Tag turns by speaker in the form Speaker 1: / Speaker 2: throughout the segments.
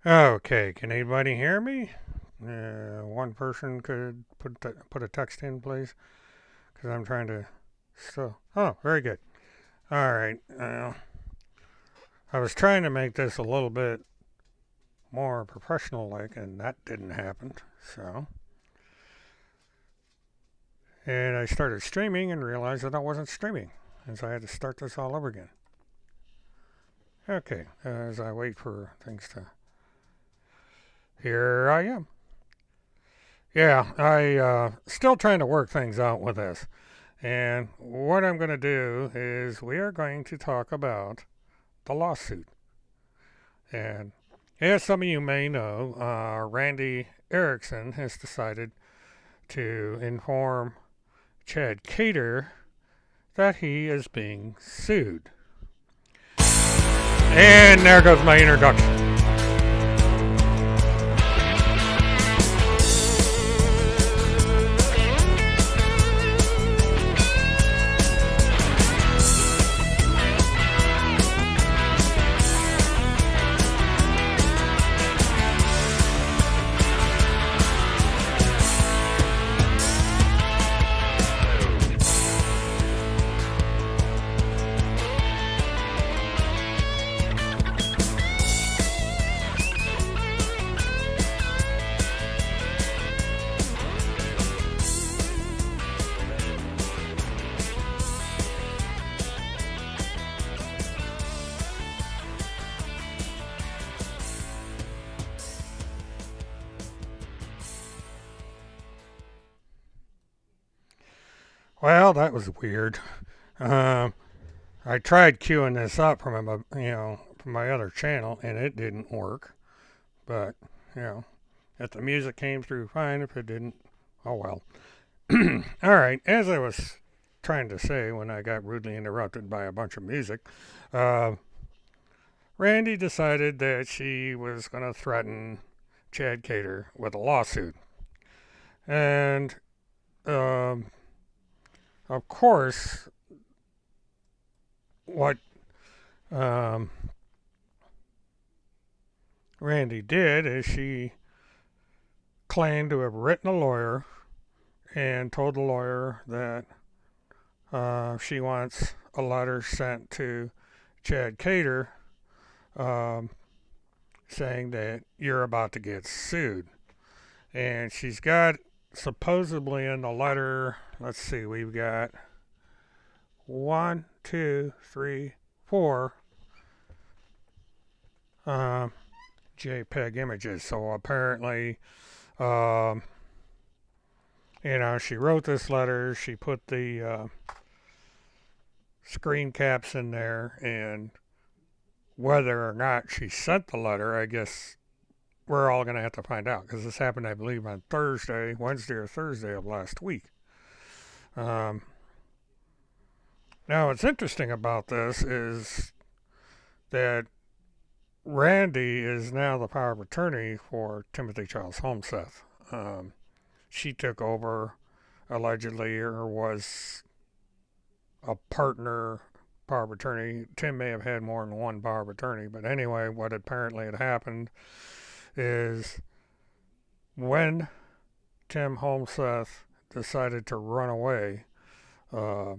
Speaker 1: Okay, can anybody hear me? One person could put a text in, please, because I'm trying to still. Oh, very good. All right. I was trying to make this a little bit more professional like, and that didn't happen. So, and I started streaming and realized that I wasn't streaming, and so I had to start this all over again. Okay, as I wait for things to. Here I am. Yeah, I still trying to work things out with this. And what I'm going to do is we are going to talk about the lawsuit. And as some of you may know, Randy Erickson has decided to inform Chad Cater that he is being sued. And there goes my introduction. Well, that was weird. Um, I tried queuing this up from from my other channel, and it didn't work. But you know, if the music came through fine, if it didn't, oh well. All right, as I was trying to say when I got rudely interrupted by a bunch of music, uh, Randy decided that she was going to threaten Chad Cater with a lawsuit. And um, of course, what um, Randy did is she claimed to have written a lawyer and told the lawyer that she wants a letter sent to Chad Cater um, saying that you're about to get sued. And she's got supposedly in the letter, let's see, we've got one, two, three, four uh, JPEG images. So apparently, um, she wrote this letter, she put the screen caps in there, and whether or not she sent the letter, I guess we're all going to have to find out because this happened, I believe, on Wednesday or Thursday of last week. Um, Now, what's interesting about this is that Randy is now the power of attorney for Timothy Charles Homeseth. She took over allegedly or was a partner power of attorney. Tim may have had more than one power of attorney, but anyway, what apparently had happened is when Tim Homeseth decided to run away, uh,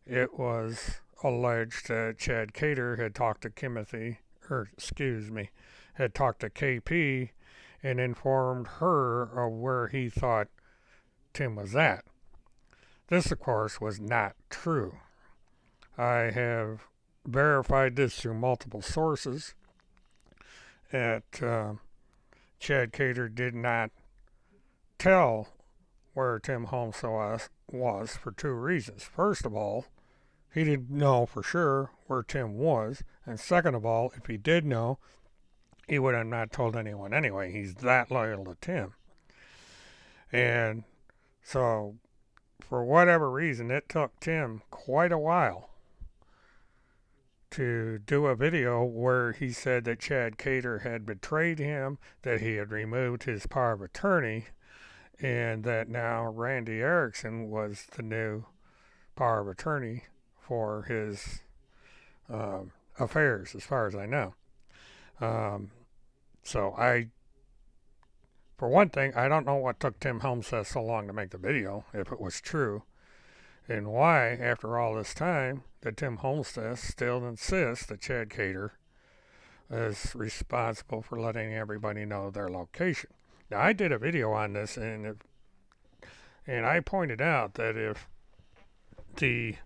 Speaker 1: it was alleged that Chad Cater had talked to had talked to KP and informed her of where he thought Tim was at. This, of course, was not true. I have verified this through multiple sources that Chad Cater did not tell where Tim Holmes was for two reasons. First of all, he didn't know for sure where Tim was. And second of all, if he did know, he would have not told anyone anyway. He's that loyal to Tim. And so, for whatever reason, it took Tim quite a while to do a video where he said that Chad Cater had betrayed him, that he had removed his power of attorney, and that now Randy Erickson was the new power of attorney for his affairs, as far as I know. Um, So for one thing, I don't know what took Tim Homestead so long to make the video, if it was true, and why, after all this time, did Tim Homestead still insist that Chad Cater is responsible for letting everybody know their location. Now, I did a video on this, and I pointed out that if the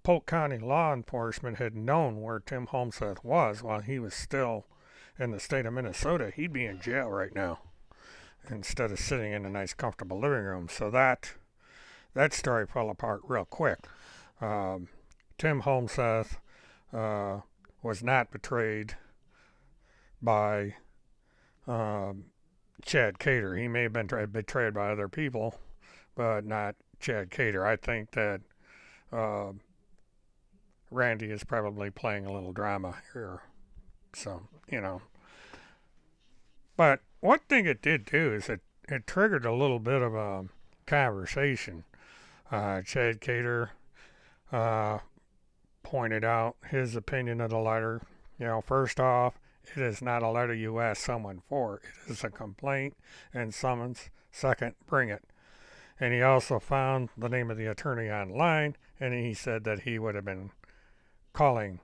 Speaker 1: Polk County law enforcement had known where Tim Homestead was while he was still in the state of Minnesota, he'd be in jail right now instead of sitting in a nice, comfortable living room. So that story fell apart real quick. Tim Homestead was not betrayed by Chad Cater. He may have been betrayed by other people, but not Chad Cater. I think that Randy is probably playing a little drama here. So, But one thing it did do is it triggered a little bit of a conversation. Chad Cater pointed out his opinion of the letter. First off, it is not a letter you ask someone for. It is a complaint and summons. Second, bring it. And he also found the name of the attorney online, and he said that he would have been calling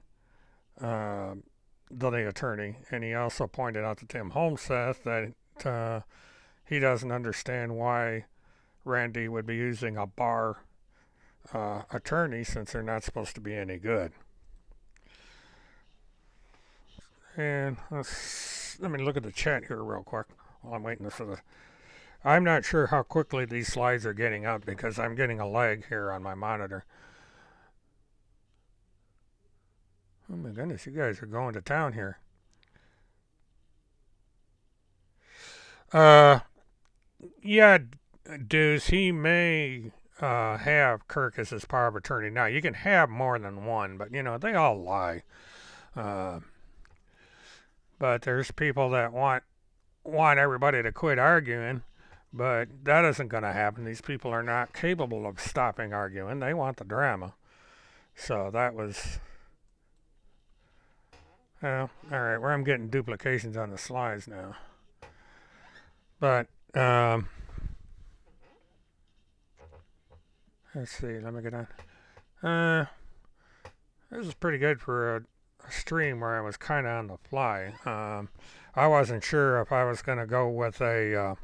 Speaker 1: the attorney. And he also pointed out to Tim Homestead that he doesn't understand why Randy would be using a bar attorney since they're not supposed to be any good. And let me look at the chat here real quick while I'm waiting for the... I'm not sure how quickly these slides are getting up because I'm getting a lag here on my monitor. Oh my goodness, you guys are going to town here. Yeah, Deuce, he may have Kirk as his power of attorney. Now, you can have more than one, but, they all lie. But there's people that want everybody to quit arguing, but that isn't going to happen. These people are not capable of stopping arguing. They want the drama. So that was... Well, all right, where I'm getting duplications on the slides now. But, let's see, let me get on. This is pretty good for a stream where I was kind of on the fly. I wasn't sure if I was going to go with a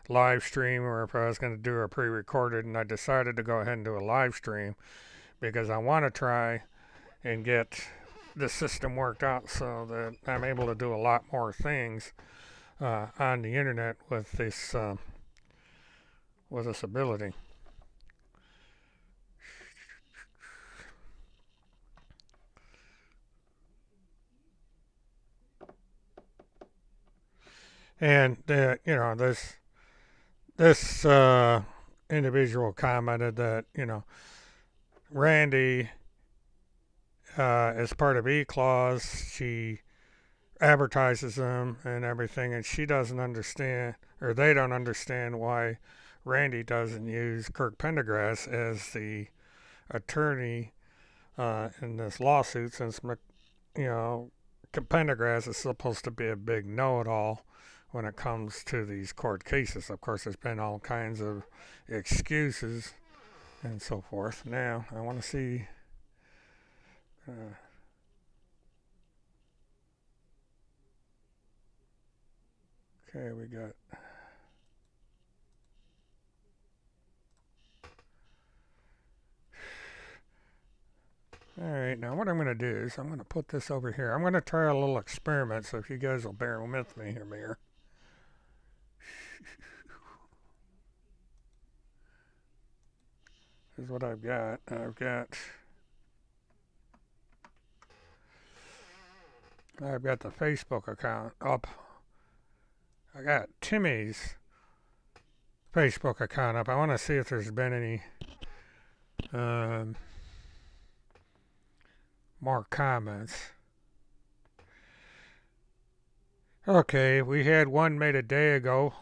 Speaker 1: live stream or if I was going to do a pre-recorded, and I decided to go ahead and do a live stream because I want to try and get the system worked out so that I'm able to do a lot more things on the internet with this ability. And this individual commented that Randy as part of E-Clause, she advertises them and everything, and she doesn't understand, or they don't understand why Randy doesn't use Kirk Pendergrass as the attorney in this lawsuit, since Pendergrass is supposed to be a big know-it-all when it comes to these court cases. Of course, there's been all kinds of excuses and so forth. Now, I want to see... okay, we got... Alright, now what I'm going to do is I'm going to put this over here. I'm going to try a little experiment, so if you guys will bear with me here. Here's what I've got. I've got the Facebook account up. I got Timmy's Facebook account up. I want to see if there's been any more comments. Okay, we had one made a day ago,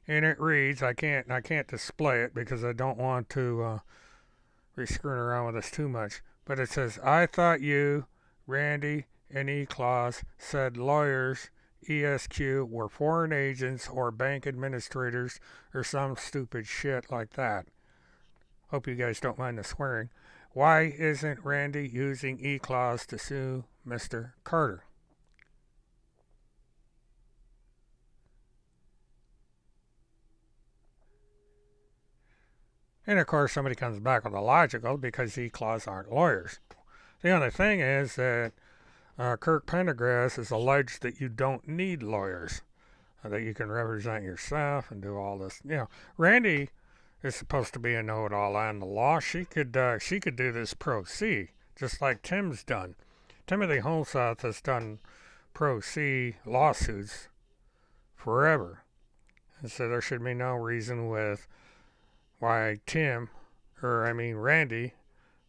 Speaker 1: and it reads, I can't display it because I don't want to be screwing around with this too much, but it says, I thought you, Randy, and E-Clause said lawyers ESQ were foreign agents or bank administrators or some stupid shit like that. Hope you guys don't mind the swearing. Why isn't Randy using E-Clause to sue Mr. Carter? And of course, somebody comes back with a logical because E-Clause aren't lawyers. The only thing is that Kirk Pendergrass has alleged that you don't need lawyers, that you can represent yourself and do all this. Randy is supposed to be a know-it-all on the law. She could do this pro se, just like Tim's done. Timothy Holseth has done pro se lawsuits forever, and so there should be no reason with why Randy,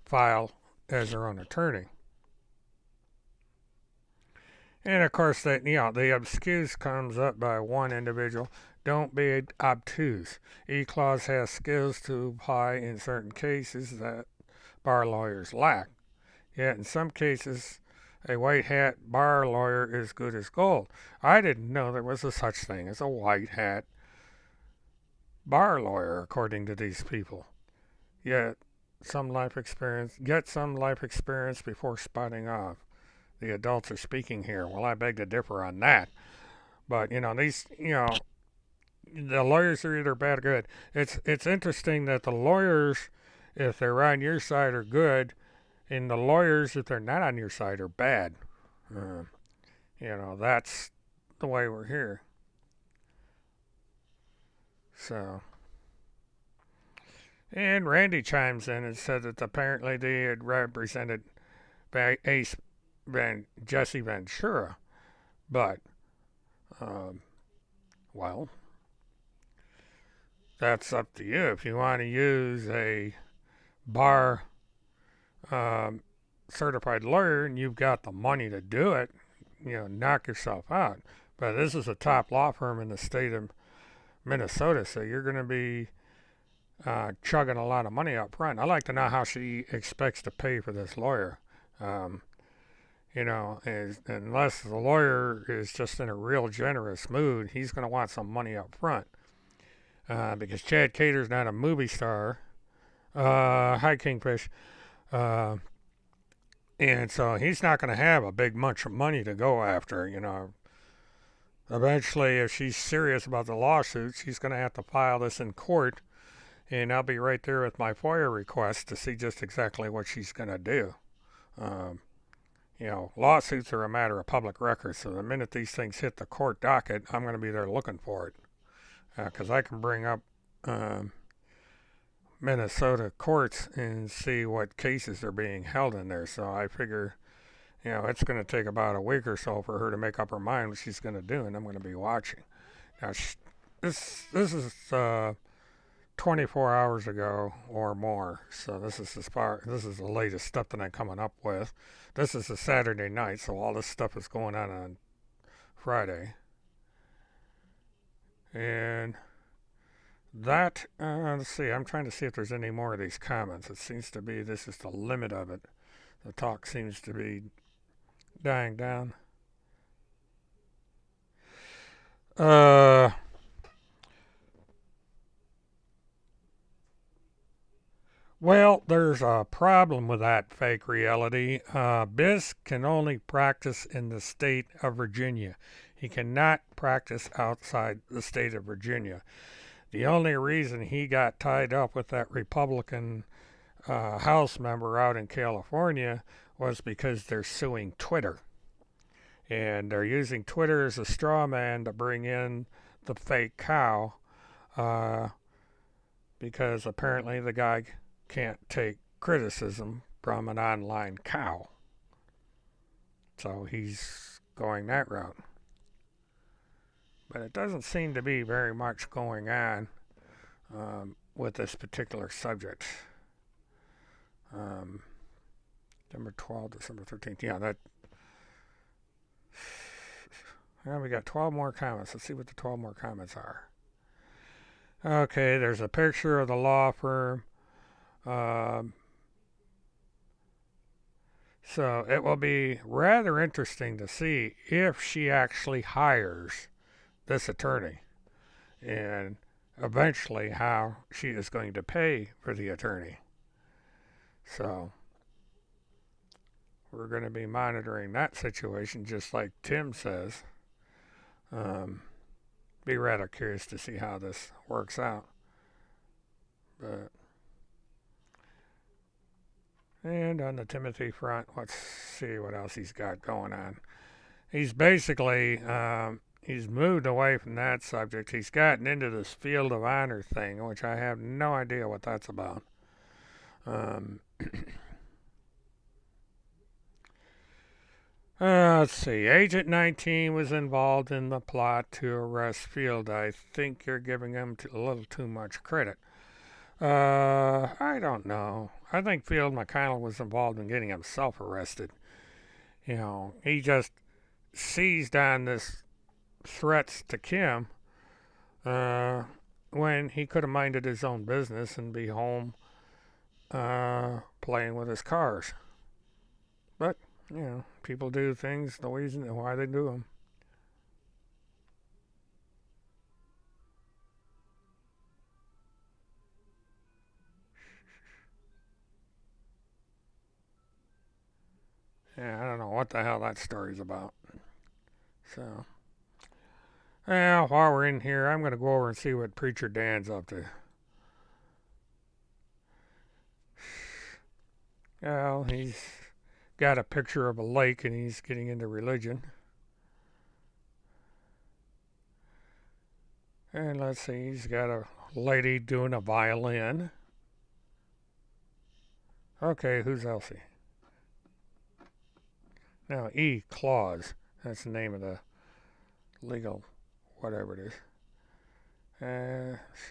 Speaker 1: file as her own attorney. And of course, the excuse comes up by one individual. Don't be obtuse. E-Clause has skills to apply in certain cases that bar lawyers lack. Yet in some cases, a white hat bar lawyer is good as gold. I didn't know there was a such thing as a white hat bar lawyer, according to these people. Yet some life experience before spotting off. The adults are speaking here. Well, I beg to differ on that. But the lawyers are either bad or good. It's interesting that the lawyers, if they're on your side, are good, and the lawyers, if they're not on your side, are bad. That's the way we're here. So, and Randy chimes in and said that apparently they had represented Jesse Ventura, but well, that's up to you. If you want to use a bar certified lawyer and you've got the money to do it, knock yourself out. But this is a top law firm in the state of Minnesota, so you're going to be chugging a lot of money up front. I'd like to know how she expects to pay for this lawyer. Unless the lawyer is just in a real generous mood, he's going to want some money up front. Because Chad Cater's not a movie star. Hi, Kingfish. And so he's not going to have a big bunch of money to go after, Eventually, if she's serious about the lawsuit, she's going to have to file this in court. And I'll be right there with my FOIA request to see just exactly what she's going to do. Lawsuits are a matter of public record, so the minute these things hit the court docket, I'm going to be there looking for it. Because I can bring up Minnesota courts and see what cases are being held in there. So I figure, it's going to take about a week or so for her to make up her mind what she's going to do, and I'm going to be watching. Now, this is 24 hours ago or more, so this is the latest stuff that I'm coming up with. This is a Saturday night, so all this stuff is going on Friday. And that, let's see, I'm trying to see if there's any more of these comments. It seems to be this is the limit of it. The talk seems to be dying down. Well, there's a problem with that fake reality. Biz can only practice in the state of Virginia. He cannot practice outside the state of Virginia. The only reason he got tied up with that Republican House member out in California was because they're suing Twitter. And they're using Twitter as a straw man to bring in the fake cow because apparently the guy can't take criticism from an online cow. So he's going that route. But it doesn't seem to be very much going on with this particular subject. December 12th, December 13th. We got 12 more comments. Let's see what the 12 more comments are. Okay, there's a picture of the law firm. So it will be rather interesting to see if she actually hires this attorney and eventually how she is going to pay for the attorney. So we're going to be monitoring that situation just like Tim says. Um, be rather curious to see how this works out. But and on the Timothy front, let's see what else he's got going on. He's basically he's moved away from that subject. He's gotten into this field of honor thing, which I have no idea what that's about. Um, let's see. Agent 19 was involved in the plot to arrest Field. I think you're giving him a little too much credit. I don't know. I think Field McConnell was involved in getting himself arrested. You know, he just seized on this threats to Kim when he could have minded his own business and be home playing with his cars. But, you know, people do things the reason why they do them. Yeah, I don't know what the hell that story's about. So, well, while we're in here, I'm going to go over and see what Preacher Dan's up to. Well, he's got a picture of a lake and he's getting into religion. And let's see, he's got a lady doing a violin. Okay, who's Elsie? Now, E. Claus. That's the name of the legal whatever it is.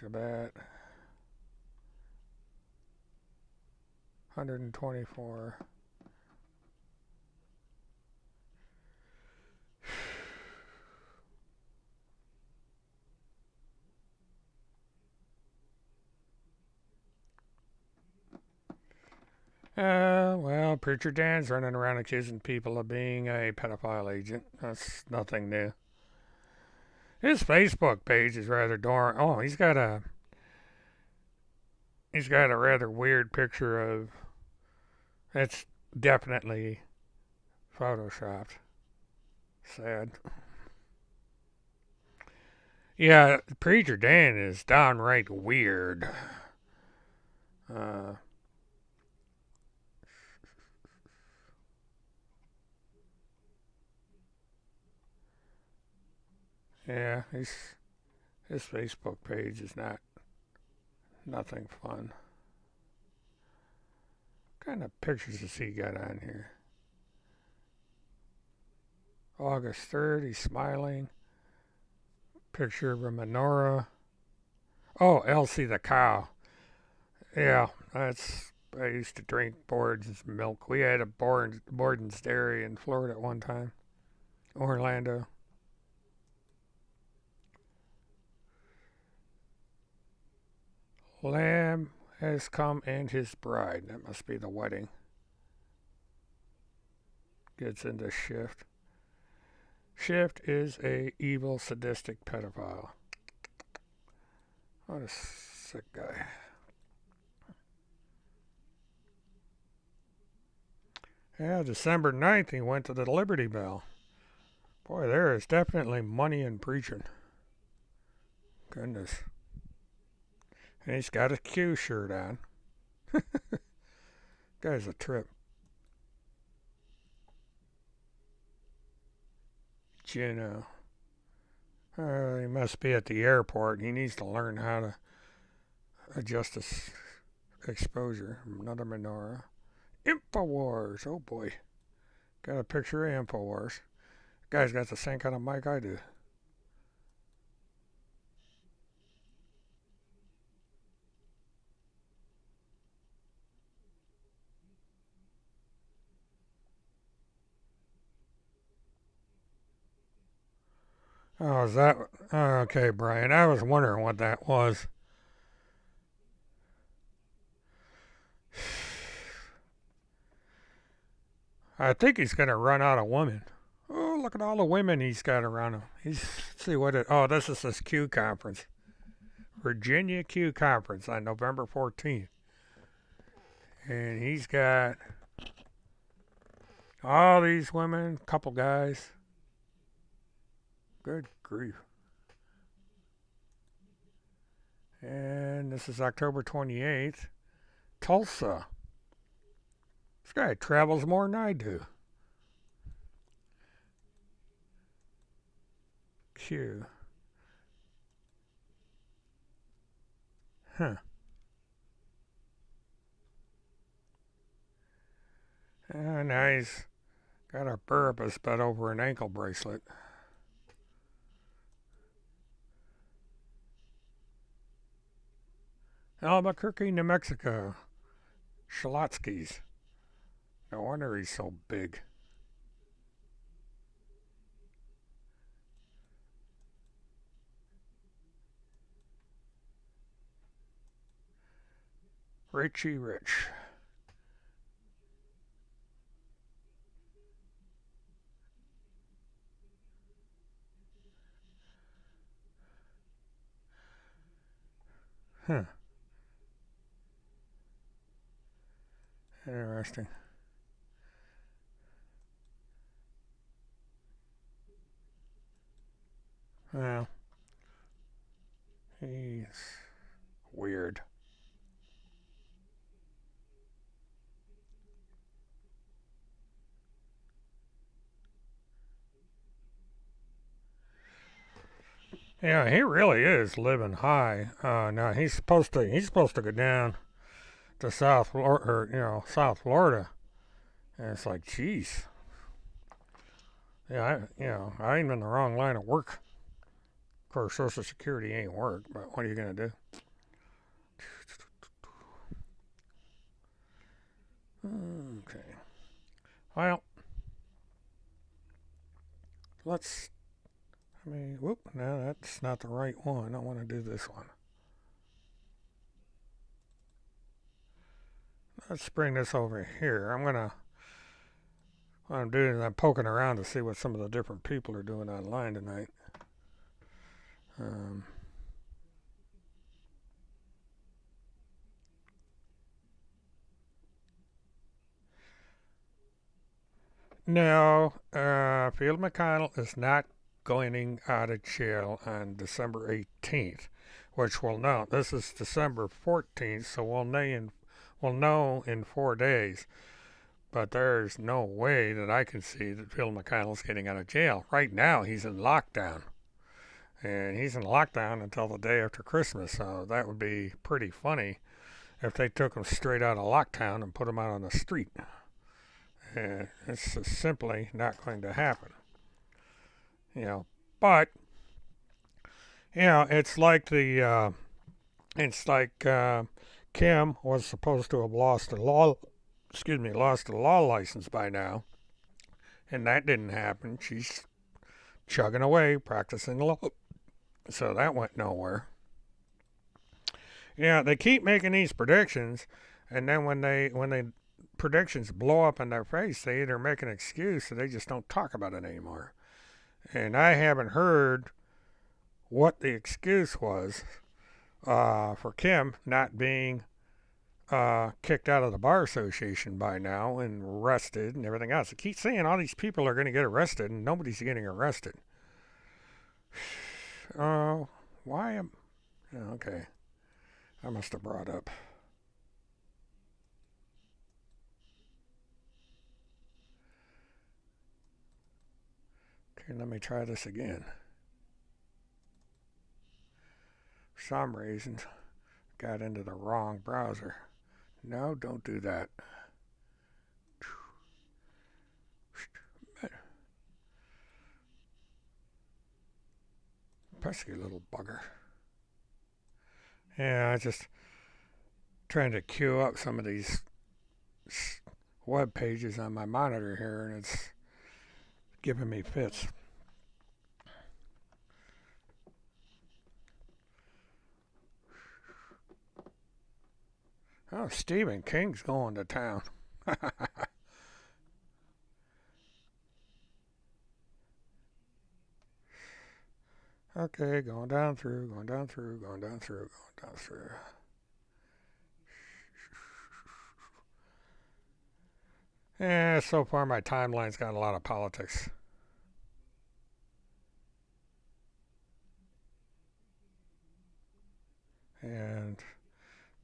Speaker 1: Shabbat. 124. Well, Preacher Dan's running around accusing people of being a pedophile agent. That's nothing new. His Facebook page is rather darn. Oh, he's got a rather weird picture of. It's definitely photoshopped. Sad. Yeah, Preacher Dan is downright weird. Uh, yeah, his Facebook page is nothing fun. What kind of pictures does he got on here? August 3rd, he's smiling. Picture of a menorah. Oh, Elsie the cow. Yeah, I used to drink Borden's milk. We had a Borden's Dairy in Florida at one time. Orlando. Lamb has come and his bride. That must be the wedding. Gets into Shift. Shift is a evil, sadistic pedophile. What a sick guy. Yeah, December 9th, he went to the Liberty Bell. Boy, there is definitely money in preaching. Goodness. And he's got a Q shirt on. Guy's a trip. Juno. He must be at the airport. He needs to learn how to adjust his exposure. Another menorah. Infowars. Oh boy. Got a picture of Infowars. Guy's got the same kind of mic I do. Oh, is that. Okay, Brian. I was wondering what that was. I think he's going to run out of women. Oh, look at all the women he's got around him. Let's see what it. Oh, this is this Q conference, Virginia Q conference on November 14th, and he's got all these women, couple guys. Good grief! And this is October 28th, Tulsa. This guy travels more than I do. Q. Huh. And now he's got a Barabbas bet over an ankle bracelet. Albuquerque, New Mexico. Shalotsky's. No wonder he's so big. Richie Rich. Huh. Interesting. Well, he's weird. Yeah, he really is living high. Now he's supposed to go down to South Florida, or South Florida, and it's like, geez, yeah, I'm in the wrong line of work. Of course, Social Security ain't work, but what are you gonna do? Okay. Well, let's. Whoop. No, that's not the right one. I want to do this one. Let's bring this over here. What I'm doing is I'm poking around to see what some of the different people are doing online tonight. Um, no, Field McConnell is not going out of jail on December 18th, which we'll know. This is December 14th, so we'll know in 4 days. But there's no way that I can see that Phil McConnell's getting out of jail. Right now, he's in lockdown. And he's in lockdown until the day after Christmas, so that would be pretty funny if they took him straight out of lockdown and put him out on the street. And it's just simply not going to happen. You know, but it's like Kim was supposed to have lost a law license by now, and that didn't happen. She's chugging away, practicing law, so that went nowhere. Yeah, they keep making these predictions, and then when they predictions blow up in their face, they either make an excuse or they just don't talk about it anymore. And I haven't heard what the excuse was for Kim not being kicked out of the bar association by now and arrested and everything else. I keep saying all these people are going to get arrested and nobody's getting arrested. Why am? Okay, I must have brought up. Okay, let me try this again. For some reason, got into the wrong browser. No, don't do that. Pesky little bugger. Yeah, I just trying to queue up some of these web pages on my monitor here, and it's giving me fits. Oh, Stephen King's going to town. Okay, going down through, going down through, going down through, going down through. So far my timeline's got a lot of politics. And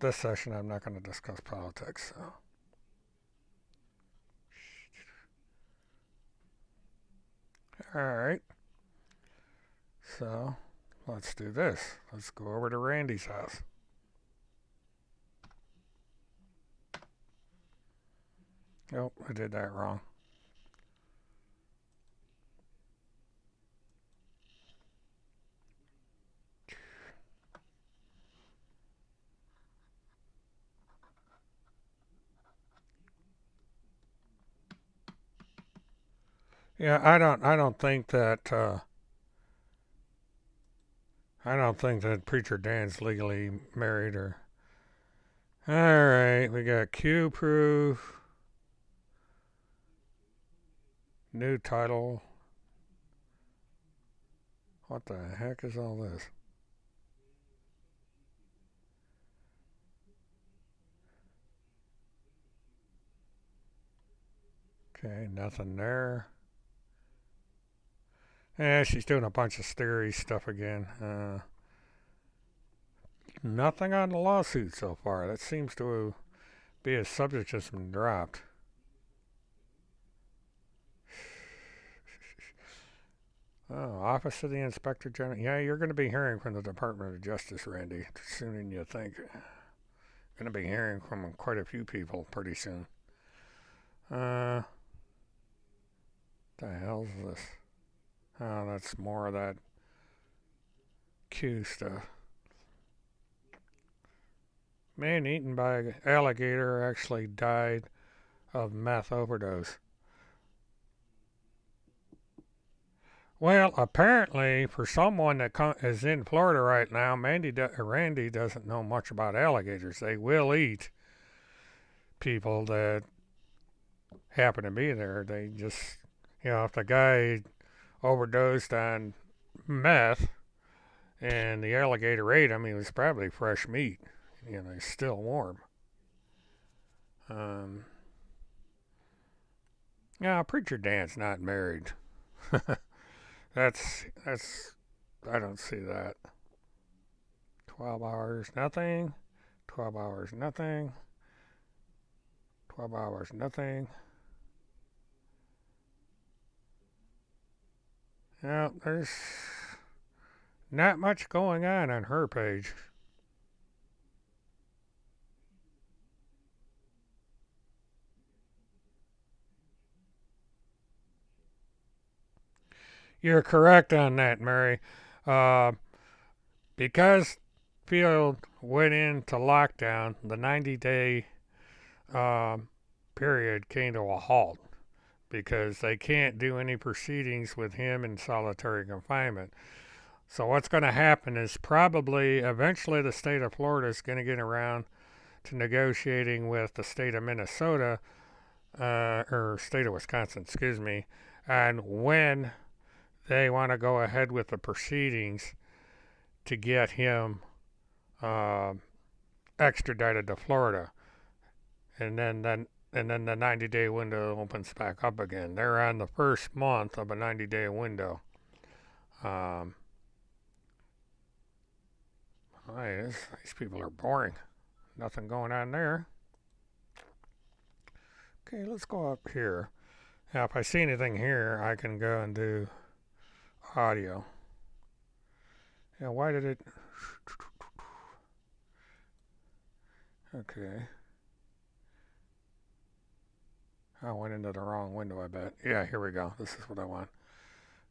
Speaker 1: this session I'm not going to discuss politics. So. Alright. So, let's do this. Let's go over to Randy's house. Oh, I did that wrong. Yeah, I don't think that Preacher Dan's legally married or. All right, we got Q proof, new title. What the heck is all this? Okay, nothing there. She's doing a bunch of theory stuff again. Nothing on the lawsuit so far. That seems to be a subject that's been dropped. Oh, Office of the Inspector General. Yeah, you're going to be hearing from the Department of Justice, Randy, sooner than you think. Going to be hearing from quite a few people pretty soon. The hell's this? Oh, that's more of that Q stuff. Man eaten by an alligator actually died of meth overdose. Well, apparently, for someone that is in Florida right now, Randy doesn't know much about alligators. They will eat people that happen to be there. They just, if the guy overdosed on meth and the alligator ate him, he was probably fresh meat. He's still warm. Yeah, Preacher Dan's not married. that's I don't see that. 12 hours, nothing. 12 hours, nothing. 12 hours, nothing. Yeah, there's not much going on her page. You're correct on that, Mary. Uh, because Field went into lockdown, the 90-day period came to a halt because they can't do any proceedings with him in solitary confinement. So what's going to happen is probably eventually the state of Florida is going to get around to negotiating with the state of Minnesota, or state of Wisconsin, excuse me, and when they want to go ahead with the proceedings to get him uh, extradited to Florida, and then the 90-day window opens back up again. They're on the first month of a 90-day window. Um, these people are boring. Nothing going on there. Okay, let's go up here. Now, if I see anything here, I can go and do audio. Yeah, why did it... Okay. I went into the wrong window, I bet. Yeah, here we go. This is what I want.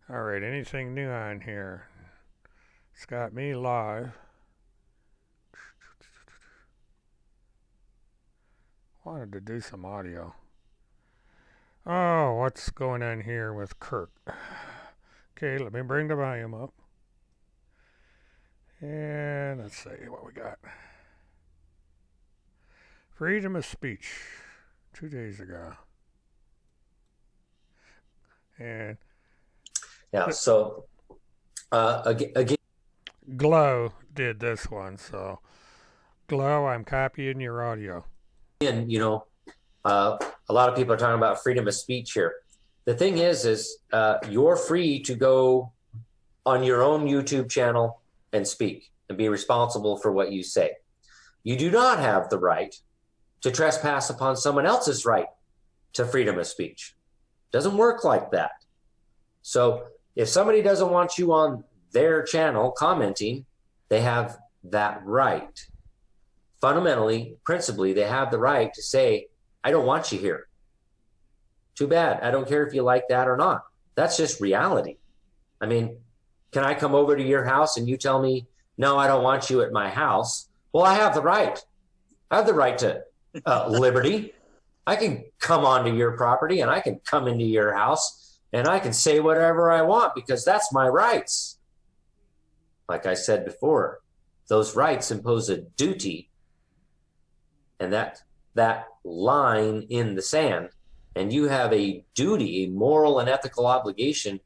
Speaker 1: All right, anything new on here? It's got me live. Wanted to do some audio. Oh, what's going on here with Kirk? Okay, let me bring the volume up. And let's see what we got. Freedom of speech, 2 days ago. And
Speaker 2: yeah, so again,
Speaker 1: Glow did this one, so Glow, I'm copying your audio.
Speaker 2: And a lot of people are talking about freedom of speech here. The thing is you're free to go on your own YouTube channel and speak and be responsible for what you say. You do not have the right to trespass upon someone else's right to freedom of speech. It doesn't work like that. So if somebody doesn't want you on their channel commenting, they have that right. Fundamentally, principally, they have the right to say, I don't want you here. Too bad. I don't care if you like that or not. That's just reality. I mean, can I come over to your house and you tell me, no, I don't want you at my house? Well, I have the right. I have the right to liberty. I can come onto your property and I can come into your house and I can say whatever I want because that's my rights. Like I said before, those rights impose a duty, and that line in the sand, and you have a duty, a moral and ethical obligation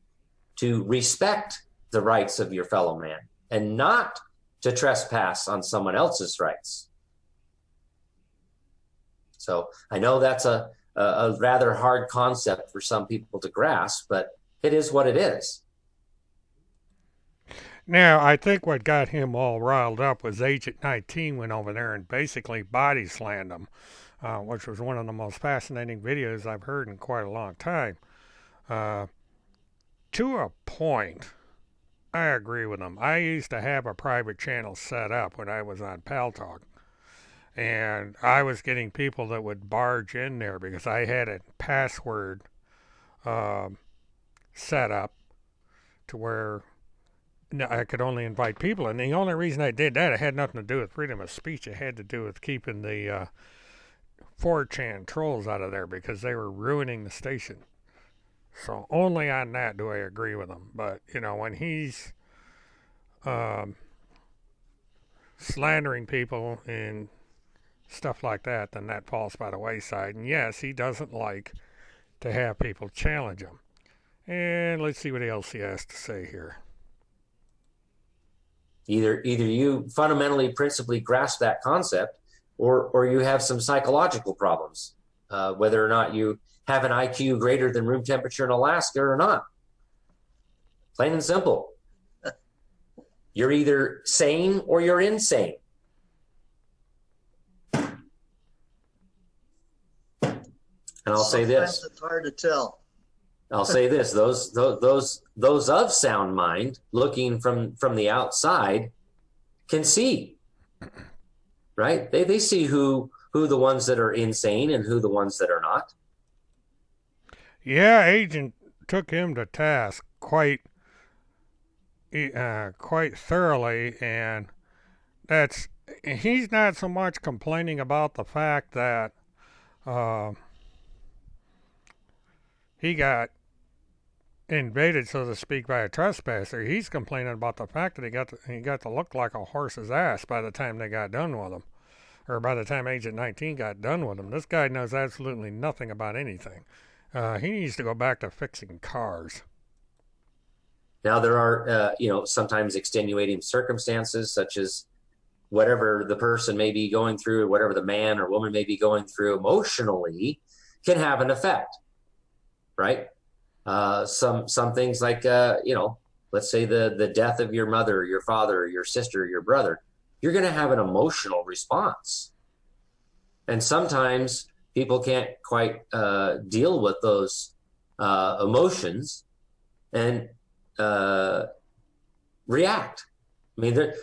Speaker 2: to respect the rights of your fellow man and not to trespass on someone else's rights. So I know that's a rather hard concept for some people to grasp, but it is what it is.
Speaker 1: Now, I think what got him all riled up was Agent 19 went over there and basically body slammed him, which was one of the most fascinating videos I've heard in quite a long time. Uh, to a point, I agree with him. I used to have a private channel set up when I was on Pal Talk, and I was getting people that would barge in there because I had a password set up to where I could only invite people. And the only reason I did that, it had nothing to do with freedom of speech. It had to do with keeping the 4chan trolls out of there because they were ruining the station. So only on that do I agree with him. But, when he's slandering people and stuff like that, then that falls by the wayside. And yes, he doesn't like to have people challenge him. And let's see what else he has to say here.
Speaker 2: Either you fundamentally, principally grasp that concept, or you have some psychological problems, whether or not you have an IQ greater than room temperature in Alaska or not. Plain and simple. You're either sane or you're insane. And I'll say this.
Speaker 3: Sometimes it's hard to tell.
Speaker 2: I'll say this: those of sound mind, looking from the outside, can see, right? They see who the ones that are insane and who the ones that are not.
Speaker 1: Yeah, Agent took him to task quite thoroughly, and he's not so much complaining about the fact that he got invaded, so to speak, by a trespasser. He's complaining about the fact that he got to look like a horse's ass by the time they got done with him, or by the time Agent 19 got done with him. This guy knows absolutely nothing about anything. He needs to go back to fixing cars.
Speaker 2: Now there are sometimes extenuating circumstances, such as whatever the person may be going through, whatever the man or woman may be going through emotionally, can have an effect, right? Some things like let's say the death of your mother, your father, your sister, your brother. You're going to have an emotional response, and sometimes people can't quite deal with those emotions and react. I mean,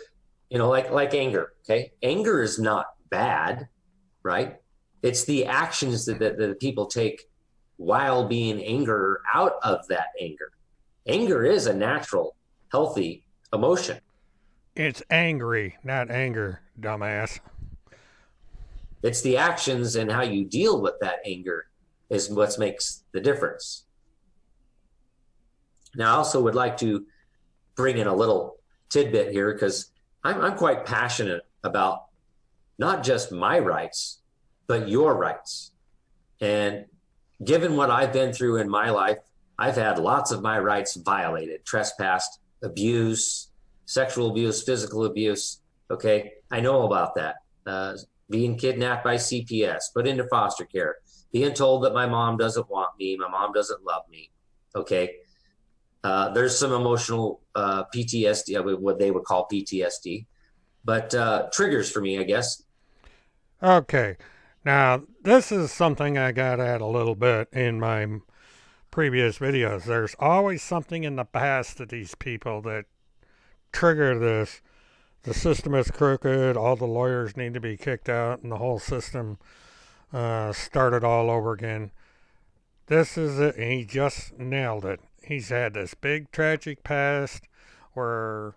Speaker 2: like anger. Okay, anger is not bad, right? It's the actions that people take while being anger out of that anger. Anger is a natural, healthy emotion.
Speaker 1: It's angry, not anger, dumbass.
Speaker 2: It's the actions and how you deal with that anger is what makes the difference. Now, I also would like to bring in a little tidbit here because I'm quite passionate about not just my rights, but your rights. And given what I've been through in my life, I've had lots of my rights violated, trespassed, abused, sexual abuse, physical abuse. Okay, I know about that. Being kidnapped by CPS, put into foster care, being told that my mom doesn't want me, my mom doesn't love me. Okay, there's some emotional PTSD, what they would call PTSD, but triggers for me, I guess.
Speaker 1: Okay. Now, this is something I got at a little bit in my previous videos. There's always something in the past to these people that trigger this. The system is crooked, all the lawyers need to be kicked out, and the whole system started all over again. This is it. He just nailed it. He's had this big tragic past where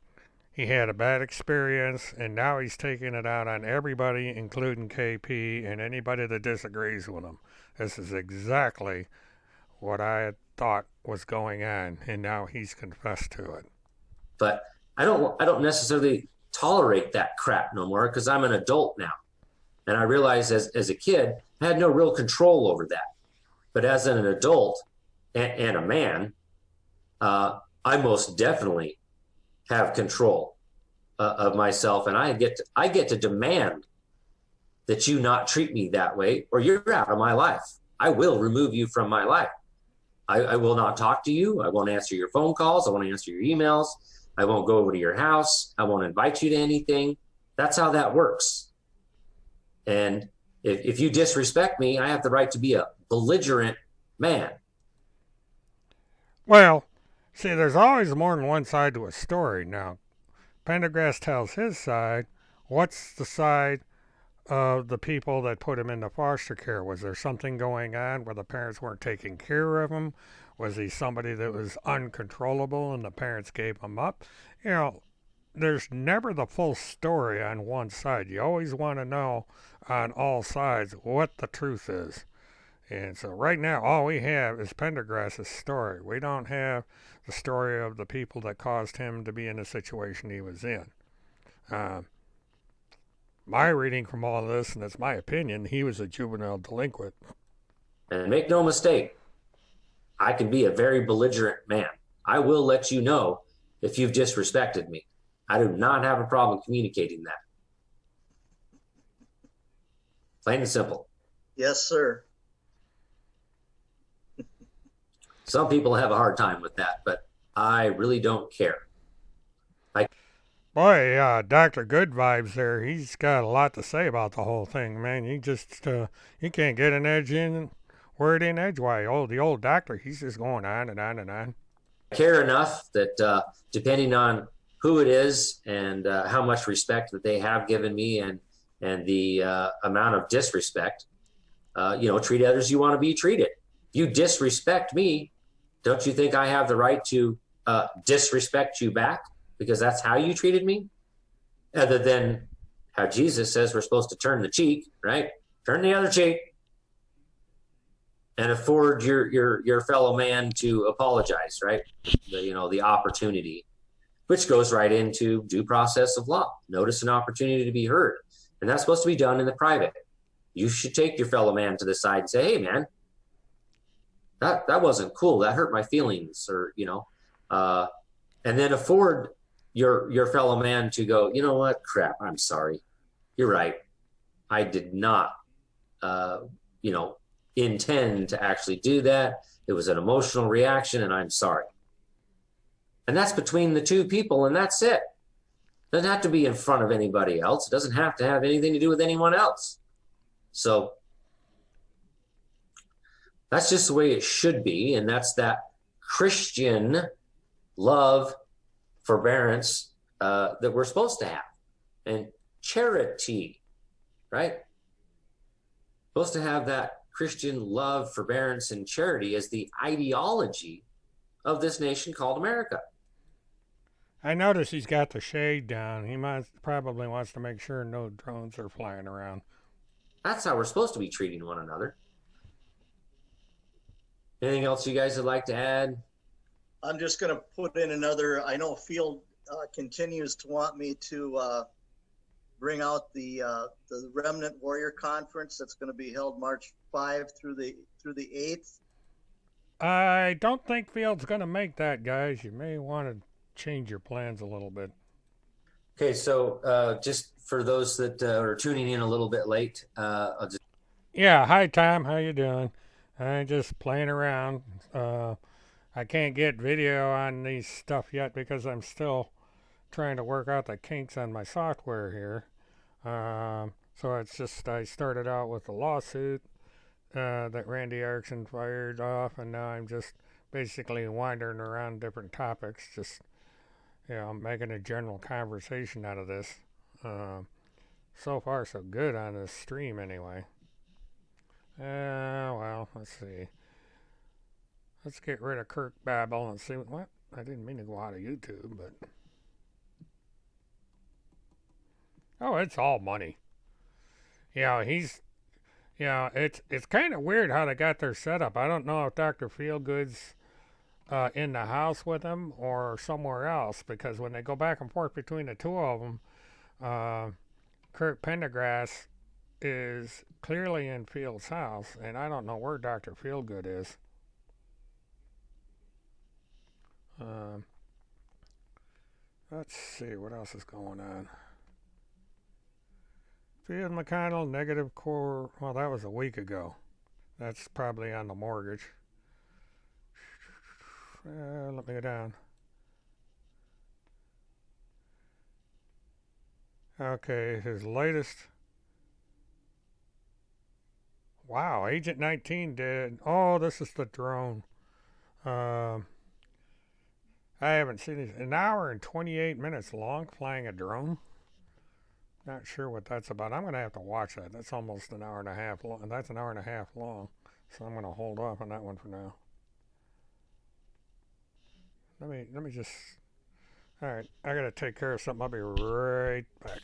Speaker 1: he had a bad experience, and now he's taking it out on everybody, including KP and anybody that disagrees with him. This is exactly what I had thought was going on, and now he's confessed to it.
Speaker 2: But I don't necessarily tolerate that crap no more because I'm an adult now. And I realized as a kid, I had no real control over that. But as an adult and a man, I most definitely have control of myself, and I get to demand that you not treat me that way, or you're out of my life. I will remove you from my life. I will not talk to you. I won't answer your phone calls. I won't answer your emails. I won't go over to your house. I won't invite you to anything. That's how that works. And if you disrespect me, I have the right to be a belligerent man.
Speaker 1: Well, see, there's always more than one side to a story. Now, Pendergrass tells his side. What's the side of the people that put him into foster care? Was there something going on where the parents weren't taking care of him? Was he somebody that was uncontrollable and the parents gave him up? You know, there's never the full story on one side. You always want to know on all sides what the truth is. And so right now, all we have is Pendergrass's story. We don't have the story of the people that caused him to be in the situation he was in. Uh, my reading from all of this, and it's my opinion, he was a juvenile delinquent.
Speaker 2: And make no mistake, I can be a very belligerent man. I will let you know if you've disrespected me. I do not have a problem communicating that. Plain and simple.
Speaker 3: Yes, sir.
Speaker 2: Some people have a hard time with that, but I really don't care.
Speaker 1: Boy, Dr. Good Vibes there, he's got a lot to say about the whole thing, man. You can't get an edge in, word in edgewise. Oh, the old doctor, he's just going on and on and on.
Speaker 2: I care enough that depending on who it is and how much respect that they have given me and the amount of disrespect, treat others you want to be treated. If you disrespect me, don't you think I have the right to disrespect you back because that's how you treated me? Other than how Jesus says we're supposed to turn the cheek, right? Turn the other cheek and afford your fellow man to apologize, right? The opportunity, which goes right into due process of law. Notice an opportunity to be heard. And that's supposed to be done in the private. You should take your fellow man to the side and say, hey, man, that wasn't cool. That hurt my feelings, or, and then afford your fellow man to go, you know what? Crap, I'm sorry. You're right. I did not, intend to actually do that. It was an emotional reaction, and I'm sorry. And that's between the two people, and that's it. It doesn't have to be in front of anybody else. It doesn't have to have anything to do with anyone else. So that's just the way it should be, and that's that Christian love, forbearance that we're supposed to have, and charity, right? Supposed to have that Christian love, forbearance, and charity as the ideology of this nation called America.
Speaker 1: I notice he's got the shade down. He probably wants to make sure no drones are flying around.
Speaker 2: That's how we're supposed to be treating one another. Anything else you guys would like to add?
Speaker 3: I'm just going to put in another. I know Field continues to want me to bring out the Remnant Warrior Conference that's going to be held March 5 through the 8th.
Speaker 1: I don't think Field's going to make that, guys. You may want to change your plans a little bit.
Speaker 2: Okay, so just for those that are tuning in a little bit late, I'll just
Speaker 1: Yeah, hi Tom, how you doing? I'm just playing around. I can't get video on these stuff yet because I'm still trying to work out the kinks on my software here. So it's just I started out with a lawsuit that Randy Erickson fired off, and now I'm just basically wandering around different topics, just making a general conversation out of this. Um, so far, so good on this stream, anyway. Well, let's see. Let's get rid of Kirk Babel and see what. I didn't mean to go out of YouTube, but oh, it's all money. He's it's kind of weird how they got their setup. I don't know if Dr. Feelgood's in the house with him or somewhere else because when they go back and forth between the two of them, uh, Kurt Pendergrass is clearly in Field's house, and I don't know where Dr. Feelgood is. Uh, let's see what else is going on. Field McConnell, negative core. Well, that was a week ago. That's probably on the mortgage. Let me go down. Okay, his latest. Wow, Agent 19 did. Oh, this is the drone. Um, I haven't seen it. An hour and 28 minutes long flying a drone. Not sure what that's about. I'm going to have to watch that. That's almost an hour and a half long. That's an hour and a half long. So I'm going to hold off on that one for now. Let me just. All right, I got to take care of something. I'll be right back.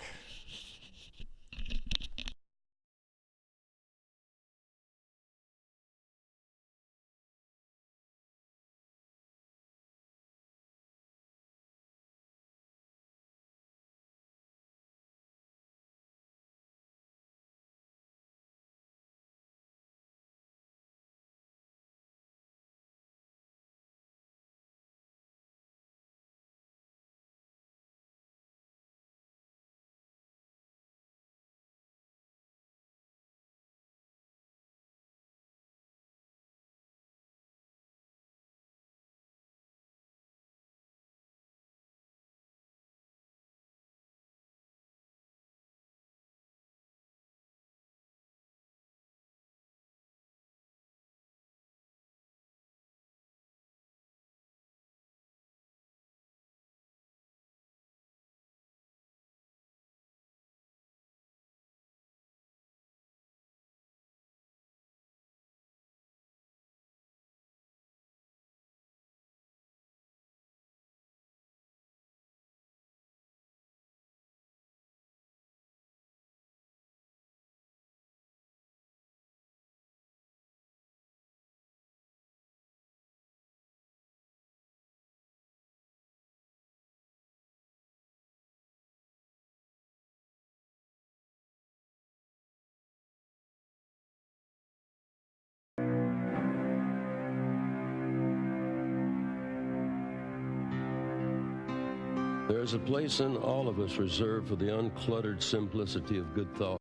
Speaker 4: There is a place in all of us reserved for the uncluttered simplicity of good thought.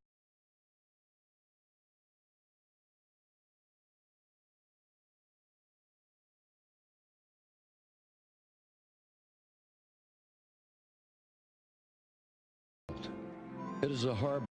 Speaker 4: It is a harbor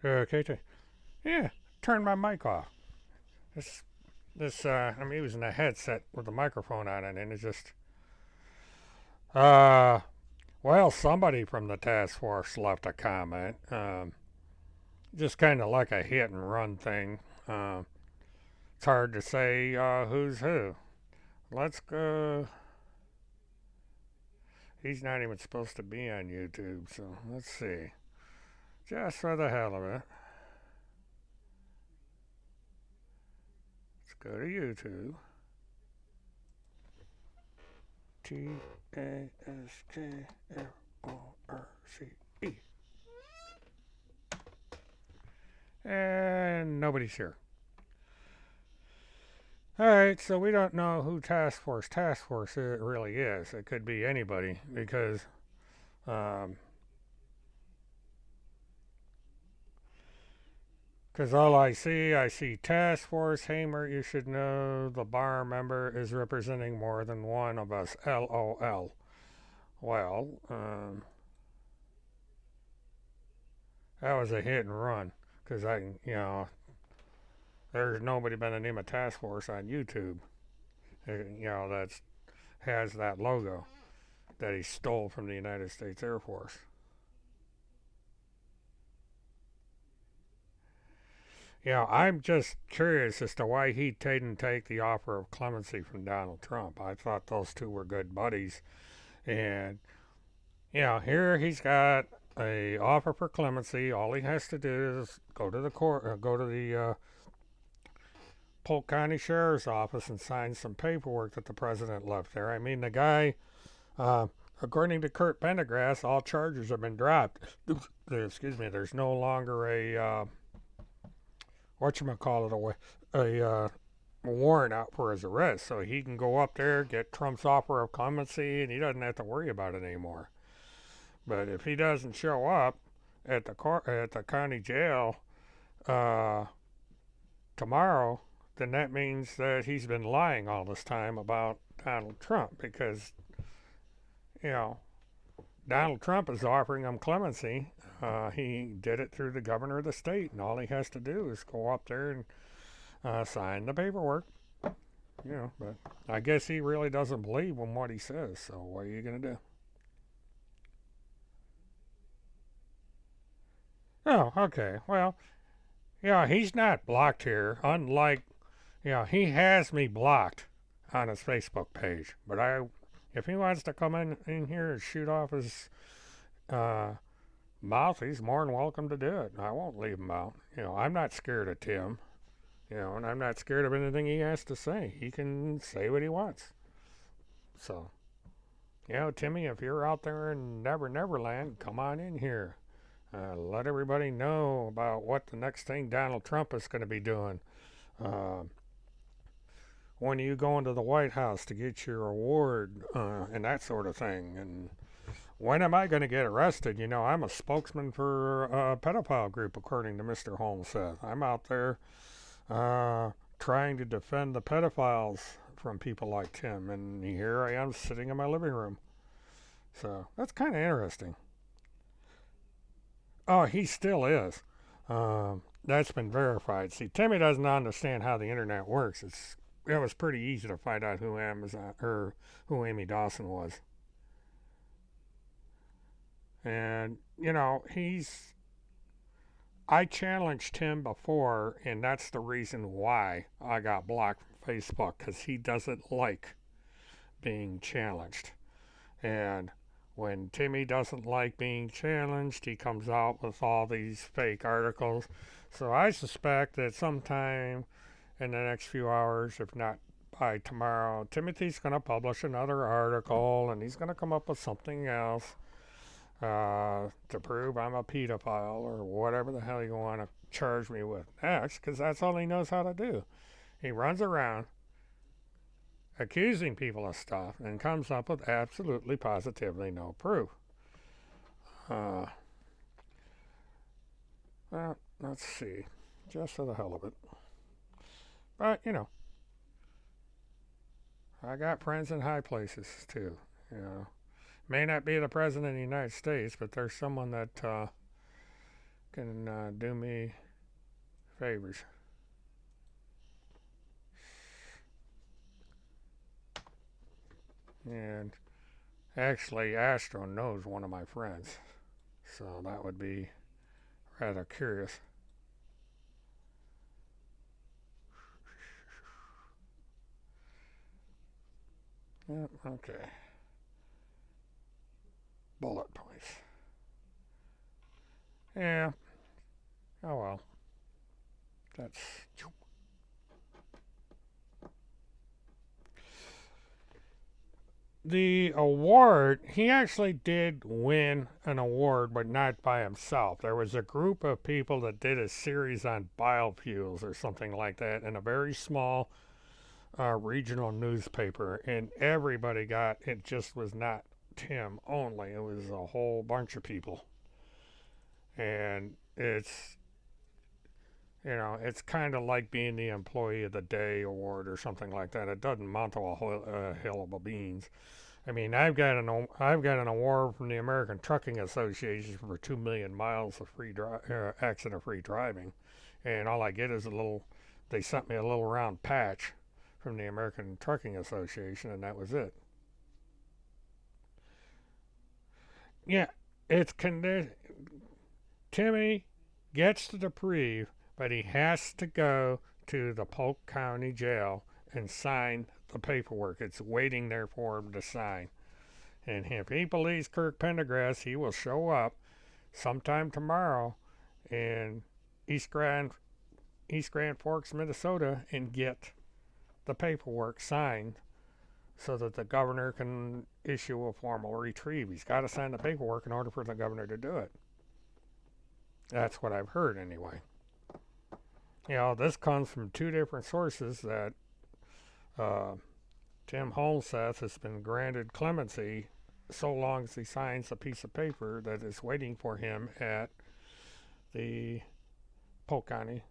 Speaker 1: KT. Yeah, turn my mic off. This, I'm using a headset with the microphone on it, and it's just, uh, well, somebody from the task force left a comment. Just kind of like a hit and run thing. It's hard to say who's who. Let's go. He's not even supposed to be on YouTube, so let's see. Just for the hell of it. Let's go to YouTube. TASKFORCE. And nobody's here. Alright, so we don't know who Task Force it really is. It could be anybody because all I see Task Force Hamer. You should know the bar member is representing more than one of us. LOL. Well, that was a hit and run because there's nobody by the name of Task Force on YouTube. That's has that logo that he stole from the United States Air Force. I'm just curious as to why he didn't take the offer of clemency from Donald Trump. I thought those two were good buddies. And, here he's got a offer for clemency. All he has to do is go to the court, go to the Polk County Sheriff's Office and sign some paperwork that the president left there. I mean, the guy, according to Kurt Pendergrass, all charges have been dropped. Excuse me, there's no longer a, a warrant out for his arrest. So he can go up there, get Trump's offer of clemency, and he doesn't have to worry about it anymore. But if he doesn't show up at the county jail tomorrow, then that means that he's been lying all this time about Donald Trump because, Donald Trump is offering him clemency. He did it through the governor of the state, and all he has to do is go up there and sign the paperwork. But I guess he really doesn't believe in what he says, so what are you going to do? Oh, okay. Well, he's not blocked here, unlike he has me blocked on his Facebook page. But if he wants to come in here and shoot off his mouth, he's more than welcome to do it. I won't leave him out. I'm not scared of Tim. And I'm not scared of anything he has to say. He can say what he wants. So, Timmy, if you're out there in Neverland, come on in here. Let everybody know about what the next thing Donald Trump is going to be doing. When are you going to the White House to get your award and that sort of thing? And when am I going to get arrested? I'm a spokesman for a pedophile group, according to Mr. Holmseth. I'm out there trying to defend the pedophiles from people like Tim, and here I am sitting in my living room. So that's kind of interesting. Oh, he still is. That's been verified. See, Timmy doesn't understand how the internet works. It was pretty easy to find out who who Amy Dawson was. And, I challenged him before, and that's the reason why I got blocked from Facebook, because he doesn't like being challenged. And when Timmy doesn't like being challenged, he comes out with all these fake articles. So I suspect that sometime in the next few hours, if not by tomorrow, Timothy's going to publish another article, and he's going to come up with something else to prove I'm a pedophile or whatever the hell you want to charge me with next, because that's all he knows how to do. He runs around accusing people of stuff and comes up with absolutely positively no proof. Let's see, just for the hell of it. But, I got friends in high places too, May not be the President of the United States, but there's someone that can do me favors. And actually, Astro knows one of my friends, so that would be rather curious. Yep, okay. Bullet points. Yeah. Oh well. That's. The award, he actually did win an award, but not by himself. There was a group of people that did a series on biofuels or something like that in a very small regional newspaper, and everybody got it. Just was not Tim only, it was a whole bunch of people. And it's kind of like being the Employee of the Day award or something like that. It doesn't amount to a hill of beans. I mean, I've got an award from the American Trucking Association for 2 million miles of accident-free driving, and all I get is a little. They sent me a little round patch from the American Trucking Association, and that was it. Yeah, it's Timmy gets the reprieve, but he has to go to the Polk County Jail and sign the paperwork. It's waiting there for him to sign. And if he believes Kirk Pendergrass, he will show up sometime tomorrow in East Grand Forks, Minnesota, and get the paperwork signed so that the governor can issue a formal retrieve. He's got to sign the paperwork in order for the governor to do it. That's what I've heard anyway. This comes from two different sources that Tim Holmseth has been granted clemency so long as he signs a piece of paper that is waiting for him at the Polk County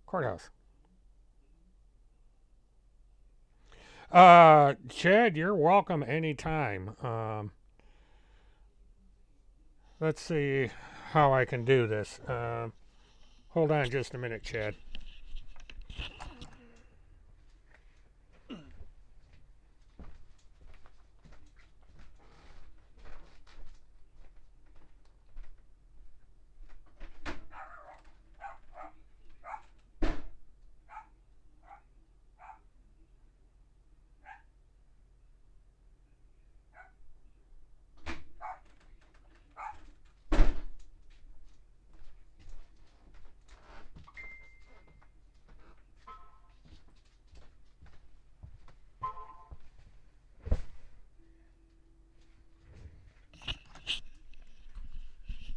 Speaker 1: Courthouse. Chad, you're welcome anytime. Let's see how I can do this. Hold on just a minute, Chad.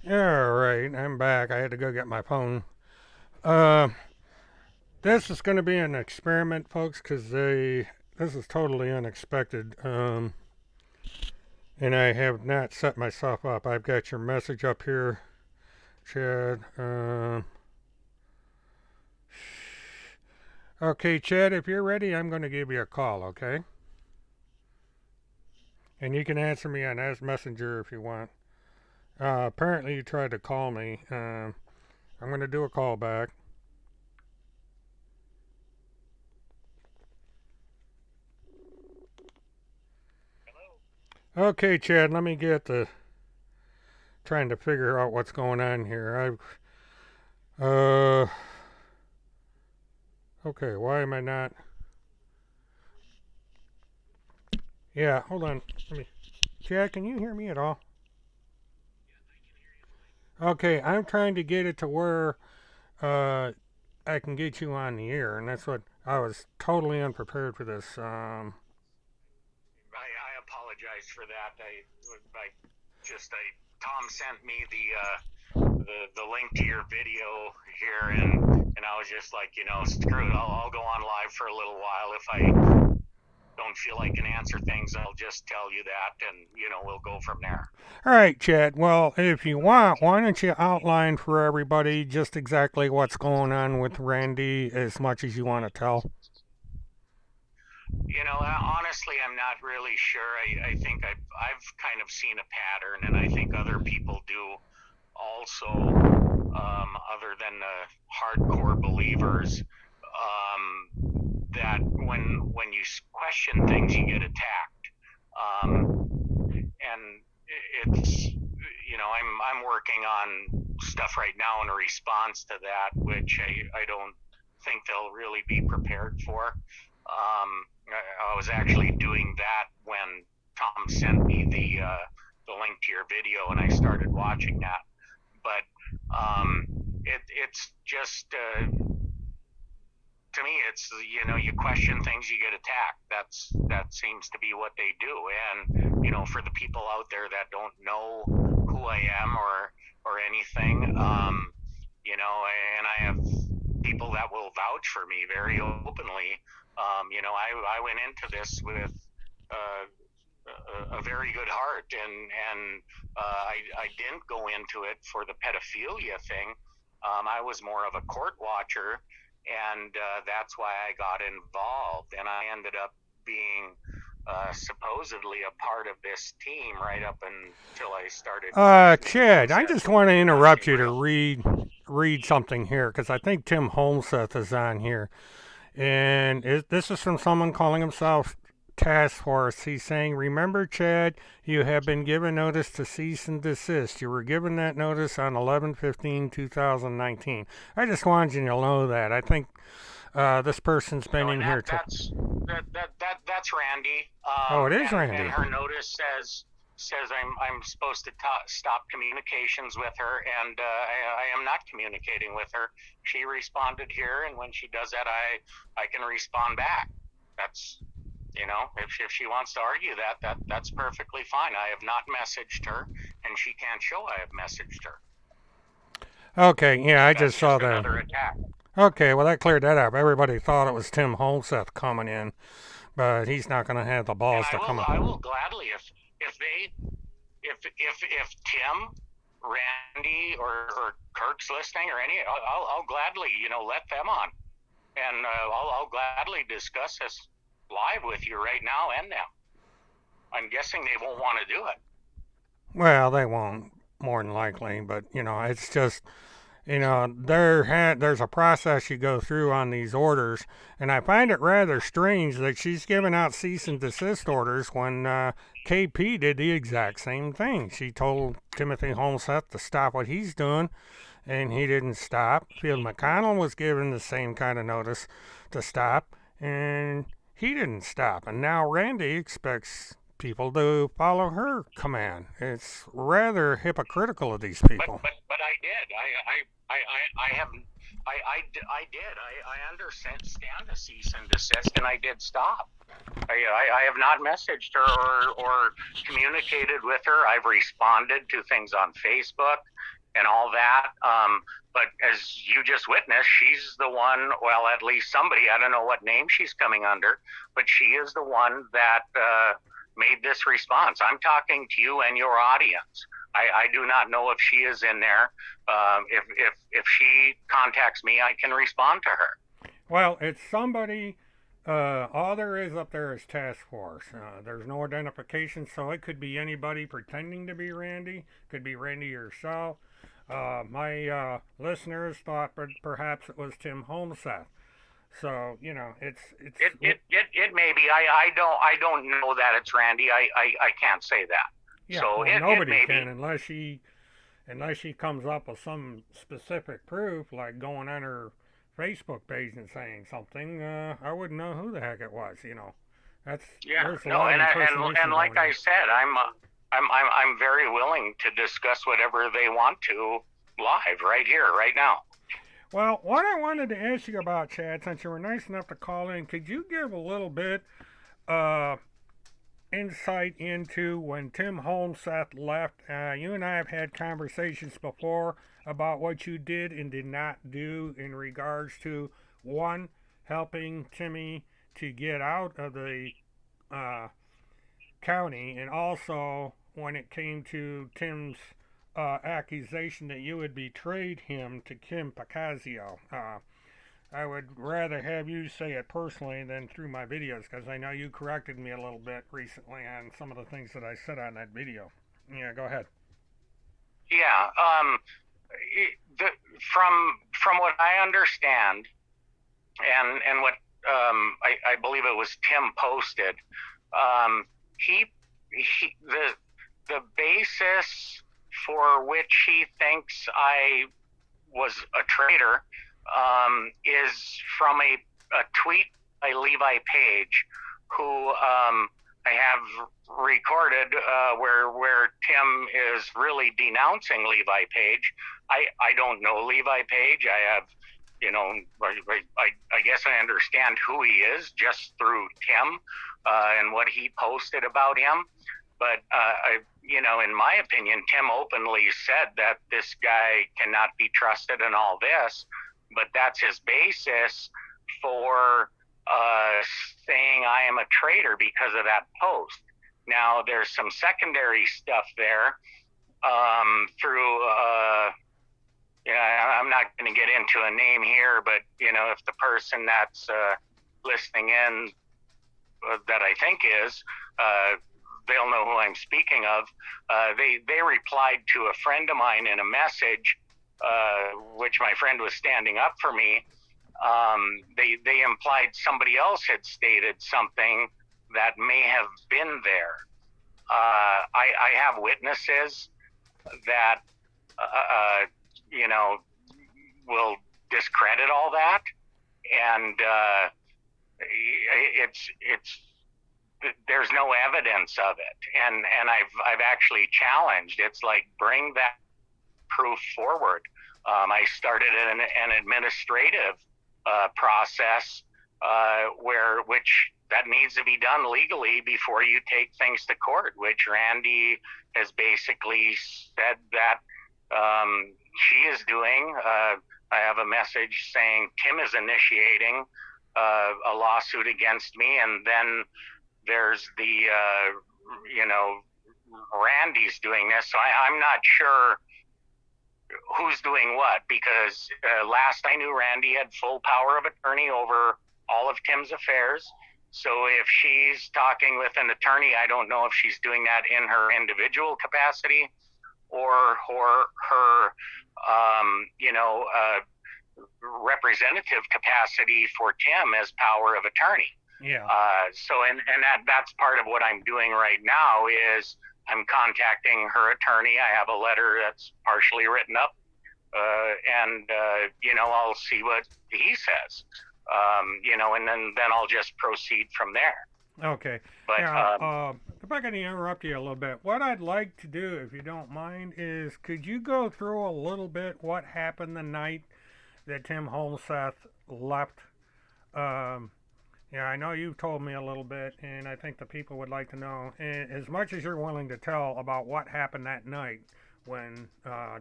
Speaker 1: All right, I'm back. I had to go get my phone. Uh, this is going to be an experiment, folks, because this is totally unexpected. And I have not set myself up. I've got your message up here, Chad. Okay, Chad, if you're ready, I'm going to give you a call, okay? And you can answer me on as messenger if you want. Apparently you tried to call me. I'm going to do a call back. Hello? Okay, Chad, let me get the... trying to figure out what's going on here. Okay, why am I not... Yeah, hold on. Chad, can you hear me at all? Okay, I'm trying to get it to where I can get you on the air, and that's what I was totally unprepared for this.
Speaker 5: I apologize for that. Tom sent me the link to your video here, and I was just like, screw it. I'll go on live for a little while. If I don't feel I can answer things, I'll just tell you that, and we'll go from there.
Speaker 1: All right, Chad. Well, if you want, why don't you outline for everybody just exactly what's going on with Randy as much as you want to tell?
Speaker 5: Honestly, I'm not really sure. I think I've kind of seen a pattern, and I think other people do also. other than the hardcore believers, that when you question things, you get attacked. And it's, I'm working on stuff right now in response to that, which I don't think they'll really be prepared for. I was actually doing that when Tom sent me the link to your video, and I started watching that. But it's just to me, it's you question things, you get attacked. That seems to be what they do. And for the people out there that don't know who I am or anything, and I have people that will vouch for me very openly. I went into this with a very good heart, and I didn't go into it for the pedophilia thing. I was more of a court watcher, and that's why I got involved, and I ended up being supposedly a part of this team right up until I started.
Speaker 1: Chad, I just want to interrupt you to read something here, because I think Tim Holmseth is on here, and this is from someone calling himself Task Force. He's saying, "Remember, Chad, you have been given notice to cease and desist. You were given that notice on 11/15/2019. I just wanted you to know that. I think this person's been in here too."
Speaker 5: That's Randy.
Speaker 1: Oh, it is Randy.
Speaker 5: And her notice says I'm supposed to stop communications with her, and I am not communicating with her. She responded here, and when she does that, I can respond back. That's if she wants to argue that's perfectly fine. I have not messaged her, and she can't show I have messaged her.
Speaker 1: Okay, yeah, I just saw that.
Speaker 5: Another attack.
Speaker 1: Okay, well that cleared that up. Everybody thought it was Tim Holmseth coming in, but he's not going to have the balls to come in.
Speaker 5: I will gladly if Tim, Randy, or Kirk's listening, or any, I'll gladly let them on, and I'll gladly discuss this live with you right now and them. I'm guessing they won't want to do it.
Speaker 1: Well, they won't, more than likely, but it's just there's a process you go through on these orders, and I find it rather strange that she's giving out cease and desist orders when KP did the exact same thing. She told Timothy Holmseth to stop what he's doing, and he didn't stop. Field McConnell was given the same kind of notice to stop, and he didn't stop. And now Randy expects people to follow her command. It's rather hypocritical of these people.
Speaker 5: But I did. I did. I understand the cease and desist, and I did stop. I have not messaged her or communicated with her. I've responded to things on Facebook and all that. But as you just witnessed, she's the one, well, at least somebody, I don't know what name she's coming under, but she is the one that made this response. I'm talking to you and your audience. I do not know if she is in there. If she contacts me, I can respond to her.
Speaker 1: Well, it's somebody. All there is up there is Task Force. There's no identification, so it could be anybody pretending to be Randy. Could be Randy yourself. My listeners thought perhaps it was Tim Holmseth. So it's
Speaker 5: it may be. I don't know that it's Randy. I can't say that.
Speaker 1: Yeah,
Speaker 5: so
Speaker 1: well, nobody
Speaker 5: it
Speaker 1: can unless she comes up with some specific proof, like going on her Facebook page and saying something. I wouldn't know who the heck it was. That's
Speaker 5: and like I said, I'm very willing to discuss whatever they want to live right here, right now.
Speaker 1: Well, what I wanted to ask you about, Chad, since you were nice enough to call in, could you give a little bit insight into when Tim Holmseth left? You and I have had conversations before about what you did and did not do in regards to, one, helping Timmy to get out of the county, and also when it came to Tim's accusation that you had betrayed him to Kim Pacazio. I would rather have you say it personally than through my videos, because I know you corrected me a little bit recently on some of the things that I said on that video. Yeah, go ahead.
Speaker 5: Yeah. from what I understand, and what I believe it was Tim posted, he the basis for which he thinks I was a traitor is from a tweet by Levi Page, who I have recorded where Tim is really denouncing Levi Page. I don't know Levi Page. I have, I guess I understand who he is just through Tim and what he posted about him. But in my opinion, Tim openly said that this guy cannot be trusted and all this, but that's his basis for saying I am a traitor because of that post. Now, there's some secondary stuff there through, I'm not going to get into a name here, but, if the person that's listening in that I think is, they'll know who I'm speaking of. They replied to a friend of mine in a message, which my friend was standing up for me. They implied somebody else had stated something that may have been there. I have witnesses that will discredit all that, and it's there's no evidence of it, and I've actually challenged. It's like, bring that proof forward. I started an administrative process which that needs to be done legally before you take things to court, which Randy has basically said that she is doing. I have a message saying Tim is initiating a lawsuit against me, and then there's the Randy's doing this. So I'm not sure who's doing what, because last I knew, Randy had full power of attorney over all of Tim's affairs. So if she's talking with an attorney, I don't know if she's doing that in her individual capacity or her representative capacity for Tim as power of attorney.
Speaker 1: Yeah.
Speaker 5: And that's part of what I'm doing right now is I'm contacting her attorney. I have a letter that's partially written up, and I'll see what he says, and then I'll just proceed from there.
Speaker 1: Okay.
Speaker 5: But
Speaker 1: if I can interrupt you a little bit, what I'd like to do, if you don't mind, is could you go through a little bit what happened the night that Tim Holmseth left? I know you've told me a little bit, and I think the people would like to know, as much as you're willing to tell, about what happened that night when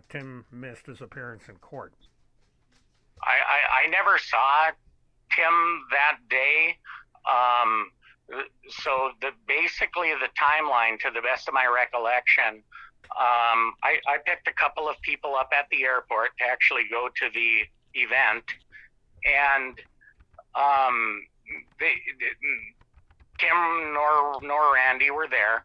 Speaker 1: Tim missed his appearance in court.
Speaker 5: I never saw Tim that day. So basically the timeline, to the best of my recollection, I picked a couple of people up at the airport to actually go to the event, and Tim nor Randy were there,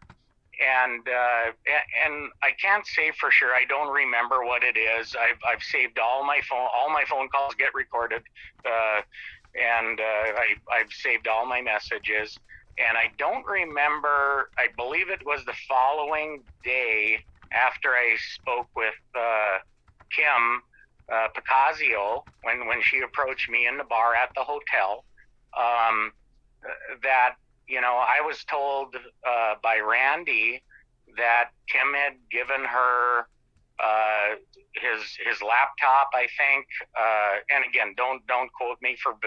Speaker 5: and I can't say for sure. I don't remember what it is. I've saved all my phone calls get recorded, and I've saved all my messages, and I don't remember. I believe it was the following day after I spoke with Kim Picasio when she approached me in the bar at the hotel. That I was told by Randy that Tim had given her his laptop, I think. And again, don't quote me for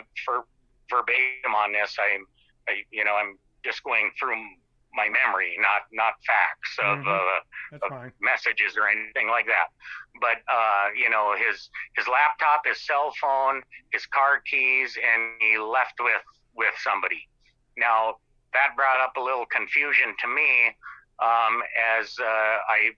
Speaker 5: verbatim on this. I'm just going through my memory, not facts of messages or anything like that. But his laptop, his cell phone, his car keys, and he left with somebody. Now that brought up a little confusion to me, as I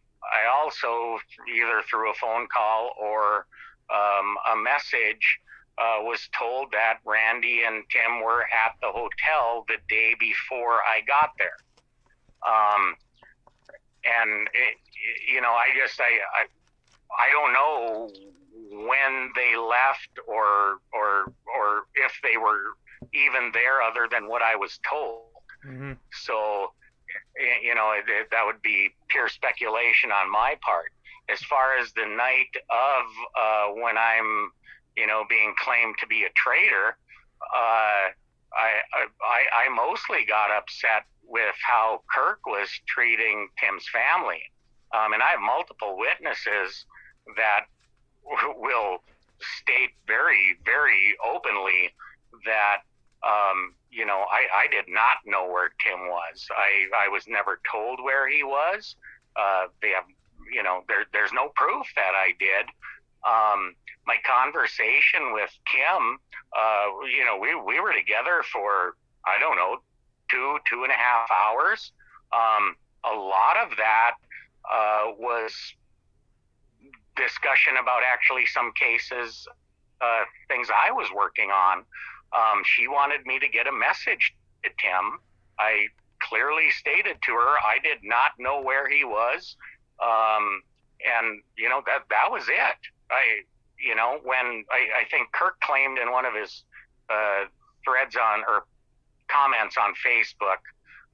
Speaker 5: also, either through a phone call or a message, was told that Randy and Tim were at the hotel the day before I got there. And I don't know when when they left, or if they were even there, other than what I was told.
Speaker 1: Mm-hmm.
Speaker 5: So, that would be pure speculation on my part. As far as the night of when I'm, being claimed to be a traitor, I mostly got upset with how Kirk was treating Tim's family, and I have multiple witnesses that will state very, very openly that I did not know where Tim was. I was never told where he was. They have, there's no proof that I did. My conversation with Kim, we were together for, I don't know, 2.5 hours. A lot of that was discussion about actually some cases, things I was working on. She wanted me to get a message to Tim. I clearly stated to her I did not know where he was, and that was it. When I think Kirk claimed in one of his threads or comments on Facebook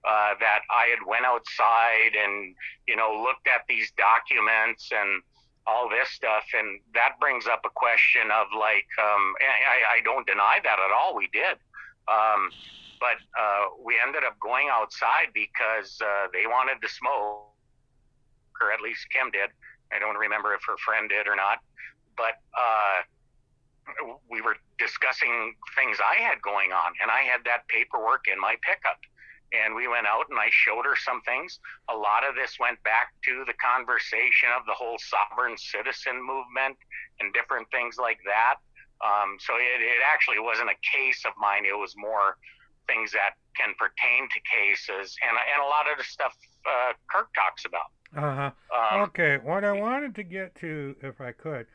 Speaker 5: that I had went outside and looked at these documents and all this stuff, and that brings up a question of I don't deny that at all. We did, but we ended up going outside because they wanted to smoke, or at least Kim did. I don't remember if her friend did or not, but we were discussing things I had going on, and I had that paperwork in my pickup. And we went out and I showed her some things. A lot of this went back to the conversation of the whole sovereign citizen movement and different things like that. So it actually wasn't a case of mine. It was more things that can pertain to cases and a lot of the stuff Kirk talks about.
Speaker 1: Okay, what I wanted to get to, if I could,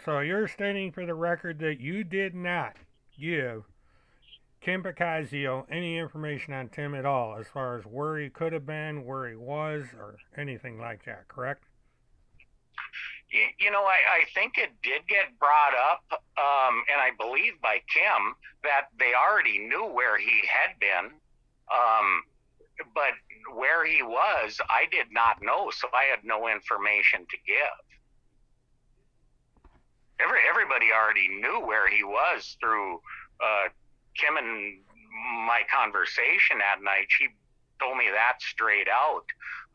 Speaker 1: so you're stating for the record that you did not give Kim Picazio any information on Tim at all, as far as where he could have been, where he was, or anything like that, correct?
Speaker 5: I think it did get brought up, and I believe by Kim, that they already knew where he had been, but where he was, I did not know, so I had no information to give. Everybody already knew where he was through Kim and my conversation that night. She told me that straight out.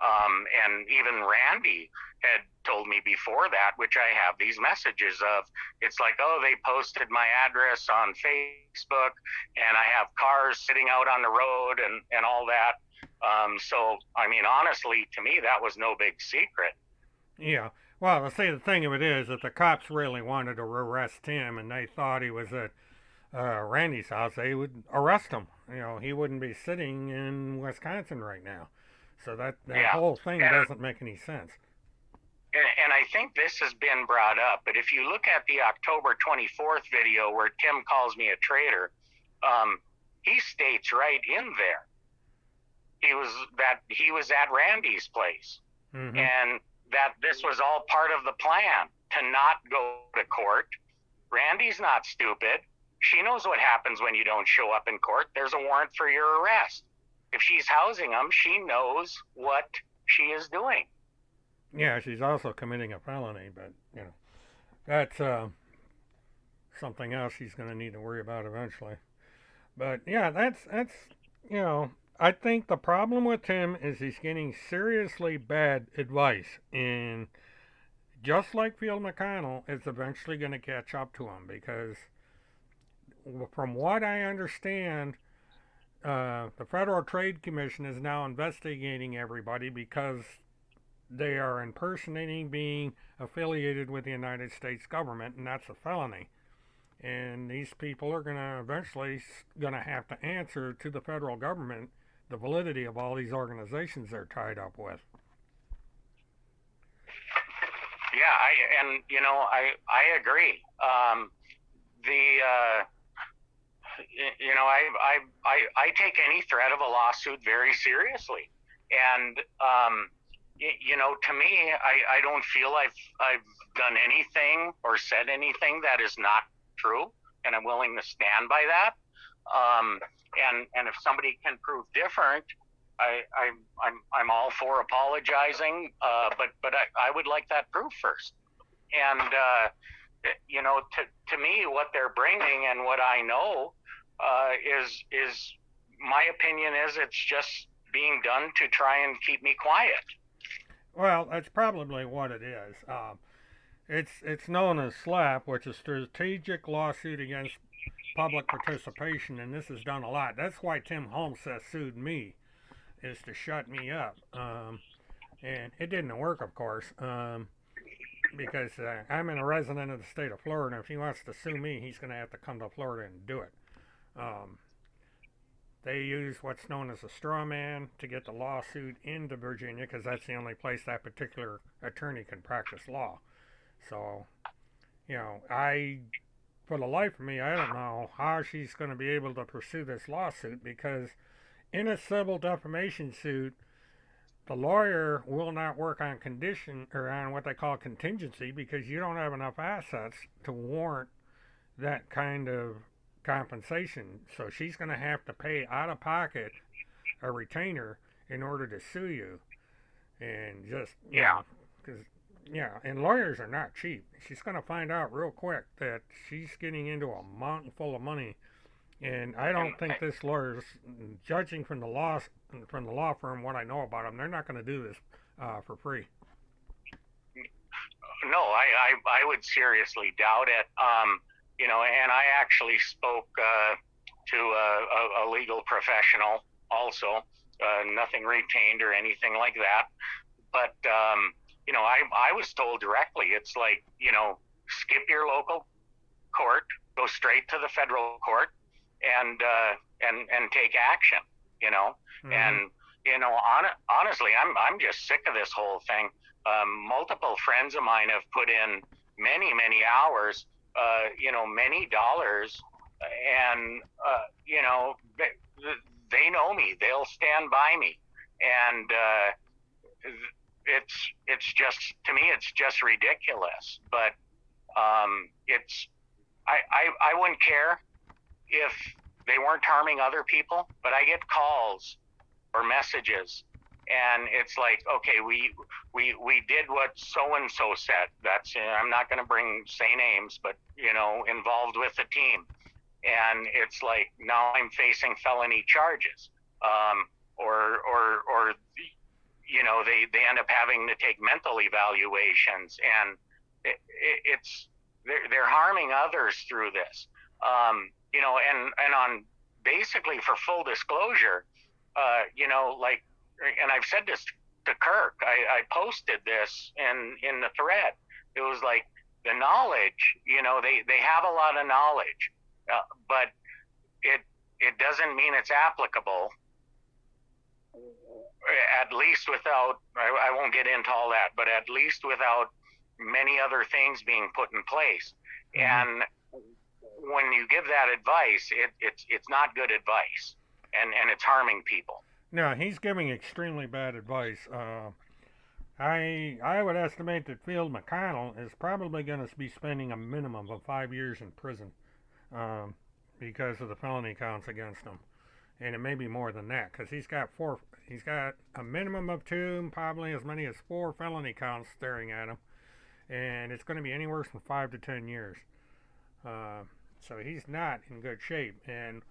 Speaker 5: And even Randy had told me before that, which I have these messages of. It's like, oh, they posted my address on Facebook, and I have cars sitting out on the road and all that. So, I mean, honestly, to me, that was no big secret.
Speaker 1: Yeah. Well, see, the thing of it is that the cops really wanted to arrest him, and they thought he was at Randy's house. They would arrest him. He wouldn't be sitting in Wisconsin right now. So that whole thing doesn't make any sense.
Speaker 5: And I think this has been brought up, but if you look at the October 24th video where Tim calls me a traitor, he states right in there he was at Randy's place,
Speaker 1: Mm-hmm.
Speaker 5: and that this was all part of the plan to not go to court. Randy's not stupid. She knows what happens when you don't show up in court. There's a warrant for your arrest. If she's housing him, she knows what she is doing.
Speaker 1: Yeah, she's also committing a felony, but that's something else she's going to need to worry about eventually. But yeah, that's I think the problem with him is he's getting seriously bad advice, and just like Phil McConnell, it's eventually going to catch up to him, because from what I understand, the Federal Trade Commission is now investigating everybody because they are impersonating being affiliated with the United States government, and that's a felony. And these people are going to eventually have to answer to the federal government the validity of all these organizations they're tied up with.
Speaker 5: Yeah, I agree. I take any threat of a lawsuit very seriously, and To me, I don't feel I've done anything or said anything that is not true, and I'm willing to stand by that. And if somebody can prove different, I'm all for apologizing. But I would like that proof first. And to me, what they're bringing and what I know is my opinion is it's just being done to try and keep me quiet.
Speaker 1: Well, that's probably what it is. It's known as SLAP, which is strategic lawsuit against public participation, and this is done a lot. That's why Tim Holmseth sued me, is to shut me up. And it didn't work, of course, because I'm a resident of the state of Florida. And if he wants to sue me, he's going to have to come to Florida and do it. Um, they use what's known as a straw man to get the lawsuit into Virginia because that's the only place that particular attorney can practice law. So, for the life of me, I don't know how she's going to be able to pursue this lawsuit because in a civil defamation suit, the lawyer will not work on condition or on what they call contingency because you don't have enough assets to warrant that kind of compensation. So she's going to have to pay out of pocket a retainer in order to sue you. And just, because, and lawyers are not cheap. She's going to find out real quick that she's getting into a mountain full of money. And I don't think this lawyer's, judging from the law firm, what I know about them, they're not going to do this for free.
Speaker 5: No, I would seriously doubt it. And I actually spoke to a legal professional also, nothing retained or anything like that. But, I was told directly, it's like, skip your local court, go straight to the federal court and take action,
Speaker 1: Mm-hmm.
Speaker 5: And, honestly, I'm just sick of this whole thing. Multiple friends of mine have put in many, many hours, many dollars, and, they know me, they'll stand by me. And, it's just, to me, it's just ridiculous. But, I wouldn't care if they weren't harming other people, but I get calls or messages, and it's like, okay, we did what so and so said. That's I'm not going to say names, but involved with the team, and it's like now I'm facing felony charges, or they end up having to take mental evaluations, and they're harming others through this. And on basically for full disclosure, and I've said this to Kirk, I posted this in the thread. It was like the knowledge, they have a lot of knowledge, but it doesn't mean it's applicable, at least without, I won't get into all that, but at least without many other things being put in place. Mm-hmm. And when you give that advice, it's not good advice, and it's harming people.
Speaker 1: No, he's giving extremely bad advice. I would estimate that Field McConnell is probably going to be spending a minimum of 5 years in prison because of the felony counts against him, and it may be more than that because he's got a minimum of 2, probably as many as 4 felony counts staring at him, and it's going to be anywhere from 5 to 10 years. So he's not in good shape, and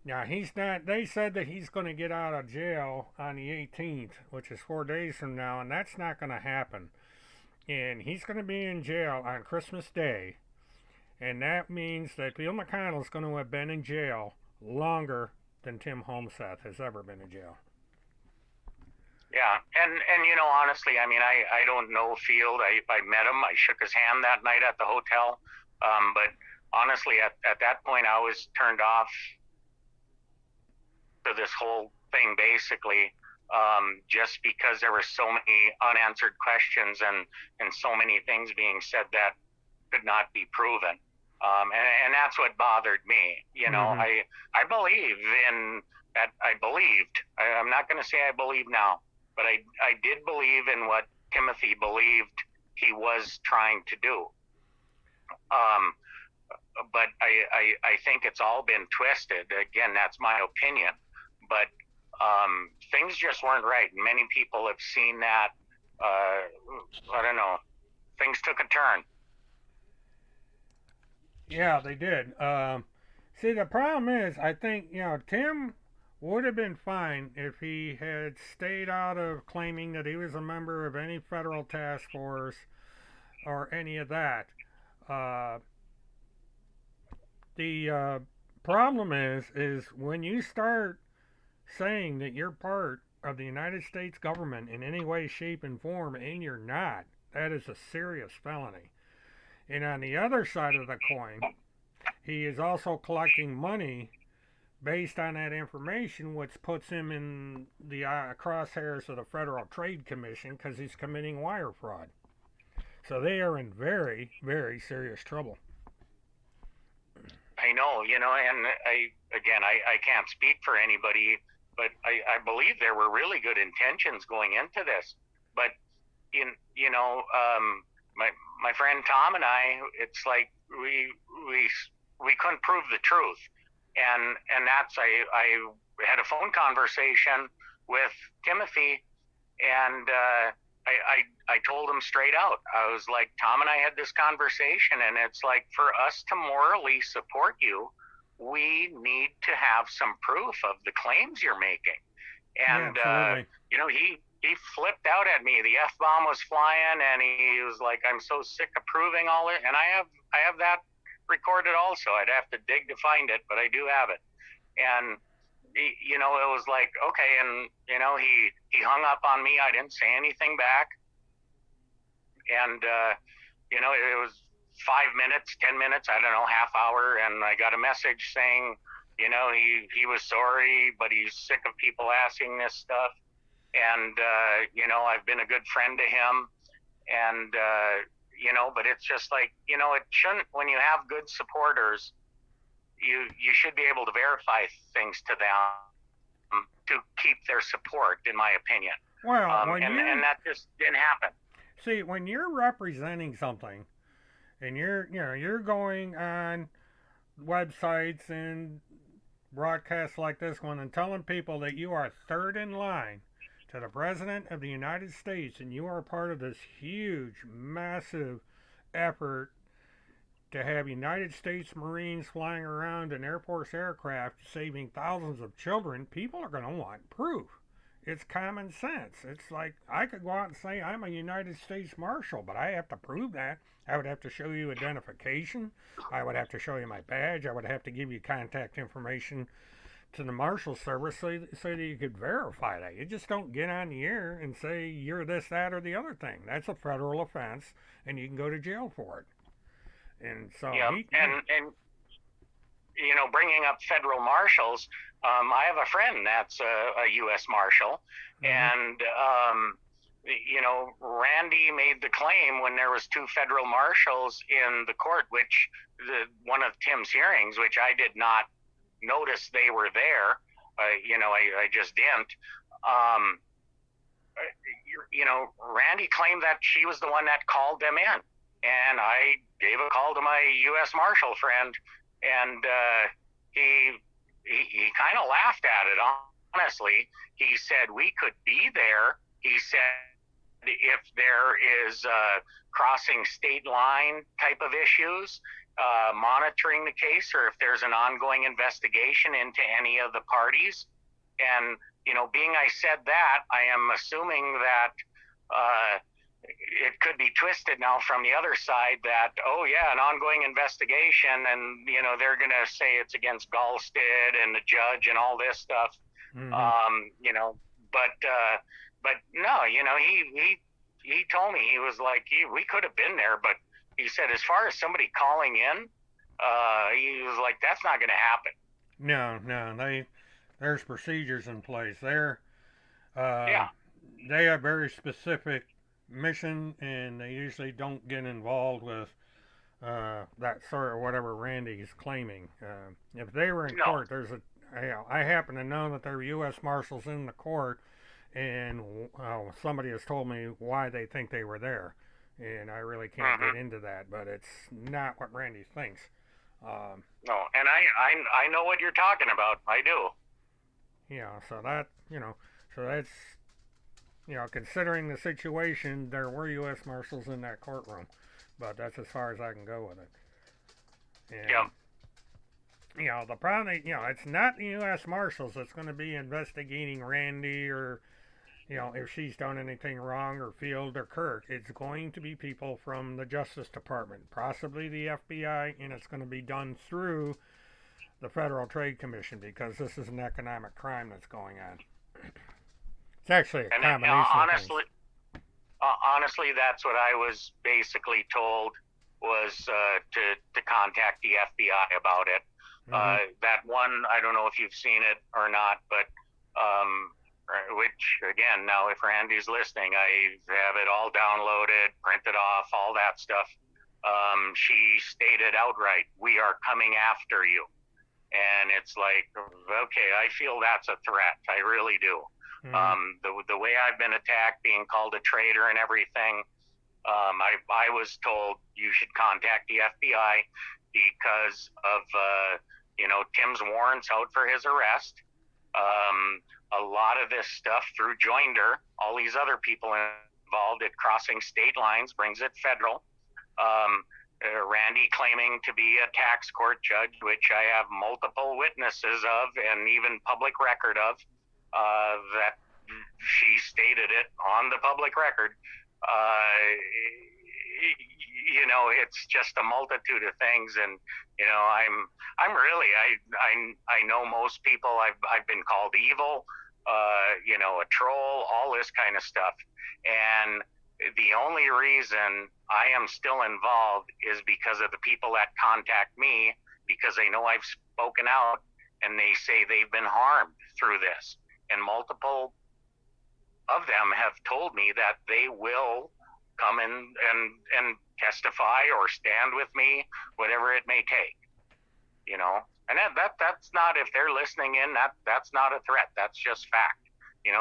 Speaker 1: now he's not. They said that he's going to get out of jail on the 18th, which is 4 days from now, and that's not going to happen. And he's going to be in jail on Christmas Day, and that means that Bill McConnell is going to have been in jail longer than Tim Holmseth has ever been in jail.
Speaker 5: Yeah, and honestly, I mean, I don't know Field. I met him. I shook his hand that night at the hotel. But honestly, at that point, I was turned off to this whole thing, basically, just because there were so many unanswered questions and so many things being said that could not be proven. And that's what bothered me. Mm-hmm. I believe in that. I believed. I'm not going to say I believe now. but I did believe in what Timothy believed he was trying to do. But I think it's all been twisted. Again, that's my opinion. But things just weren't right. Many people have seen that. I don't know. Things took a turn.
Speaker 1: Yeah, they did. See, the problem is, I think, Tim would have been fine if he had stayed out of claiming that he was a member of any federal task force or any of that. Uh, the problem is when you start saying that you're part of the United States government in any way, shape, and form, and you're not, that is a serious felony. And on the other side of the coin, he is also collecting money based on that information, which puts him in the crosshairs of the Federal Trade Commission because he's committing wire fraud. So they are in very, very serious trouble.
Speaker 5: I know, and I can't speak for anybody, but I believe there were really good intentions going into this. But my friend Tom and I, it's like we couldn't prove the truth, and that's I had a phone conversation with Timothy, and I told him straight out. I was like, Tom and I had this conversation, and it's like, for us to morally support you, we need to have some proof of the claims you're making. And he flipped out at me. The F-bomb was flying, and he was like, I'm so sick of proving all it. And I have that recorded also. I'd have to dig to find it, but I do have it. And it was like, okay, and he hung up on me. I didn't say anything back, and it was 5 minutes, 10 minutes, I don't know, half hour, and I got a message saying, he was sorry, but he's sick of people asking this stuff, and I've been a good friend to him, and but it's just like, it shouldn't, when you have good supporters, you should be able to verify things to them to keep their support, in my opinion.
Speaker 1: Well,
Speaker 5: and that just didn't happen.
Speaker 1: See, when you're representing something, and you're going on websites and broadcasts like this one and telling people that you are third in line to the President of the United States, and you are part of this huge, massive effort to have United States Marines flying around in Air Force aircraft saving thousands of children, people are going to want proof. It's common sense. It's like, I could go out and say I'm a United States Marshal, but I have to prove that. I would have to show you identification. I would have to show you my badge. I would have to give you contact information to the Marshal Service so that you could verify that. You just don't get on the air and say you're this, that, or the other thing. That's a federal offense, and you can go to jail for it. And so,
Speaker 5: bringing up federal marshals, I have a friend that's a U.S. Marshal, and Randy made the claim when there was 2 federal marshals in the court, which one of Tim's hearings, which I did not notice they were there. I just didn't. Randy claimed that she was the one that called them in, and I gave a call to my U.S. Marshal friend, and he kind of laughed at it. Honestly, he said we could be there. He said if there is crossing state line type of issues, monitoring the case, or if there's an ongoing investigation into any of the parties. And being I said that, I am assuming that it could be twisted now from the other side that, oh yeah, an ongoing investigation, and they're gonna say it's against Galsted and the judge and all this stuff. But no, he told me, he was like, we could have been there, but he said as far as somebody calling in, he was like, that's not gonna happen.
Speaker 1: No, there's procedures in place. They have very specific mission, and they usually don't get involved with that sort of whatever Randy's claiming. If they were in court, I happen to know that there are U.S. Marshals in the court, and somebody has told me why they think they were there, and I really can't get into that, but it's not what Randy thinks.
Speaker 5: No, and I know what you're talking about. I do.
Speaker 1: Yeah, so that, so that's, considering the situation, there were U.S. Marshals in that courtroom, but that's as far as I can go with it. And,
Speaker 5: Yep.
Speaker 1: the problem, it's not the U.S. Marshals that's going to be investigating Randy or, if she's done anything wrong or Field or Kirk. It's going to be people from the Justice Department, possibly the FBI, and it's going to be done through the Federal Trade Commission because this is an economic crime that's going on. It's actually a combination
Speaker 5: honestly,
Speaker 1: of things.
Speaker 5: Honestly, that's what I was basically told was to contact the FBI about it. That one, I don't know if you've seen it or not, but which again, now if Randy's listening, I have it all downloaded, printed off, all that stuff. She stated outright, "We are coming after you." And it's like, okay, I feel that's a threat. I really do. The way I've been attacked, being called a traitor and everything, I was told you should contact the FBI because of, Tim's warrants out for his arrest. A lot of this stuff through Joinder, all these other people involved at crossing state lines brings it federal. Randy claiming to be a tax court judge, which I have multiple witnesses of and even public record of, that she stated it on the public record. It's just a multitude of things, and I'm really I know most people. I've been called evil, a troll, all this kind of stuff, and the only reason I am still involved is because of the people that contact me, because they know I've spoken out and they say they've been harmed through this. And multiple of them have told me that they will come in and testify or stand with me, whatever it may take. And that's not, if they're listening in, that's not a threat. That's just fact.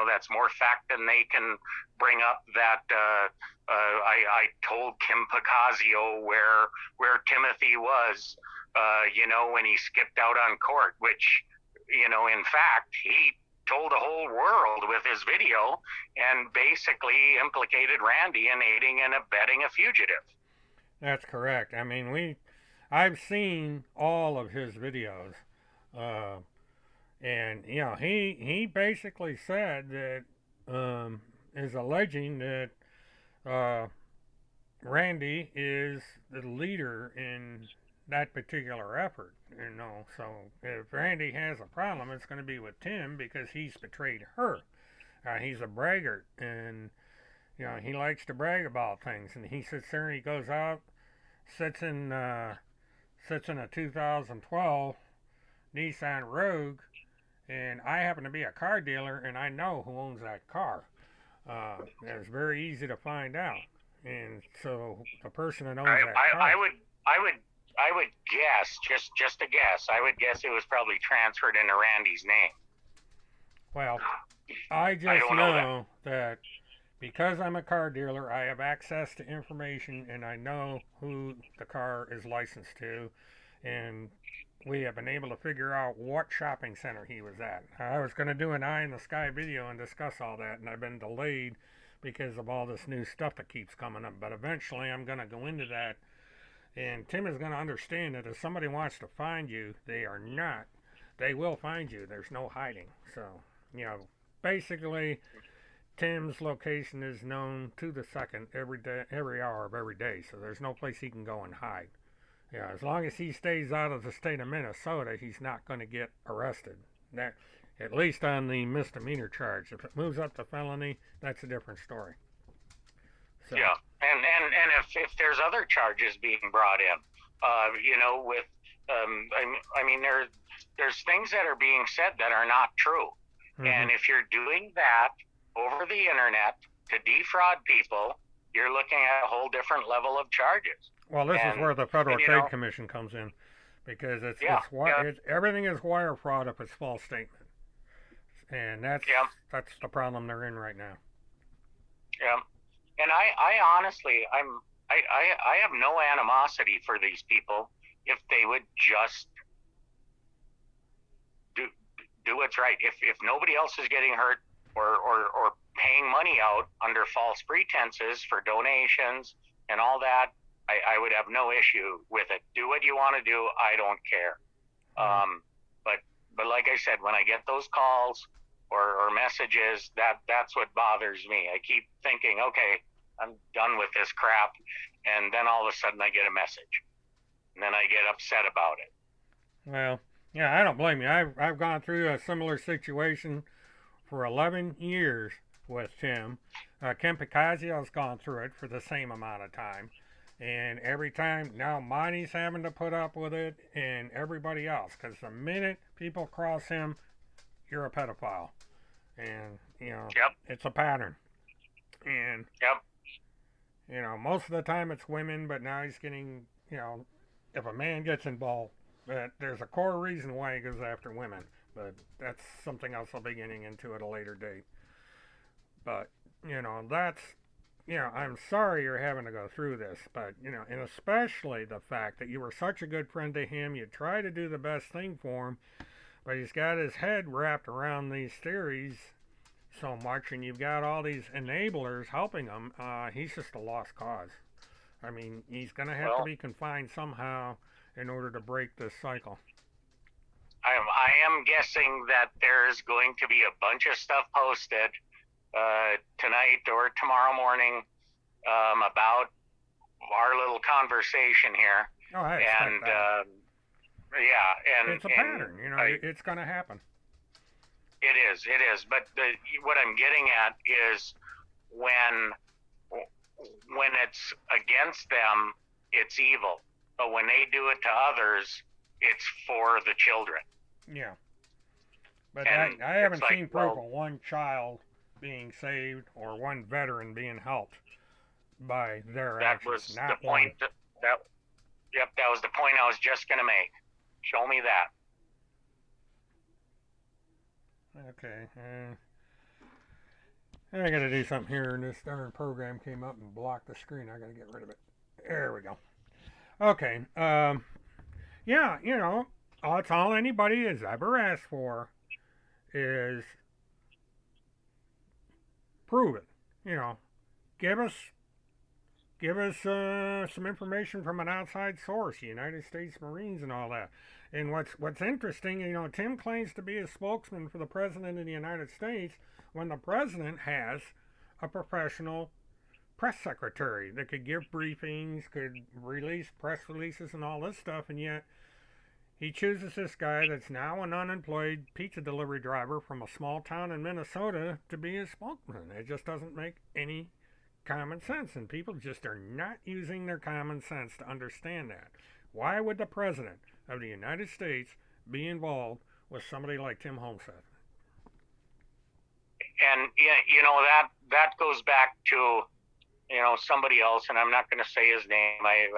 Speaker 5: That's more fact than they can bring up that I told Kim Picasio where Timothy was, when he skipped out on court, which, in fact, he told the whole world with his video and basically implicated Randy in aiding and abetting a fugitive.
Speaker 1: That's correct. I mean, I've seen all of his videos. And he basically said that is alleging that Randy is the leader in that particular effort. So if Randy has a problem, it's going to be with Tim because he's betrayed her. He's a braggart, and he likes to brag about things. And he sits there and he goes out, sits in a 2012 Nissan Rogue. And I happen to be a car dealer, and I know who owns that car. It's very easy to find out. And so the person that owns that car,
Speaker 5: I would guess, just a guess. I would guess it was probably transferred into Randy's name.
Speaker 1: Well, I just know that because I'm a car dealer, I have access to information, and I know who the car is licensed to, and we have been able to figure out what shopping center he was at. I was going to do an eye in the sky video and discuss all that, and I've been delayed because of all this new stuff that keeps coming up. But eventually I'm going to go into that, and Tim is going to understand that if somebody wants to find you, they will find you. There's no hiding. So, basically Tim's location is known to the second every day, every hour of every day, so there's no place he can go and hide. As long as he stays out of the state of Minnesota, he's not going to get arrested. That, at least on the misdemeanor charge. If it moves up to felony, that's a different story. So.
Speaker 5: Yeah, and if there's other charges being brought in, there's things that are being said that are not true. And if you're doing that over the internet to defraud people, you're looking at a whole different level of charges.
Speaker 1: Well, this is where the Federal Trade Commission comes in, because everything is wire fraud if it's false statement. and that's
Speaker 5: Yeah.
Speaker 1: that's the problem they're in right now.
Speaker 5: Yeah. And I honestly, I have no animosity for these people if they would just do do what's right. If nobody else is getting hurt or paying money out under false pretenses for donations and all that, I would have no issue with it. Do what you want to do. I don't care. Um, but but like I said, when I get those calls or messages, that's what bothers me. I keep thinking, okay, I'm done with this crap, and then all of a sudden I get a message, and then I get upset about it.
Speaker 1: Well, yeah, I don't blame you. I've gone through a similar situation for 11 years with Tim. Ken Picazio's gone through it for the same amount of time. And every time, now Monty's having to put up with it and everybody else. Because the minute people cross him, you're a pedophile. And,
Speaker 5: Yep.
Speaker 1: it's a pattern. And,
Speaker 5: Yep.
Speaker 1: most of the time it's women, but now he's getting, if a man gets involved, there's a core reason why he goes after women. But that's something else I'll be getting into at a later date. But, that's, I'm sorry you're having to go through this, but, and especially the fact that you were such a good friend to him, you try to do the best thing for him, but he's got his head wrapped around these theories so much, and you've got all these enablers helping him. He's just a lost cause. I mean, he's going to have to be confined somehow in order to break this cycle.
Speaker 5: I am guessing that there's going to be a bunch of stuff posted tonight or tomorrow morning about our little conversation here.
Speaker 1: Oh, I expect that.
Speaker 5: Yeah, and
Speaker 1: it's a pattern. It's going to happen.
Speaker 5: It is. But what I'm getting at is when it's against them, it's evil. But when they do it to others, it's for the children.
Speaker 1: Yeah. But I haven't seen proof of one child being saved or one veteran being helped by their actions.
Speaker 5: That was the point. That was the point I was just going to make. Show me that.
Speaker 1: Okay. I got to do something here, and this darn program came up and blocked the screen. I got to get rid of it. There we go. Okay. Yeah, that's all anybody has ever asked for is prove it. Give us some information from an outside source, United States Marines and all that. And what's interesting, Tim claims to be a spokesman for the President of the United States when the President has a professional press secretary that could give briefings, could release press releases and all this stuff, and yet he chooses this guy that's now an unemployed pizza delivery driver from a small town in Minnesota to be his spokesman. It just doesn't make any common sense, and people just are not using their common sense to understand that. Why would the President of the United States be involved with somebody like Tim Homestead?
Speaker 5: And that goes back to somebody else, and I'm not going to say his name. I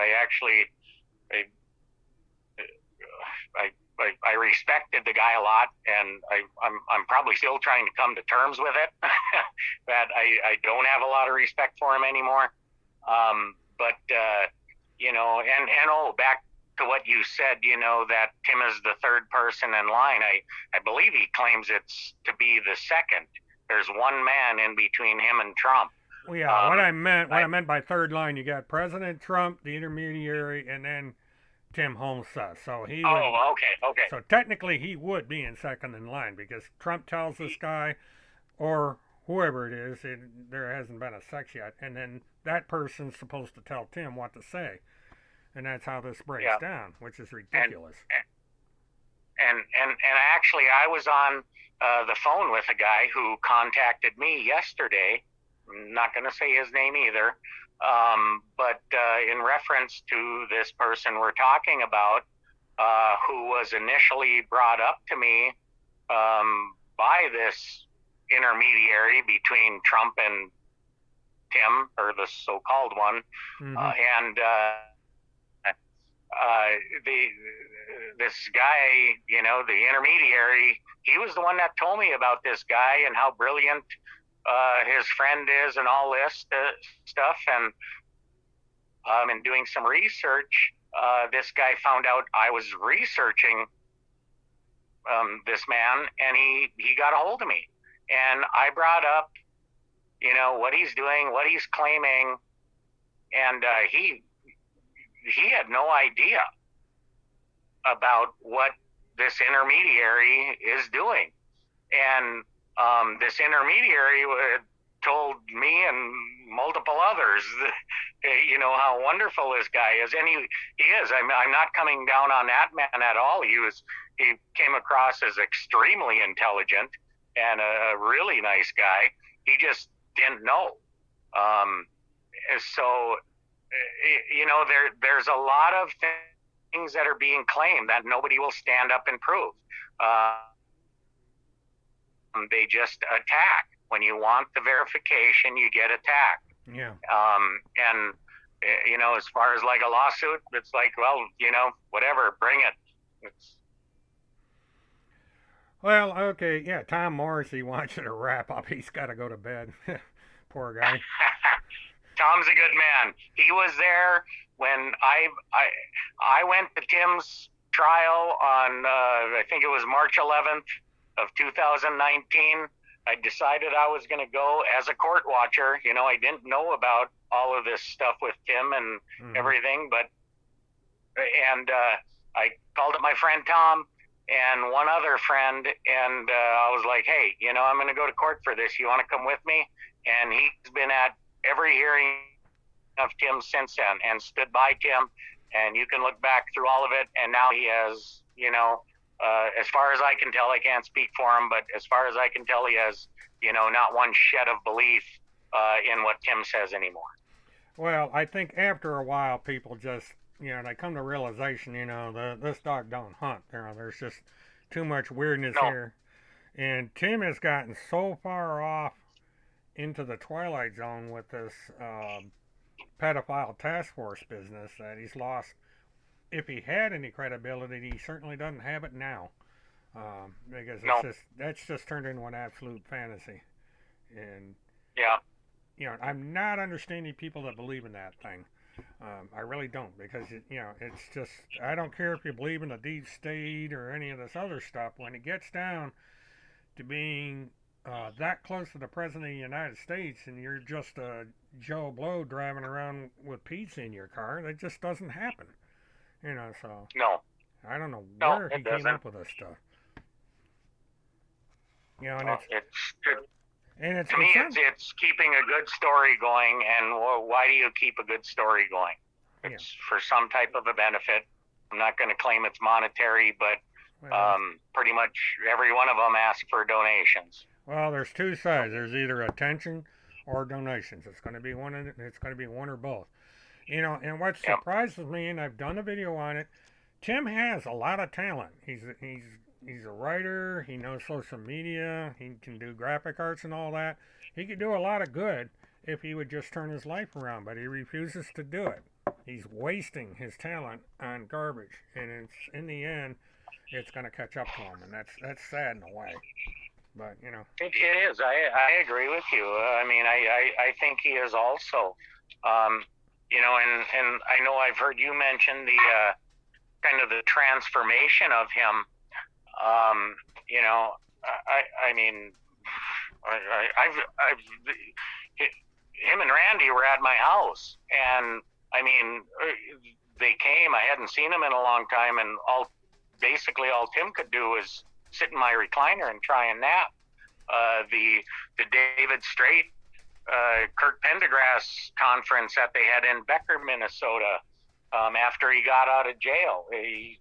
Speaker 5: respected the guy a lot, and I'm probably still trying to come to terms with it. That I don't have a lot of respect for him anymore. Back to what you said, that Tim is the third person in line. I believe he claims it's to be the second. There's one man in between him and Trump.
Speaker 1: Well, yeah, what I meant by third line, you got President Trump, the intermediary, and then Tim Homestead. So he would,
Speaker 5: okay.
Speaker 1: So technically he would be in second in line because Trump tells this guy, or whoever it is, there hasn't been a sex yet, and then that person's supposed to tell Tim what to say. And that's how this breaks down, which is ridiculous.
Speaker 5: And actually, I was on the phone with a guy who contacted me yesterday. I'm not going to say his name either, but in reference to this person we're talking about, who was initially brought up to me by this intermediary between Trump and Tim, or the so-called one, and this guy, the intermediary, he was the one that told me about this guy and how brilliant his friend is and all this stuff. And in doing some research, this guy found out I was researching this man, and he got a hold of me, and I brought up, what he's doing, what he's claiming, and he had no idea about what this intermediary is doing. And this intermediary told me and multiple others, how wonderful this guy is. And he is. I'm not coming down on that man at all. He came across as extremely intelligent and a really nice guy. He just didn't know. So, there's a lot of things that are being claimed that nobody will stand up and prove. They just attack. When you want the verification, you get attacked.
Speaker 1: Yeah.
Speaker 5: And as far as like a lawsuit, it's like, well, whatever, bring it.
Speaker 1: Well, okay, yeah. Tom Morrissey wants you to wrap up. He's got to go to bed. Poor guy.
Speaker 5: Tom's a good man. He was there when I went to Tim's trial on I think it was March 11th of 2019. I decided I was going to go as a court watcher. I didn't know about all of this stuff with Tim and everything, but I called up my friend Tom and one other friend, and I was like, hey, I'm going to go to court for this. You want to come with me? And he's been at every hearing of Tim since then and stood by Tim, and you can look back through all of it, and now he has, as far as I can tell, I can't speak for him, but as far as I can tell, he has, not one shed of belief in what Tim says anymore.
Speaker 1: Well, I think after a while, people just, they come to realization, this dog don't hunt. There's just too much weirdness here. And Tim has gotten so far off into the twilight zone with this pedophile task force business that he's lost. If he had any credibility, he certainly doesn't have it now, because that's just turned into an absolute fantasy. And I'm not understanding people that believe in that thing. I really don't, because it's just, I don't care if you believe in the deep state or any of this other stuff. When it gets down to being that close to the president of the United States, and you're just a Joe Blow driving around with pizza in your car, that just doesn't happen. So
Speaker 5: no,
Speaker 1: I don't know where he
Speaker 5: doesn't.
Speaker 1: came up with this stuff. And
Speaker 5: to me, it's keeping a good story going. And why do you keep a good story going? It's for some type of a benefit. I'm not going to claim it's monetary, but pretty much every one of them ask for donations.
Speaker 1: Well, there's two sides. There's either attention or donations. It's going to be one. It's going to be one or both. And what surprises me, and I've done a video on it, Tim has a lot of talent. He's a writer. He knows social media. He can do graphic arts and all that. He could do a lot of good if he would just turn his life around, but he refuses to do it. He's wasting his talent on garbage, and in the end, it's going to catch up to him, and that's sad in a way. But
Speaker 5: it is. I agree with you. I think he is also. And I know I've heard you mention the kind of the transformation of him. Him and Randy were at my house, and they came. I hadn't seen him in a long time, and basically all Tim could do was sit in my recliner and try and nap. The David Strait Kurt Pendergrass conference that they had in Becker, Minnesota, after he got out of jail. He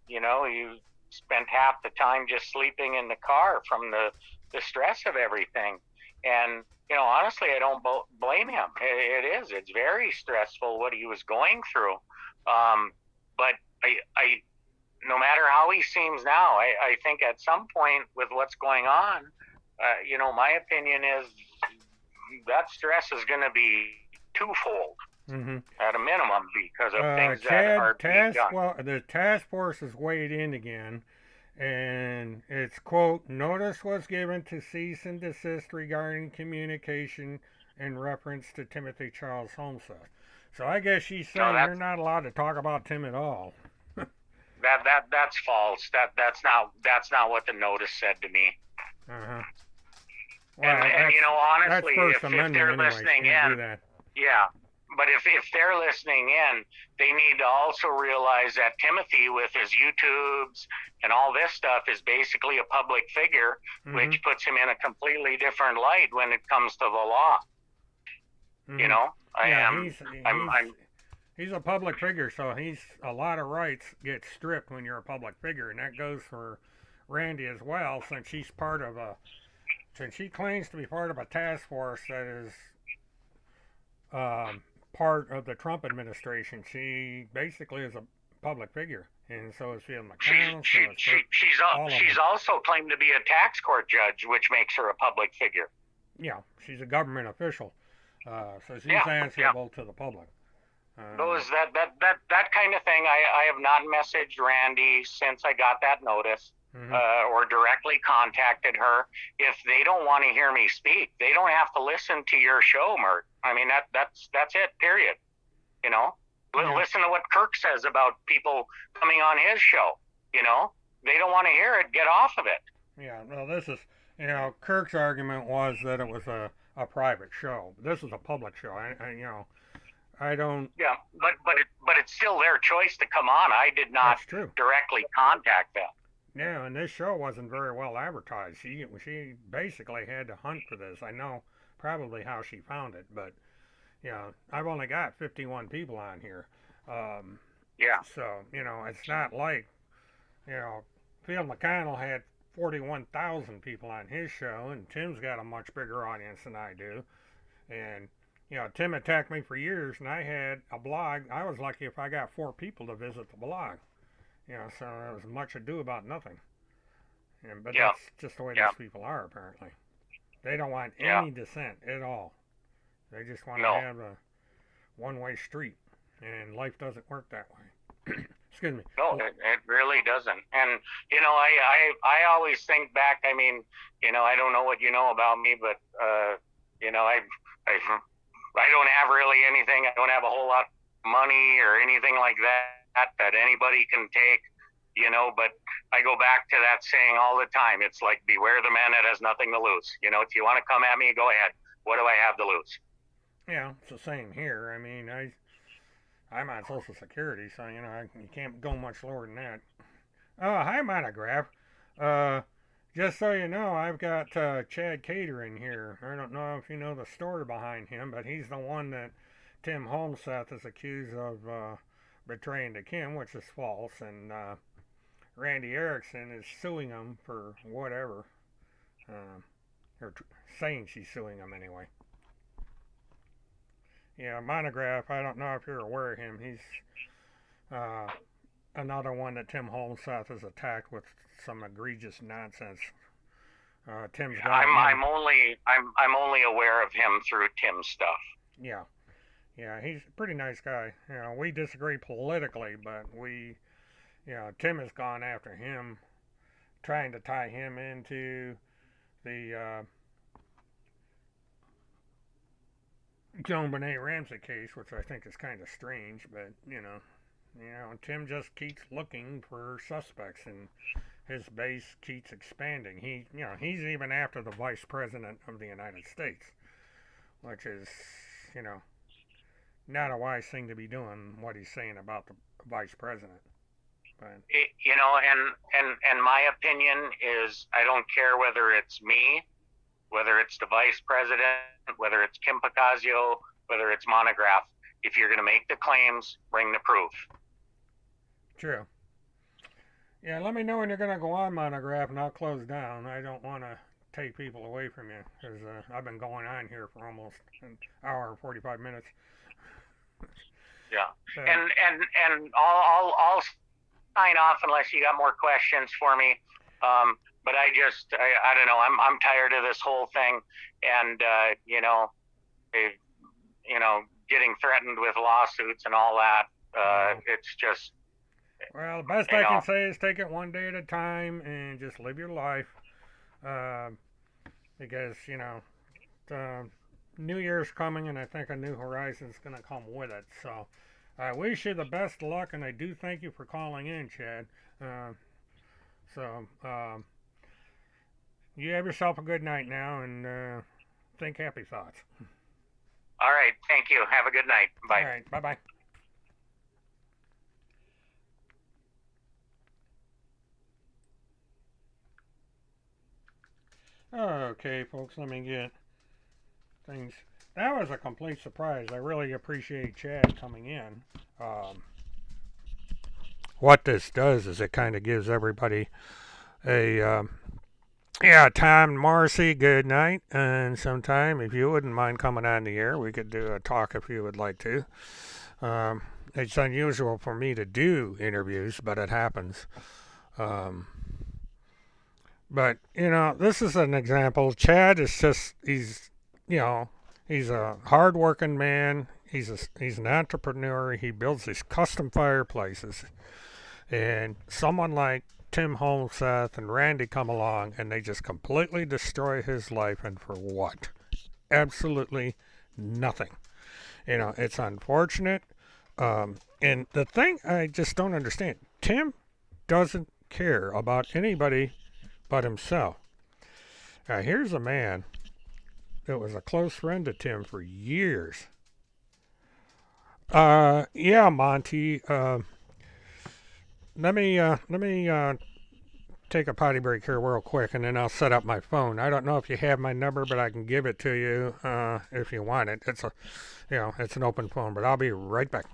Speaker 5: spent half the time just sleeping in the car from the stress of everything. And, honestly, I don't blame him. It's very stressful what he was going through. But I no matter how he seems now, I think at some point with what's going on, my opinion is that stress is going to be twofold.
Speaker 1: Mm-hmm.
Speaker 5: at a minimum, because of things that are being done.
Speaker 1: Well, the task force has weighed in again, and it's quote, notice was given to cease and desist regarding communication in reference to Timothy Charles Homestead. So I guess she's
Speaker 5: No,
Speaker 1: saying you're not allowed to talk about Tim at all.
Speaker 5: that's false. That's not what the notice said to me.
Speaker 1: Uh-huh.
Speaker 5: And
Speaker 1: Well,
Speaker 5: and
Speaker 1: that's
Speaker 5: honestly,
Speaker 1: First
Speaker 5: if
Speaker 1: Amendment
Speaker 5: they're
Speaker 1: anyway.
Speaker 5: listening
Speaker 1: She can't do
Speaker 5: in,
Speaker 1: that.
Speaker 5: yeah. But if they're listening in, they need to also realize that Timothy, with his YouTubes and all this stuff, is basically a public figure, which puts him in a completely different light when it comes to the law. You know,
Speaker 1: he's a public figure, so a lot of rights get stripped when you're a public figure, and that goes for Randy as well, since she claims to be part of a task force that is part of the Trump administration. She basically is a public figure, and so is Phil McConnell.
Speaker 5: She's also claimed to be a tax court judge, which makes her a public figure.
Speaker 1: Yeah, she's a government official, so she's answerable to the public.
Speaker 5: That kind of thing. I have not messaged Randy since I got that notice. Or directly contacted her. If they don't want to hear me speak, they don't have to listen to your show, Mert. I mean, that's it, period. You know, listen to what Kirk says about people coming on his show. You know, they don't want to hear it, get off of it.
Speaker 1: Yeah, well, this is, Kirk's argument was that it was a private show. This is a public show. I don't.
Speaker 5: Yeah, but it's still their choice to come on. I did not directly contact them.
Speaker 1: Yeah, and this show wasn't very well advertised. She basically had to hunt for this. I know probably how she found it, but I've only got 51 people on here. So it's not like Phil McConnell had 41,000 people on his show, and Tim's got a much bigger audience than I do. And Tim attacked me for years, and I had a blog. I was lucky if I got 4 people to visit the blog. So there was much ado about nothing. But that's just the way these people are, apparently. They don't want any dissent at all. They just want to have a one-way street, and life doesn't work that way. Excuse me.
Speaker 5: No, it really doesn't. And, I always think back, I mean, I don't know what you know about me, but, I don't have really anything. I don't have a whole lot of money or anything like that anybody can take, but I go back to that saying all the time. It's like, beware the man that has nothing to lose. If you want to come at me, go ahead. What do I have to lose?
Speaker 1: Yeah, it's the same here. I mean, I'm on Social Security, so, you can't go much lower than that. Oh, hi, Monograph. Just so you know, I've got Chad Cater in here. I don't know if you know the story behind him, but he's the one that Tim Holmseth is accused of betraying to Kim, which is false, and Randy Erickson is suing him for whatever, or saying she's suing him anyway. Yeah, Monograph, I don't know if you're aware of him. He's another one that Tim Holmseth has attacked with some egregious nonsense. Tim's got
Speaker 5: I'm only aware of him through Tim's stuff.
Speaker 1: Yeah, he's a pretty nice guy. We disagree politically, but Tim has gone after him, trying to tie him into the Joan Benet Ramsey case, which I think is kind of strange, but Tim just keeps looking for suspects, and his base keeps expanding. He's even after the Vice President of the United States, which is, not a wise thing to be doing, what he's saying about the Vice President. But
Speaker 5: and my opinion is, I don't care whether it's me, whether it's the Vice President, whether it's Kim Picasio, whether it's Monograph. If you're going to make the claims, bring the proof.
Speaker 1: True. Yeah, let me know when you're going to go on, Monograph, and I'll close down. I don't want to take people away from you, because I've been going on here for almost an hour and 45 minutes.
Speaker 5: Yeah. And I'll sign off unless you got more questions for me. But I don't know. I'm tired of this whole thing, and getting threatened with lawsuits and all that. It's just,
Speaker 1: Well, the best I can say is take it one day at a time and just live your life. Uh, because, New Year's coming, and I think a new horizon's going to come with it. So I wish you the best of luck, and I do thank you for calling in, Chad. Uh, so you have yourself a good night now, and think happy thoughts.
Speaker 5: all right. Thank you. Have a good night. Bye.
Speaker 1: All right. Bye bye. Okay, folks, let me get things. That was a complete surprise. I really appreciate Chad coming in. What this does is it kind of gives everybody a yeah, Tom Morrissey, good night. And sometime, if you wouldn't mind coming on the air, we could do a talk if you would like to. It's unusual for me to do interviews, but it happens. Um, but, this is an example. Chad is just, he's a hardworking man. He's an entrepreneur. He builds these custom fireplaces. And someone like Tim Holmseth and Randy come along and they just completely destroy his life, and for what? Absolutely nothing. It's unfortunate. And the thing I just don't understand, Tim doesn't care about anybody but himself. Now, here's a man that was a close friend to Tim for years. Yeah, Monty. Let me take a potty break here real quick, and then I'll set up my phone. I don't know if you have my number, but I can give it to you if you want it. It's an open phone, but I'll be right back.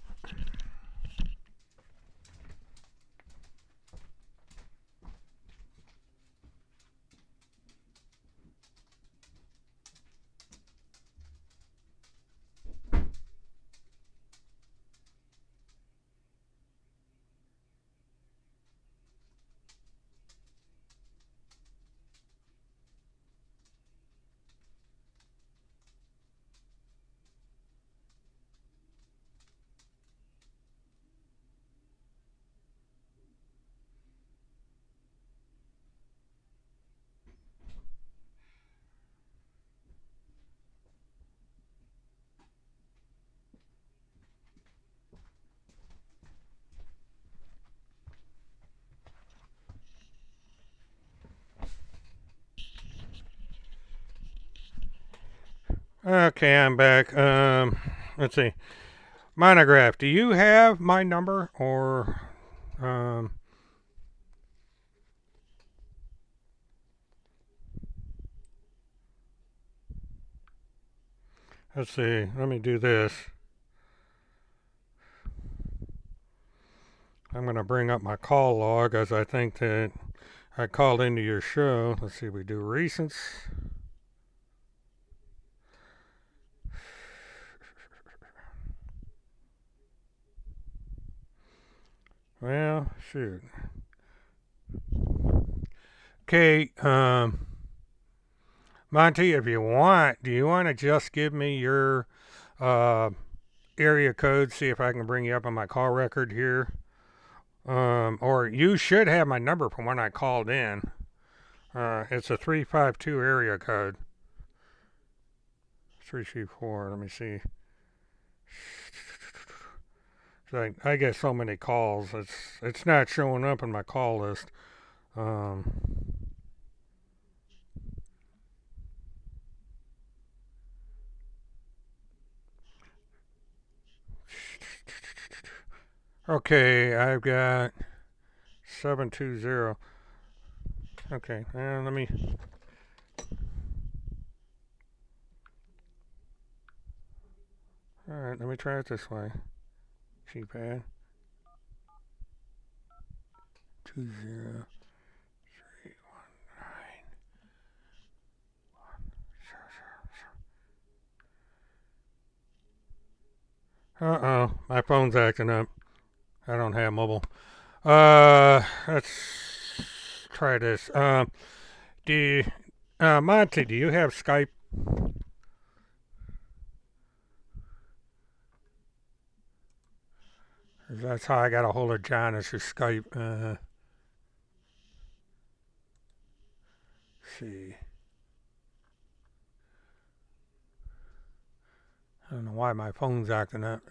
Speaker 1: Okay, I'm back. Let's see. Monograph, do you have my number or let's see. Let me do this. I'm going to bring up my call log as I think that I called into your show. Let's see. We do recents. Well, shoot. Okay, Monty, if you want, do you want to just give me your area code? See if I can bring you up on my call record here. Or you should have my number from when I called in. It's a 352 area code. 324. Let me see. I get so many calls. It's not showing up in my call list. Okay, I've got 720. Okay, let me. All right, let me try it this way. Keypad. 20319100. Uh-oh, my phone's acting up. I don't have mobile. Let's try this. Monty, do you have Skype? That's how I got a hold of John, is through Skype. See. I don't know why my phone's acting up.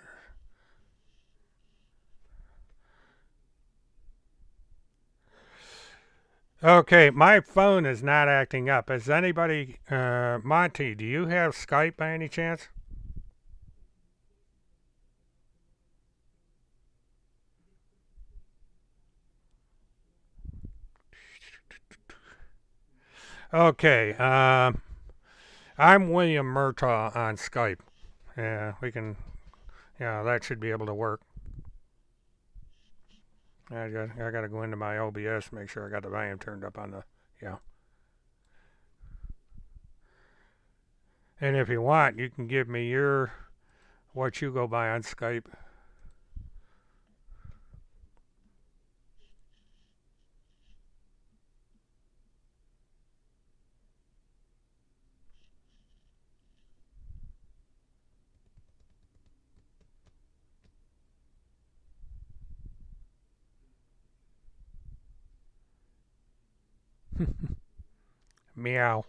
Speaker 1: Okay, my phone is not acting up. Is anybody, Monty, do you have Skype by any chance? Okay, I'm William Murtaugh on Skype. Yeah, we can, yeah, that should be able to work. I got to go into my OBS, make sure I got the volume turned up on the, yeah. And if you want, you can give me what you go by on Skype. Meow.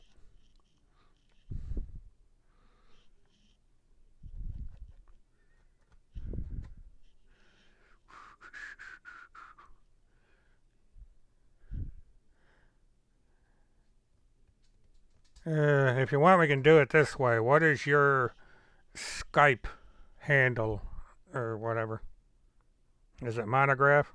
Speaker 1: If you want, we can do it this way. What is your Skype handle or whatever? Is it Monograph?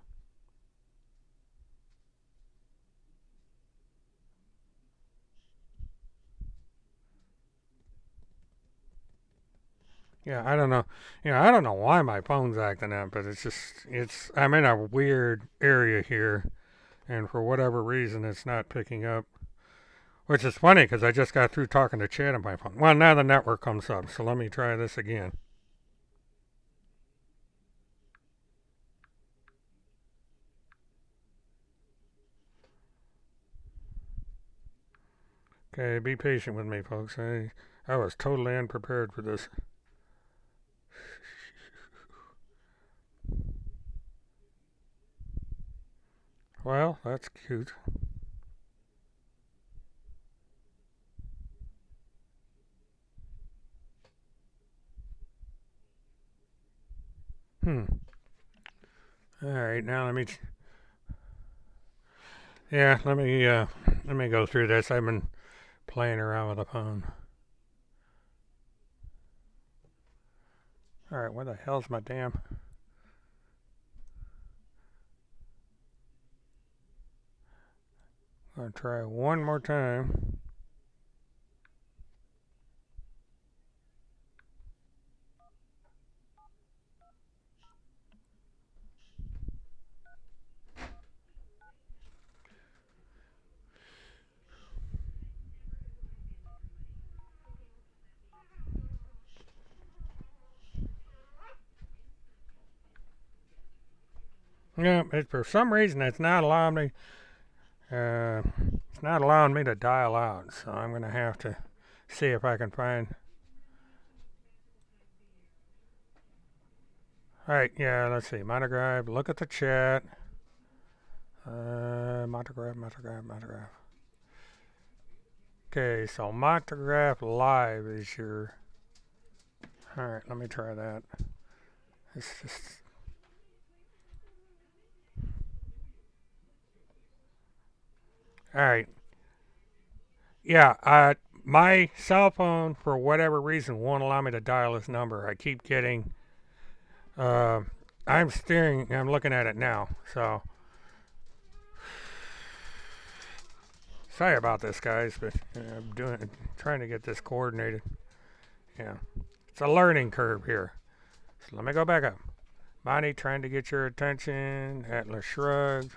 Speaker 1: Yeah, I don't know. I don't know why my phone's acting up, but I'm in a weird area here, and for whatever reason, it's not picking up. Which is funny because I just got through talking to Chad on my phone. Well, now the network comes up, so let me try this again. Okay, be patient with me, folks. I was totally unprepared for this. Well, that's cute. All right, now let me go through this. I've been playing around with the phone. All right, where the hell's my damn? I'm gonna try one more time. Yeah, for some reason it's not allowing me. It's not allowing me to dial out, so I'm gonna have to see if I can find. All right, yeah, let's see. Monograph. Look at the chat. Monograph. Okay, so Monograph Live is your. All right, let me try that. It's just. All right. Yeah, my cell phone, for whatever reason, won't allow me to dial this number. I keep getting. I'm looking at it now, so. Sorry about this, guys, but trying to get this coordinated. Yeah. It's a learning curve here. So let me go back up. Monty, trying to get your attention. Atlas Shrugged.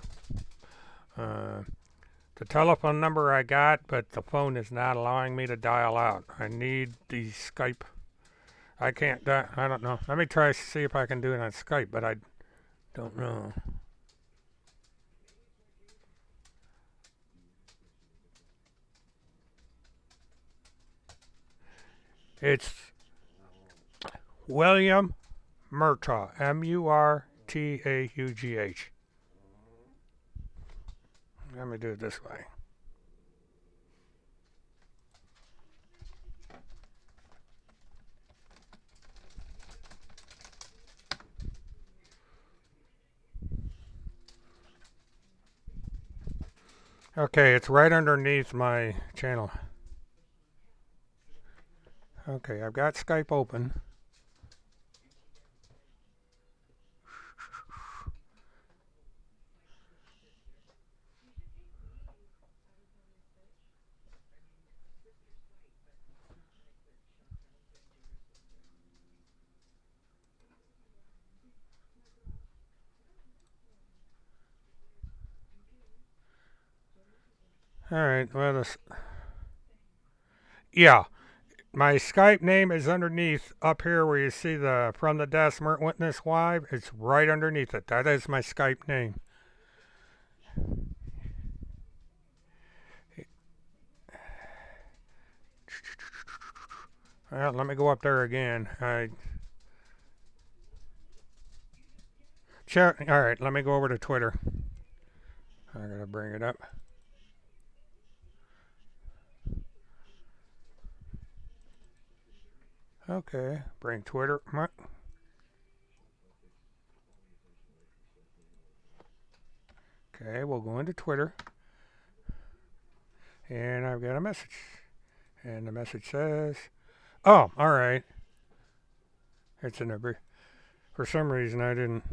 Speaker 1: The telephone number I got, but the phone is not allowing me to dial out. I need the Skype. I can't. I don't know. Let me try to see if I can do it on Skype, but I don't know. It's William Murtaugh. Murtaugh. T-A-U-G-H. Let me do it this way. Okay, it's right underneath my channel. Okay, I've got Skype open. Alright, well, yeah, my Skype name is underneath up here where you see the From the Death Smart Witness Live. It's right underneath it. That is my Skype name. Well, let me go up there again. Alright, let me go over to Twitter. I gotta bring it up. Okay, bring Twitter. Okay, we'll go into Twitter. And I've got a message. And the message says, oh, alright. It's in a for some reason I didn't.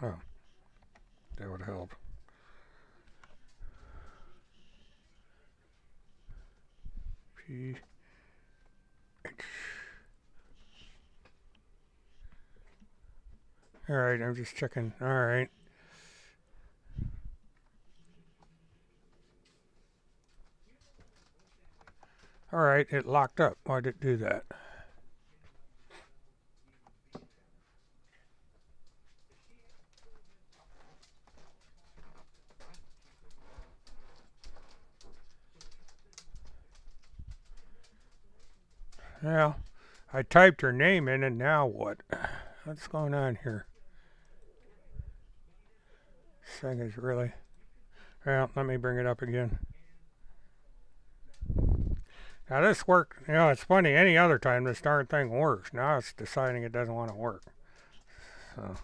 Speaker 1: Oh, that would help. P H. Alright, I'm just checking. Alright. Alright, it locked up. Why did it do that? Well, I typed her name in and now what? What's going on here? This thing is really... Well, let me bring it up again. Now this worked, it's funny, any other time this darn thing works. Now it's deciding it doesn't want to work. So,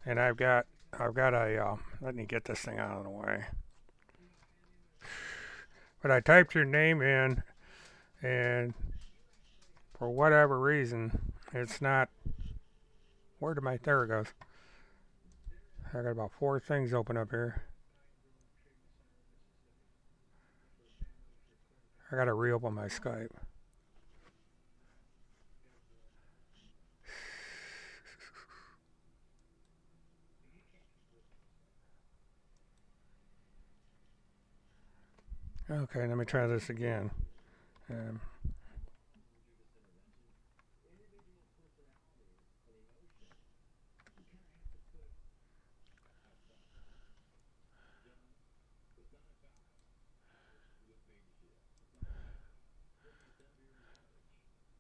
Speaker 1: and I've got a, let me get this thing out of the way. But I typed your name in, and for whatever reason, it's not, there it goes. I got about 4 things open up here. I gotta reopen my Skype. Okay, let me try this again.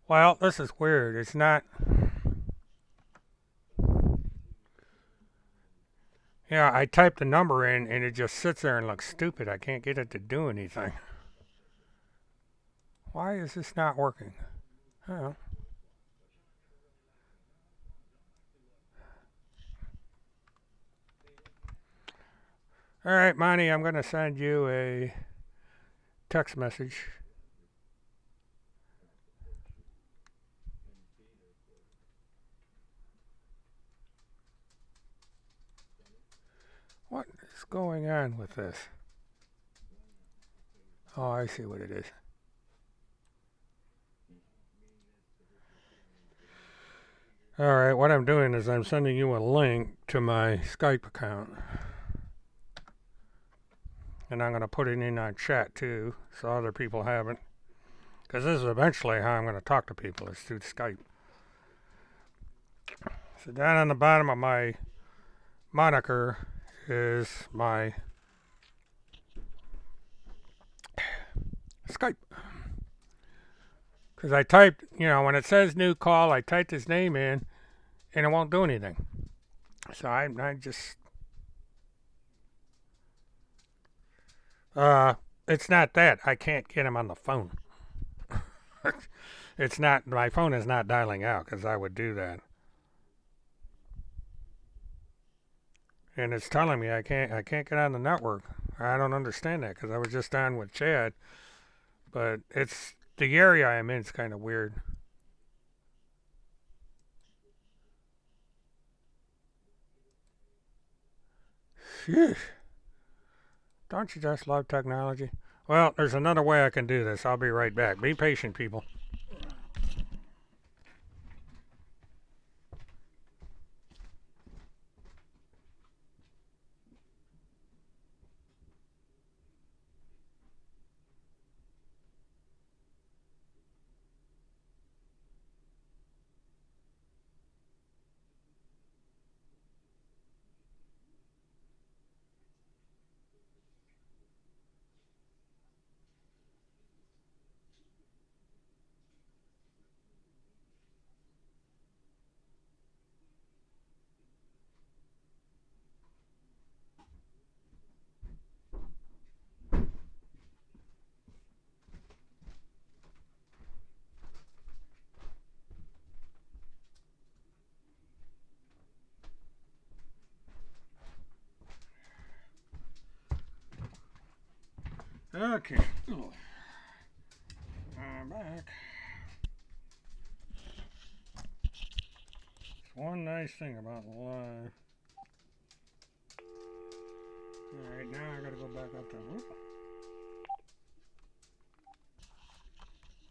Speaker 1: Well, this is weird. It's not... Yeah, I typed the number in and it just sits there and looks stupid. I can't get it to do anything. Why is this not working? Oh. Alright, Monty, I'm going to send you a text message. What is going on with this? Oh, I see what it is. Alright, what I'm doing is I'm sending you a link to my Skype account. And I'm going to put it in our chat too, so other people have it. Because this is eventually how I'm going to talk to people, is through Skype. So down on the bottom of my moniker is my Skype. Because I typed, when it says new call, I typed his name in and it won't do anything. So I just. It's not that. I can't get him on the phone. It's not. My phone is not dialing out because I would do that. And it's telling me I can't get on the network. I don't understand that because I was just on with Chad. But it's the area I'm in is kind of weird. Phew. Don't you just love technology? Well, there's another way I can do this. I'll be right back. Be patient, people. Okay. I'm back. One nice thing about live. Alright, now I gotta go back up to. Whoop.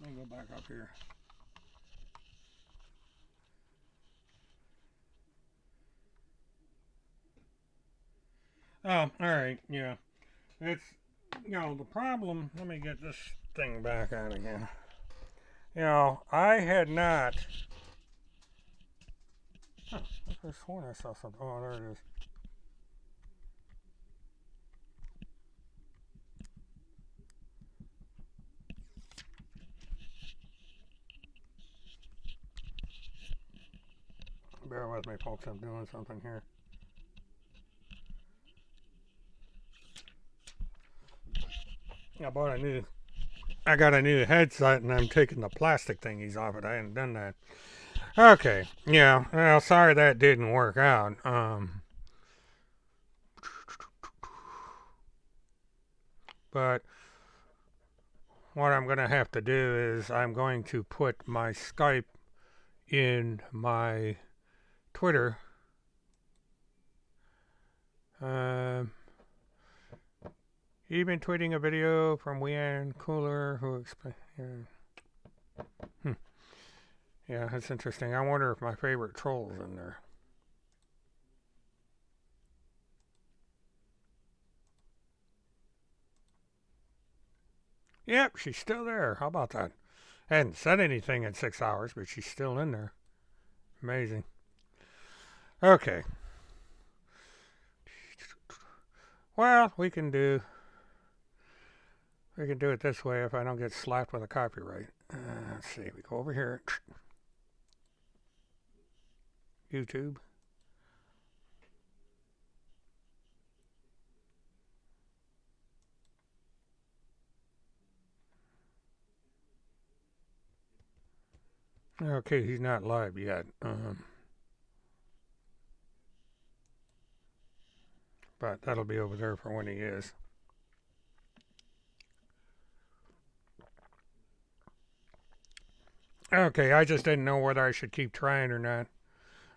Speaker 1: Let me go back up here. Oh, alright, yeah. It's, the problem. Let me get this thing back on again. I had not. Huh, I could have sworn I saw something. Oh, there it is. Bear with me, folks. I'm doing something here. I got a new headset and I'm taking the plastic thingies off it. I hadn't done that. Okay, yeah. Well, sorry that didn't work out. But what I'm going to have to do is I'm going to put my Skype in my Twitter. You've been tweeting a video from Wean Cooler who explains. Yeah, that's interesting. I wonder if my favorite troll's in there. Yep, she's still there. How about that? I hadn't said anything in 6 hours, but she's still in there. Amazing. Okay. Well, we can do it this way if I don't get slapped with a copyright. Let's see. We go over here. YouTube. Okay, he's not live yet. But that'll be over there for when he is. Okay, I just didn't know whether I should keep trying or not.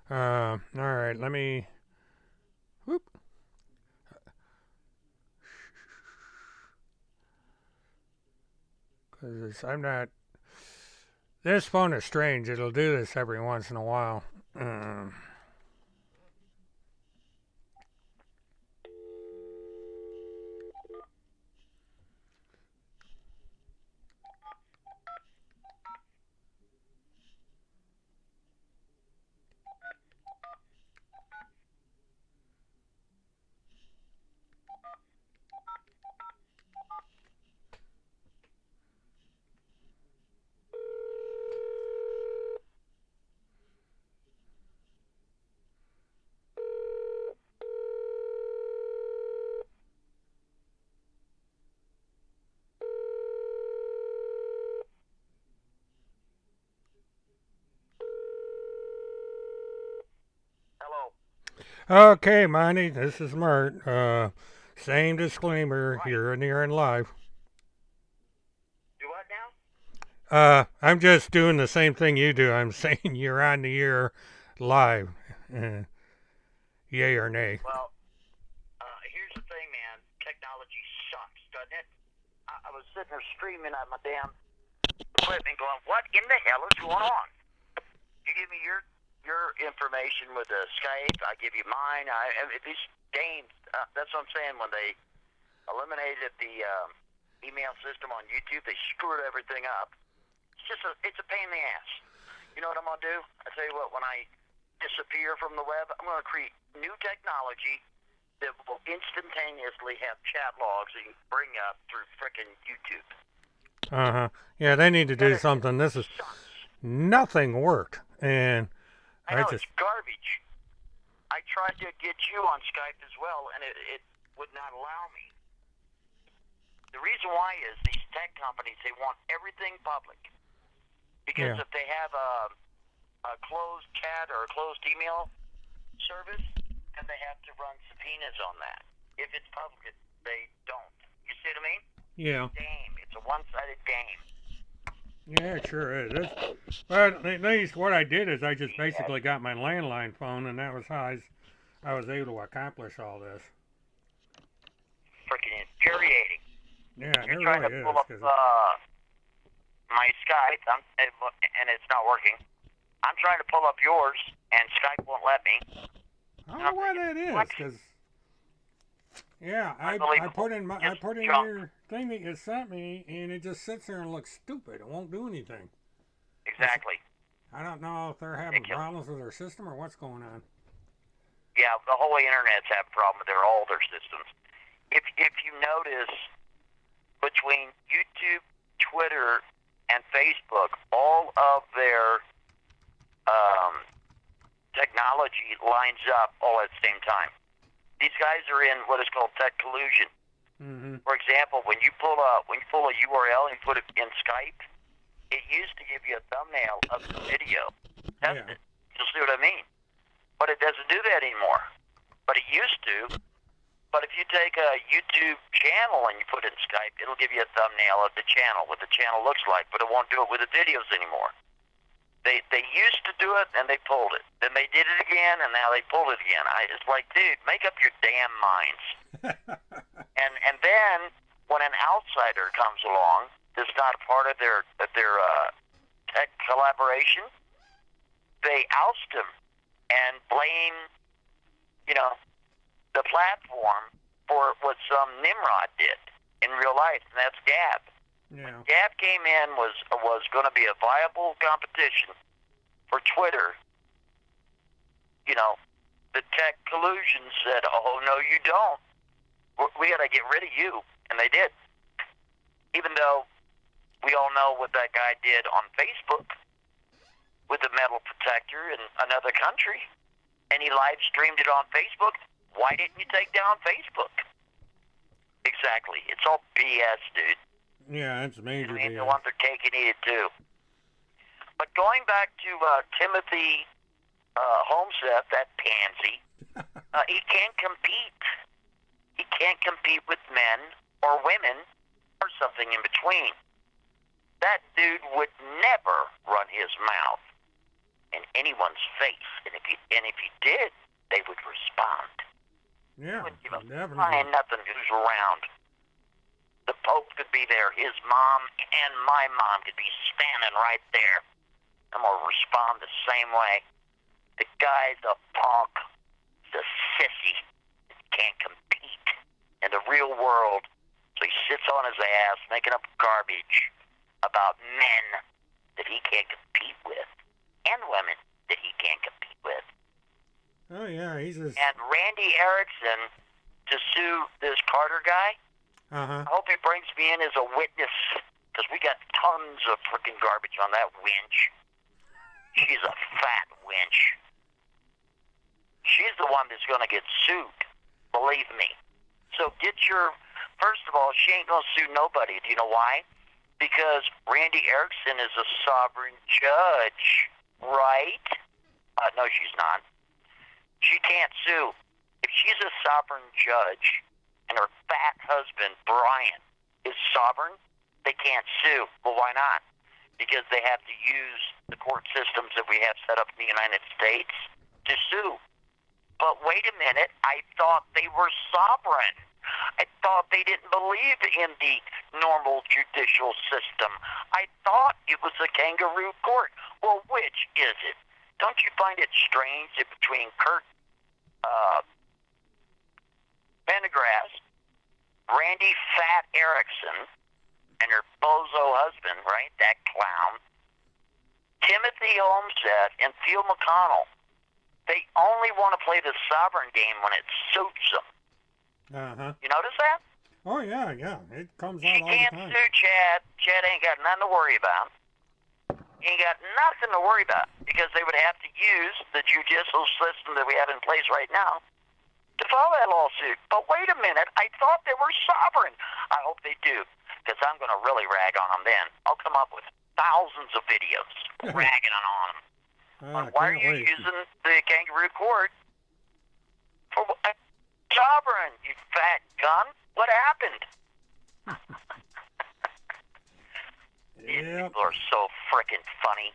Speaker 1: Alright, let me. Whoop. Because I'm not. This phone is strange. It'll do this every once in a while. Okay, Monty, this is Mert. Same disclaimer.
Speaker 6: Right.
Speaker 1: You're in the air and live.
Speaker 6: Do what now?
Speaker 1: I'm just doing the same thing you do. I'm saying you're on the air live. Yay or nay?
Speaker 6: Well, here's the thing, man. Technology sucks, doesn't it? I was sitting there screaming at my damn equipment going, what in the hell is going on? You give me your information with the Skype. I give you mine. These games, that's what I'm saying. When they eliminated the email system on YouTube, they screwed everything up. It's a pain in the ass. You know what I'm going to do? I tell you what, when I disappear from the web, I'm going to create new technology that will instantaneously have chat logs that you can bring up through frickin' YouTube.
Speaker 1: Yeah, they need to do
Speaker 6: It
Speaker 1: something. This is
Speaker 6: sucks.
Speaker 1: nothing worked, and
Speaker 6: I know,
Speaker 1: just
Speaker 6: it's garbage. I tried to get you on Skype as well, and it would not allow me. The reason why is these tech companies, they want everything public. Because if they have a closed chat or a closed email service, then they have to run subpoenas on that. If it's public, they don't. You see what I mean?
Speaker 1: yeah,
Speaker 6: Game. It's a one-sided game.
Speaker 1: yeah, it sure is. But at least what I did is I just basically got my landline phone, and that was how I was able to accomplish all this.
Speaker 6: Freaking infuriating.
Speaker 1: Yeah, it
Speaker 6: You're trying
Speaker 1: really
Speaker 6: to pull up
Speaker 1: is.
Speaker 6: my Skype, and it's not working. I'm trying to pull up yours, and Skype won't let me.
Speaker 1: I don't know why that is, because I put in your thing that you sent me, and it just sits there and looks stupid. It won't do anything.
Speaker 6: Exactly.
Speaker 1: I don't know if they're having problems with their system or what's going on.
Speaker 6: Yeah, the whole internet's having a problem with all their systems. If you notice, between YouTube, Twitter, and Facebook, all of their technology lines up all at the same time. These guys are in what is called tech collusion.
Speaker 1: Mm-hmm.
Speaker 6: For example, when you pull a URL and put it in Skype, it used to give you a thumbnail of the video. Test it. You'll see what I mean. But it doesn't do that anymore. But it used to. But if you take a YouTube channel and you put it in Skype, it'll give you a thumbnail of the channel, what the channel looks like, but it won't do it with the videos anymore. They used to do it, and they pulled it. Then they did it again, and now they pulled it again. It's like, dude, make up your damn minds. and then when an outsider comes along that's not a part of their tech collaboration, they oust him and blame, the platform for what some Nimrod did in real life, and that's Gab.
Speaker 1: Yeah.
Speaker 6: Gab came in was going to be a viable competition for Twitter. The tech collusion said, "Oh no, you don't. We got to get rid of you," and they did. Even though we all know what that guy did on Facebook with the metal detector in another country, and he live streamed it on Facebook. Why didn't you take down Facebook? Exactly. It's all BS, dude.
Speaker 1: Yeah, it's major BS.
Speaker 6: They want their cake and eat it too. But going back to Timothy Homeseth, that pansy, he can't compete. He can't compete with men or women or something in between. That dude would never run his mouth in anyone's face, and if he did, they would respond.
Speaker 1: Yeah, definitely.
Speaker 6: Ain't nothing who's around. The Pope could be there. His mom and my mom could be standing right there. I'm going to respond the same way. The guy's a punk. He's a sissy. He can't compete in the real world. So he sits on his ass making up garbage about men that he can't compete with and women that he can't compete with.
Speaker 1: Oh, yeah, he's just...
Speaker 6: And Randy Erickson, to sue this Carter guy, I hope he brings me in as a witness, because we got tons of freaking garbage on that winch. She's a fat winch. She's the one that's going to get sued, believe me. So first of all, she ain't going to sue nobody. Do you know why? Because Randy Erickson is a sovereign judge, right? No, she's not. She can't sue. If she's a sovereign judge and her fat husband, Brian, is sovereign, they can't sue. Well, why not? Because they have to use the court systems that we have set up in the United States to sue. But wait a minute, I thought they were sovereign. I thought they didn't believe in the normal judicial system. I thought it was a kangaroo court. Well, which is it? Don't you find it strange that between Kurt Pendergrass, Randy Fat Erickson, and her bozo husband, right, that clown, Timothy Olmsted and Phil McConnell, they only want to play the sovereign game when it suits them.
Speaker 1: Uh-huh.
Speaker 6: You notice that?
Speaker 1: Oh, yeah. It comes
Speaker 6: He
Speaker 1: out all the
Speaker 6: can't
Speaker 1: time.
Speaker 6: sue Chad. Chad ain't got nothing to worry about. He ain't got nothing to worry about because they would have to use the judicial system that we have in place right now to file that lawsuit. But wait a minute, I thought they were sovereign. I hope they do, because I'm going to really rag on them then. I'll come up with thousands of videos ragging on them. Why are you using the kangaroo court for sovereign, you fat gun? What happened? These people are so frickin' funny.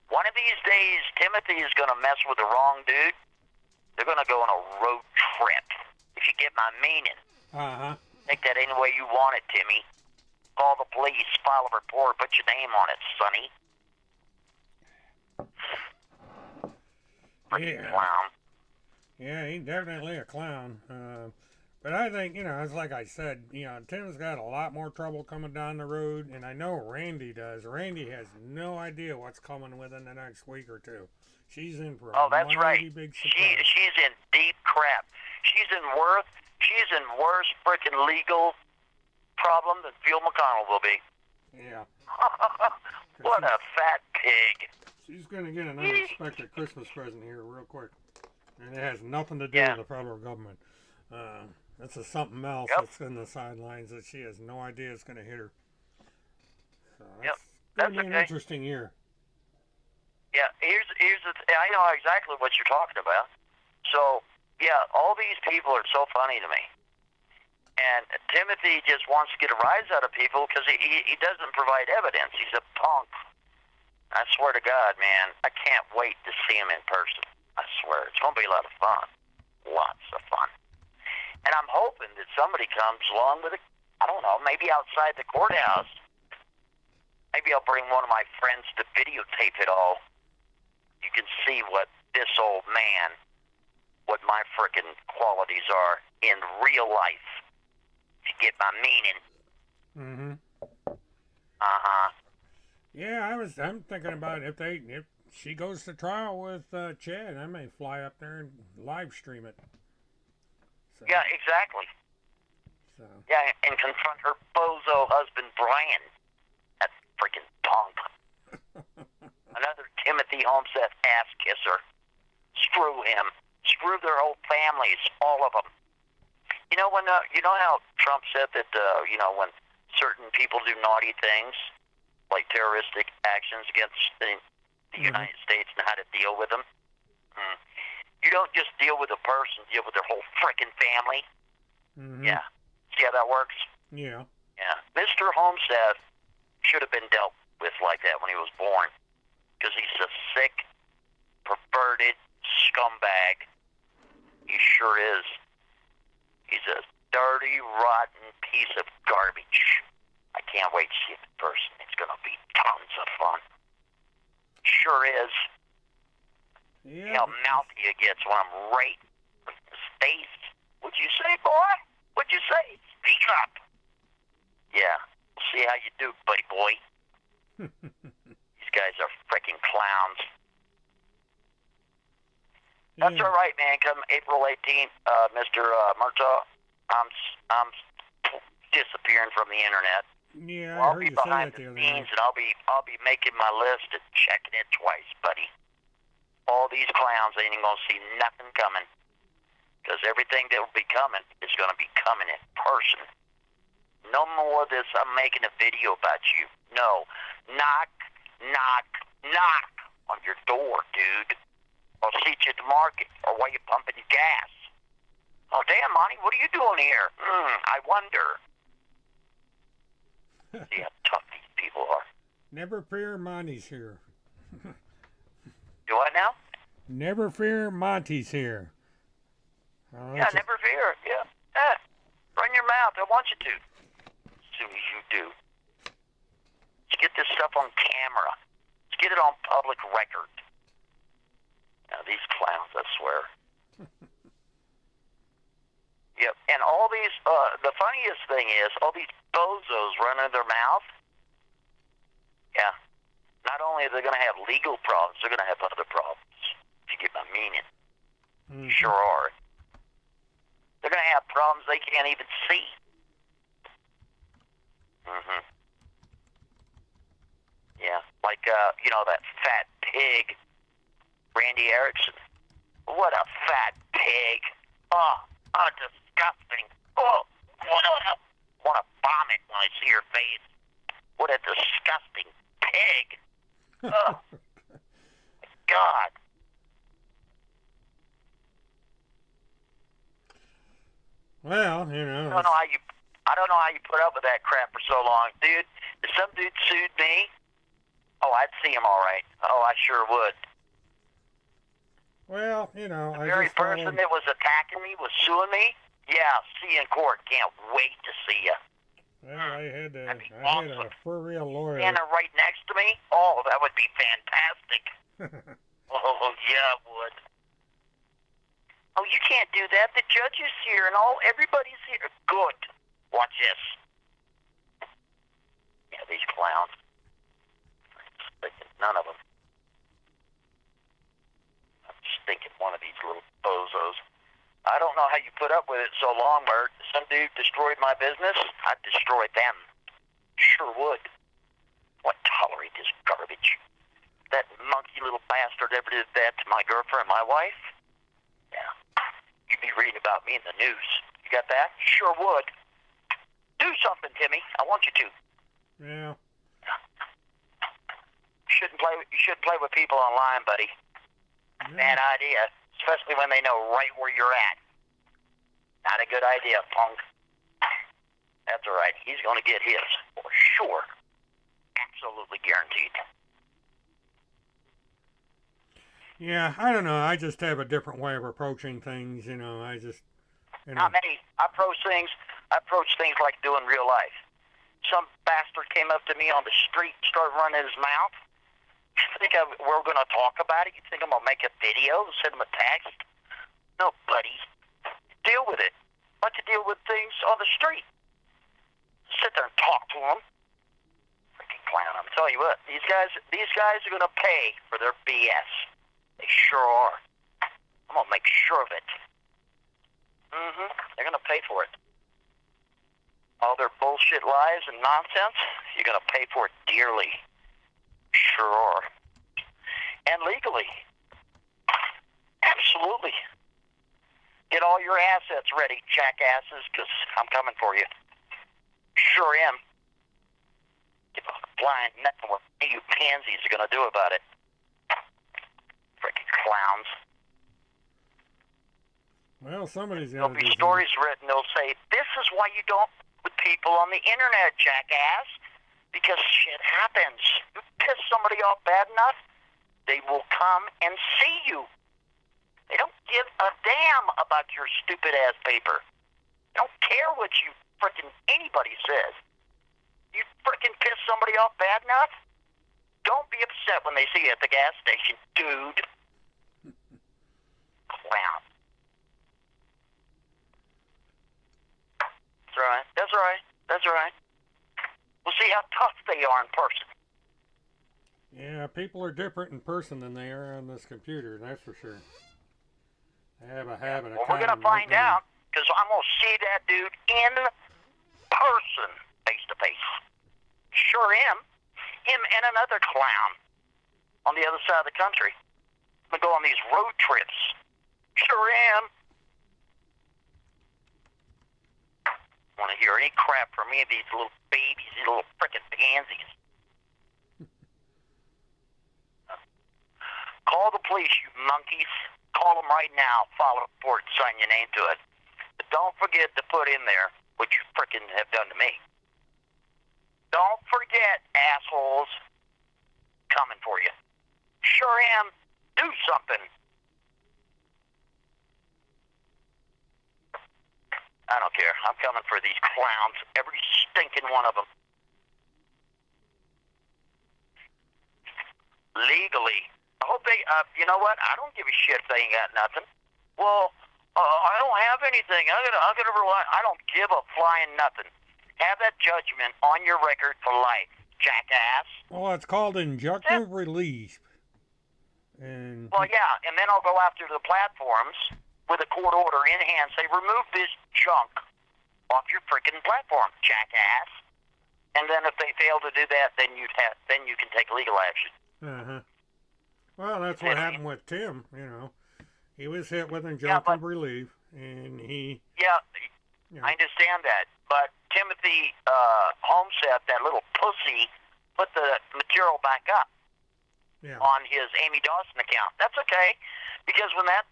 Speaker 6: One of these days, Timothy is going to mess with the wrong dude. They're going to go on a road trip. If you get my meaning.
Speaker 1: Uh-huh.
Speaker 6: Take that any way you want it, Timmy. Call the police, file a report, put your name on it, sonny. Frickin' clown.
Speaker 1: Yeah, he's definitely a clown. But I think, it's like I said, Tim's got a lot more trouble coming down the road, and I know Randy does. Randy has no idea what's coming within the next week or two. She's in for a
Speaker 6: that's right.
Speaker 1: big surprise.
Speaker 6: She's in deep crap. She's in worse frickin' legal problem than Phil McConnell will be.
Speaker 1: Yeah.
Speaker 6: What a fat pig.
Speaker 1: She's going to get an unexpected Christmas present here real quick. And it has nothing to do with the federal government. That's something else that's in the sidelines that she has no idea is going to hit her. So that's going to be an interesting year.
Speaker 6: Yeah, here's I know exactly what you're talking about. So, yeah, all these people are so funny to me. And Timothy just wants to get a rise out of people because he doesn't provide evidence. He's a punk. I swear to God, man, I can't wait to see him in person. I swear. It's going to be a lot of fun. Lots of fun. And I'm hoping that somebody comes along with it. I don't know, maybe outside the courthouse. Maybe I'll bring one of my friends to videotape it all. You can see what this old man, what my frickin' qualities are in real life. If you get my meaning.
Speaker 1: Mm-hmm.
Speaker 6: Uh-huh.
Speaker 1: Yeah, I'm thinking about if she goes to trial with Chad, I may fly up there and live stream it. So,
Speaker 6: yeah, exactly.
Speaker 1: So.
Speaker 6: Yeah, and confront her bozo husband, Brian. That freaking punk. Another Timothy Homestead ass kisser. Screw him. Screw their whole families, all of them. You know how Trump said that when certain people do naughty things, like terroristic actions against the United States, and how to deal with them. You don't just deal with a person, deal with their whole frickin' family.
Speaker 1: Mm-hmm.
Speaker 6: Yeah. See how that works?
Speaker 1: Yeah.
Speaker 6: Yeah. Mr. Homestead should have been dealt with like that when he was born. Because he's a sick, perverted scumbag. He sure is. He's a dirty, rotten piece of garbage. I can't wait to see him in person. It's going to be tons of fun. Sure is.
Speaker 1: Yeah.
Speaker 6: How mouthy he gets when I'm right in his face. What'd you say, boy? What'd you say? Speak up. Yeah. We'll see how you do, buddy boy. These guys are freaking clowns. That's all right, man. Come April 18th, Mr. Murtaugh, I'm disappearing from the internet.
Speaker 1: Yeah,
Speaker 6: I'll
Speaker 1: I heard
Speaker 6: be
Speaker 1: you say
Speaker 6: behind
Speaker 1: that
Speaker 6: the
Speaker 1: the other
Speaker 6: scenes,
Speaker 1: night.
Speaker 6: and I'll be making my list and checking it twice, buddy. All these clowns ain't even gonna see nothing coming, because everything that will be coming is gonna be coming in person. No more of this. I'm making a video about you. No, knock, knock, knock on your door, dude. I'll see you at the market, or while you're pumping gas. Oh, damn, Monty, what are you doing here? I wonder. See how tough these people are.
Speaker 1: Never fear, Monty's here.
Speaker 6: Do what now?
Speaker 1: Never fear, Monty's here. Oh,
Speaker 6: Yeah, never fear. Yeah. Run your mouth. I want you to. As soon as you do. Let's get this stuff on camera. Let's get it on public record. Now, these clowns, I swear. Yep. And all these, the funniest thing is, all these bozos running their mouth. Yeah. Not only are they going to have legal problems, they're going to have other problems. If you get my meaning.
Speaker 1: Mm-hmm.
Speaker 6: Sure are. They're going to have problems they can't even see. Mm-hmm. Yeah, like, that fat pig, Randy Erickson. What a fat pig. Oh, disgusting. Oh, I want to vomit when I see her face. What a disgusting pig. Oh, God.
Speaker 1: Well, you know.
Speaker 6: I don't know how you put up with that crap for so long. Dude, if some dude sued me, oh, I'd see him all right. Oh, I sure would.
Speaker 1: Well, you know,
Speaker 6: The very person that was attacking me was suing me? Yeah, see you in court. Can't wait to see you.
Speaker 1: Well, I had a
Speaker 6: awesome.
Speaker 1: for real lawyer.
Speaker 6: Standing right next to me? Oh, that would be fantastic. Oh, yeah, it would. Oh, you can't do that. The judge is here and everybody's here. Good. Watch this. Yeah, these clowns. None of them. I'm just thinking one of these little bozos. I don't know how you put up with it so long, where some dude destroyed my business. I'd destroy them. Sure would. Wouldn't tolerate this garbage. That monkey little bastard ever did that to my girlfriend, my wife. Yeah. You'd be reading about me in the news. You got that? Sure would. Do something, Timmy. I want you to.
Speaker 1: Yeah.
Speaker 6: You shouldn't play with people online, buddy.
Speaker 1: Yeah.
Speaker 6: Bad idea, especially when they know right where you're at. Not a good idea, punk. That's all right. He's going to get his for sure. Absolutely guaranteed.
Speaker 1: Yeah, I don't know. I just have a different way of approaching things. You know,
Speaker 6: Not me. I approach things like doing real life. Some bastard came up to me on the street and started running his mouth. You think we're going to talk about it? You think I'm going to make a video and send him a text? No, buddy. Deal with it. Let you deal with things on the street. Sit there and talk to him. Freaking clown. I'm telling you what, these guys are going to pay for their BS. They sure are. I'm going to make sure of it. They're going to pay for it. All their bullshit lies and nonsense, you're going to pay for it dearly. Sure are. And legally. Absolutely. Get all your assets ready, jackasses, because I'm coming for you. Sure am. Give a flying nothing what you pansies are going to do about it. Freaking clowns.
Speaker 1: Well, somebody's
Speaker 6: There'll
Speaker 1: got to
Speaker 6: be
Speaker 1: do
Speaker 6: stories written. They'll say, this is why you don't with people on the internet, jackass. Because shit happens. You piss somebody off bad enough, they will come and see you. They don't give a damn about your stupid-ass paper. They don't care what you frickin' anybody says. You frickin' piss somebody off bad enough, don't be upset when they see you at the gas station, dude. Clown. That's right. That's right. That's right. We'll see how tough they are in person.
Speaker 1: Yeah, people are different in person than they are on this computer, that's for sure. They have a habit of
Speaker 6: Well, we're going to find out, because I'm going to see that dude in person, face to face. Sure am. Him and another clown on the other side of the country. I'm going to go on these road trips. Sure am. Want to hear any crap from me, these little babies, these little frickin' pansies. Call the police, you monkeys. Call them right now. Follow for it. Sign your name to it. But don't forget to put in there what you frickin' have done to me. Don't forget, assholes. Coming for you. Sure am. Do something. I don't care. I'm coming for these clowns. Every stinking one of them. Legally. I hope they, you know what? I don't give a shit if they ain't got nothing. Well, I don't have anything. I gotta rely. I don't give a flying nothing. Have that judgment on your record for life, jackass.
Speaker 1: Well, it's called injunctive relief.
Speaker 6: Well, yeah, and then I'll go after the platforms with a court order in hand. Say, remove this junk off your freaking platform, jackass. And then if they fail to do that, then you can take legal action.
Speaker 1: Well, that's what happened with Tim. You know, he was hit with injunctive relief, and he.
Speaker 6: Yeah,
Speaker 1: you know,
Speaker 6: I understand that, but Timothy Homestead, that little pussy, put the material back up.
Speaker 1: Yeah.
Speaker 6: On his Amy Dawson account. That's okay, because when that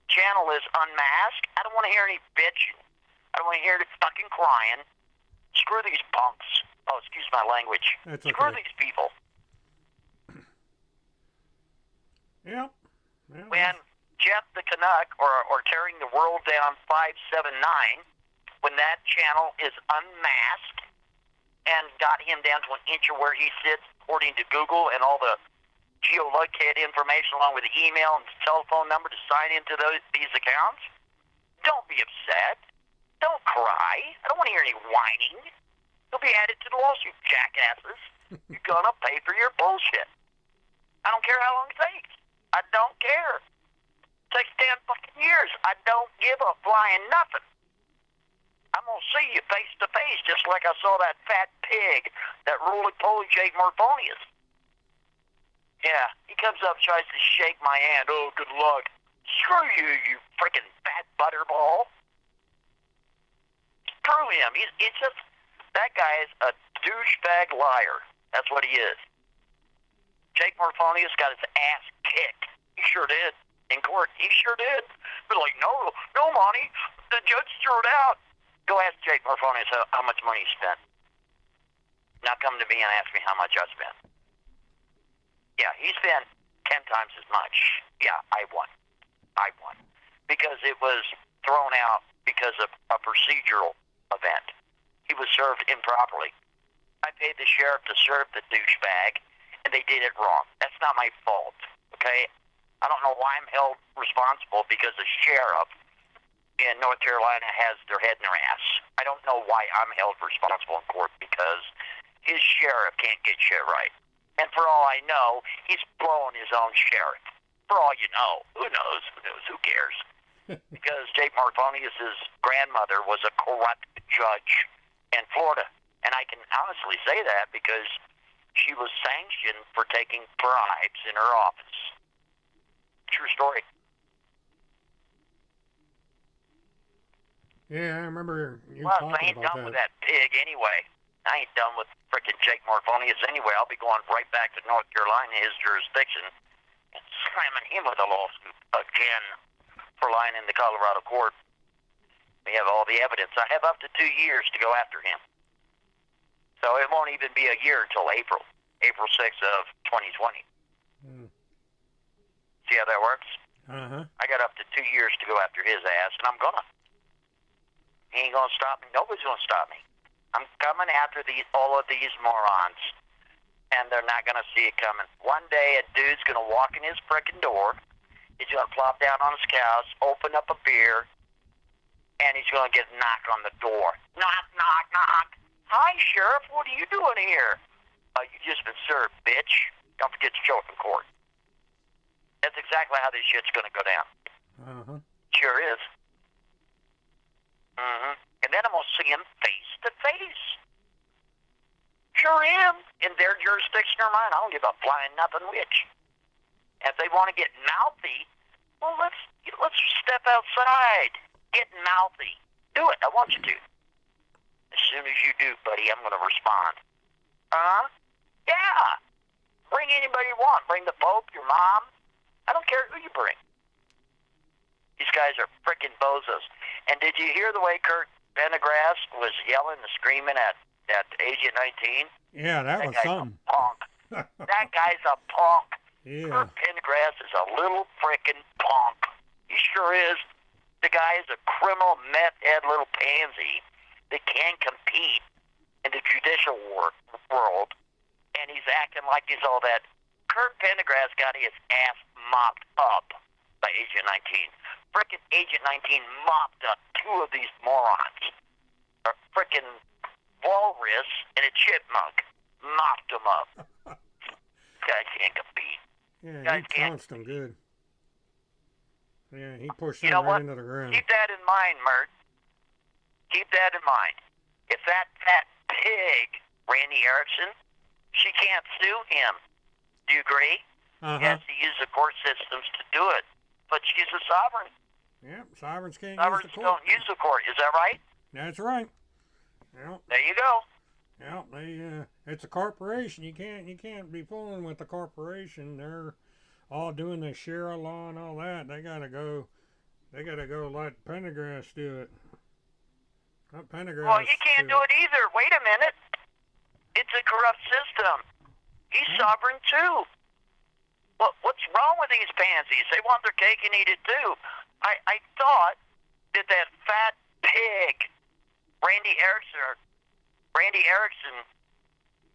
Speaker 6: channel is unmasked, I don't want to hear any bitching. I don't want to hear any fucking crying. Screw these punks. Oh, excuse my language.
Speaker 1: That's okay.
Speaker 6: Screw these people.
Speaker 1: Yep.
Speaker 6: When Jeff the Canuck or Tearing the World Down 579, when that channel is unmasked and got him down to an inch of where he sits, according to Google, and all the geolocate information along with the email and telephone number to sign into these accounts, don't be upset. Don't cry. I don't want to hear any whining. You'll be added to the lawsuit, jackasses. You're going to pay for your bullshit. I don't care how long it takes. I don't care. It takes 10 fucking years. I don't give a flying nothing. I'm going to see you face to face, just like I saw that fat pig, that roly-poly Jake Morphonius. Yeah, he comes up, tries to shake my hand. Oh, good luck. Screw you, you freaking fat butterball. Screw him. He's just, that guy is a douchebag liar. That's what he is. Jake Morphonius got his ass kicked. He sure did. In court, he sure did. But like, no, Monty, the judge threw it out. Go ask Jake Morphonius how much money he spent. Now come to me and ask me how much I spent. Yeah, he spent 10 times as much. Yeah, I won. Because it was thrown out because of a procedural event. He was served improperly. I paid the sheriff to serve the douchebag, and they did it wrong. That's not my fault, okay? I don't know why I'm held responsible because the sheriff in North Carolina has their head in their ass. I don't know why I'm held responsible in court because his sheriff can't get shit right. And for all I know, he's blowing his own sheriff. For all you know. Who knows? Who cares? Because Jake Morphonius' grandmother was a corrupt judge in Florida. And I can honestly say that because she was sanctioned for taking bribes in her office. True story.
Speaker 1: Yeah, I remember you
Speaker 6: Plus,
Speaker 1: talking
Speaker 6: I ain't
Speaker 1: about
Speaker 6: done
Speaker 1: that.
Speaker 6: with that pig anyway. I ain't done with frickin' Jake Morphonius anyway. I'll be going right back to North Carolina, his jurisdiction, and slamming him with a lawsuit again for lying in the Colorado court. We have all the evidence. I have up to 2 years to go after him. So it won't even be a year until April 6th of 2020. See how that works? I got up to 2 years to go after his ass, and I'm gonna. He ain't gonna stop me. Nobody's gonna stop me. I'm coming after all of these morons, and they're not gonna see it coming. One day, a dude's gonna walk in his frickin' door. He's gonna plop down on his couch, open up a beer, and he's gonna get knocked on the door. Knock, knock, knock. Hi, Sheriff. What are you doing here? You just been served, bitch. Don't forget to show up in court. That's exactly how this shit's gonna go down. Sure is. And then I'm gonna see him face to face. Sure am. In their jurisdiction or mine, I don't give a flying nothing which. If they want to get mouthy, well, let's step outside. Get mouthy. Do it. I want you to. As soon as you do, buddy, I'm gonna respond. Yeah. Bring anybody you want. Bring the Pope, your mom. I don't care who you bring. These guys are freaking bozos. And did you hear the way Kurt Pendergrass was yelling and screaming at Agent 19?
Speaker 1: Yeah, that was
Speaker 6: guy's
Speaker 1: something.
Speaker 6: a punk. That guy's a punk.
Speaker 1: Yeah.
Speaker 6: Kurt Pendergrass is a little freaking punk. He sure is. The guy is a criminal, meth head little pansy that can't compete in the judicial world, and he's acting like he's all that. Kurt Pendergrass got his ass mopped up by Agent 19. Frickin' Agent 19 mopped up two of these morons. A frickin' walrus and a chipmunk mopped them up. Guy can't compete.
Speaker 1: Yeah,
Speaker 6: Guys
Speaker 1: he
Speaker 6: can't.
Speaker 1: trounced them good. Yeah, he pushed
Speaker 6: You
Speaker 1: them
Speaker 6: know
Speaker 1: right
Speaker 6: what?
Speaker 1: into the ground.
Speaker 6: Keep that in mind, Mert. Keep that in mind. If that fat pig, Randy Erickson, she can't sue him. Do you agree? He has to use the court systems to do it. But she's a sovereign.
Speaker 1: Yeah, sovereigns can't
Speaker 6: Sovereigns
Speaker 1: use the court.
Speaker 6: don't use the court. Is that right?
Speaker 1: That's right. Yeah,
Speaker 6: There you go.
Speaker 1: yeah. It's a corporation. You can't be fooling with the corporation. They're all doing the share law and all that. They gotta go let Pendergrass do it. Not Pendergrass.
Speaker 6: Well, you can't do it either. Wait a minute. It's a corrupt system. He's sovereign too. What's wrong with these pansies? They want their cake and eat it too. I thought that fat pig, Randy Erickson,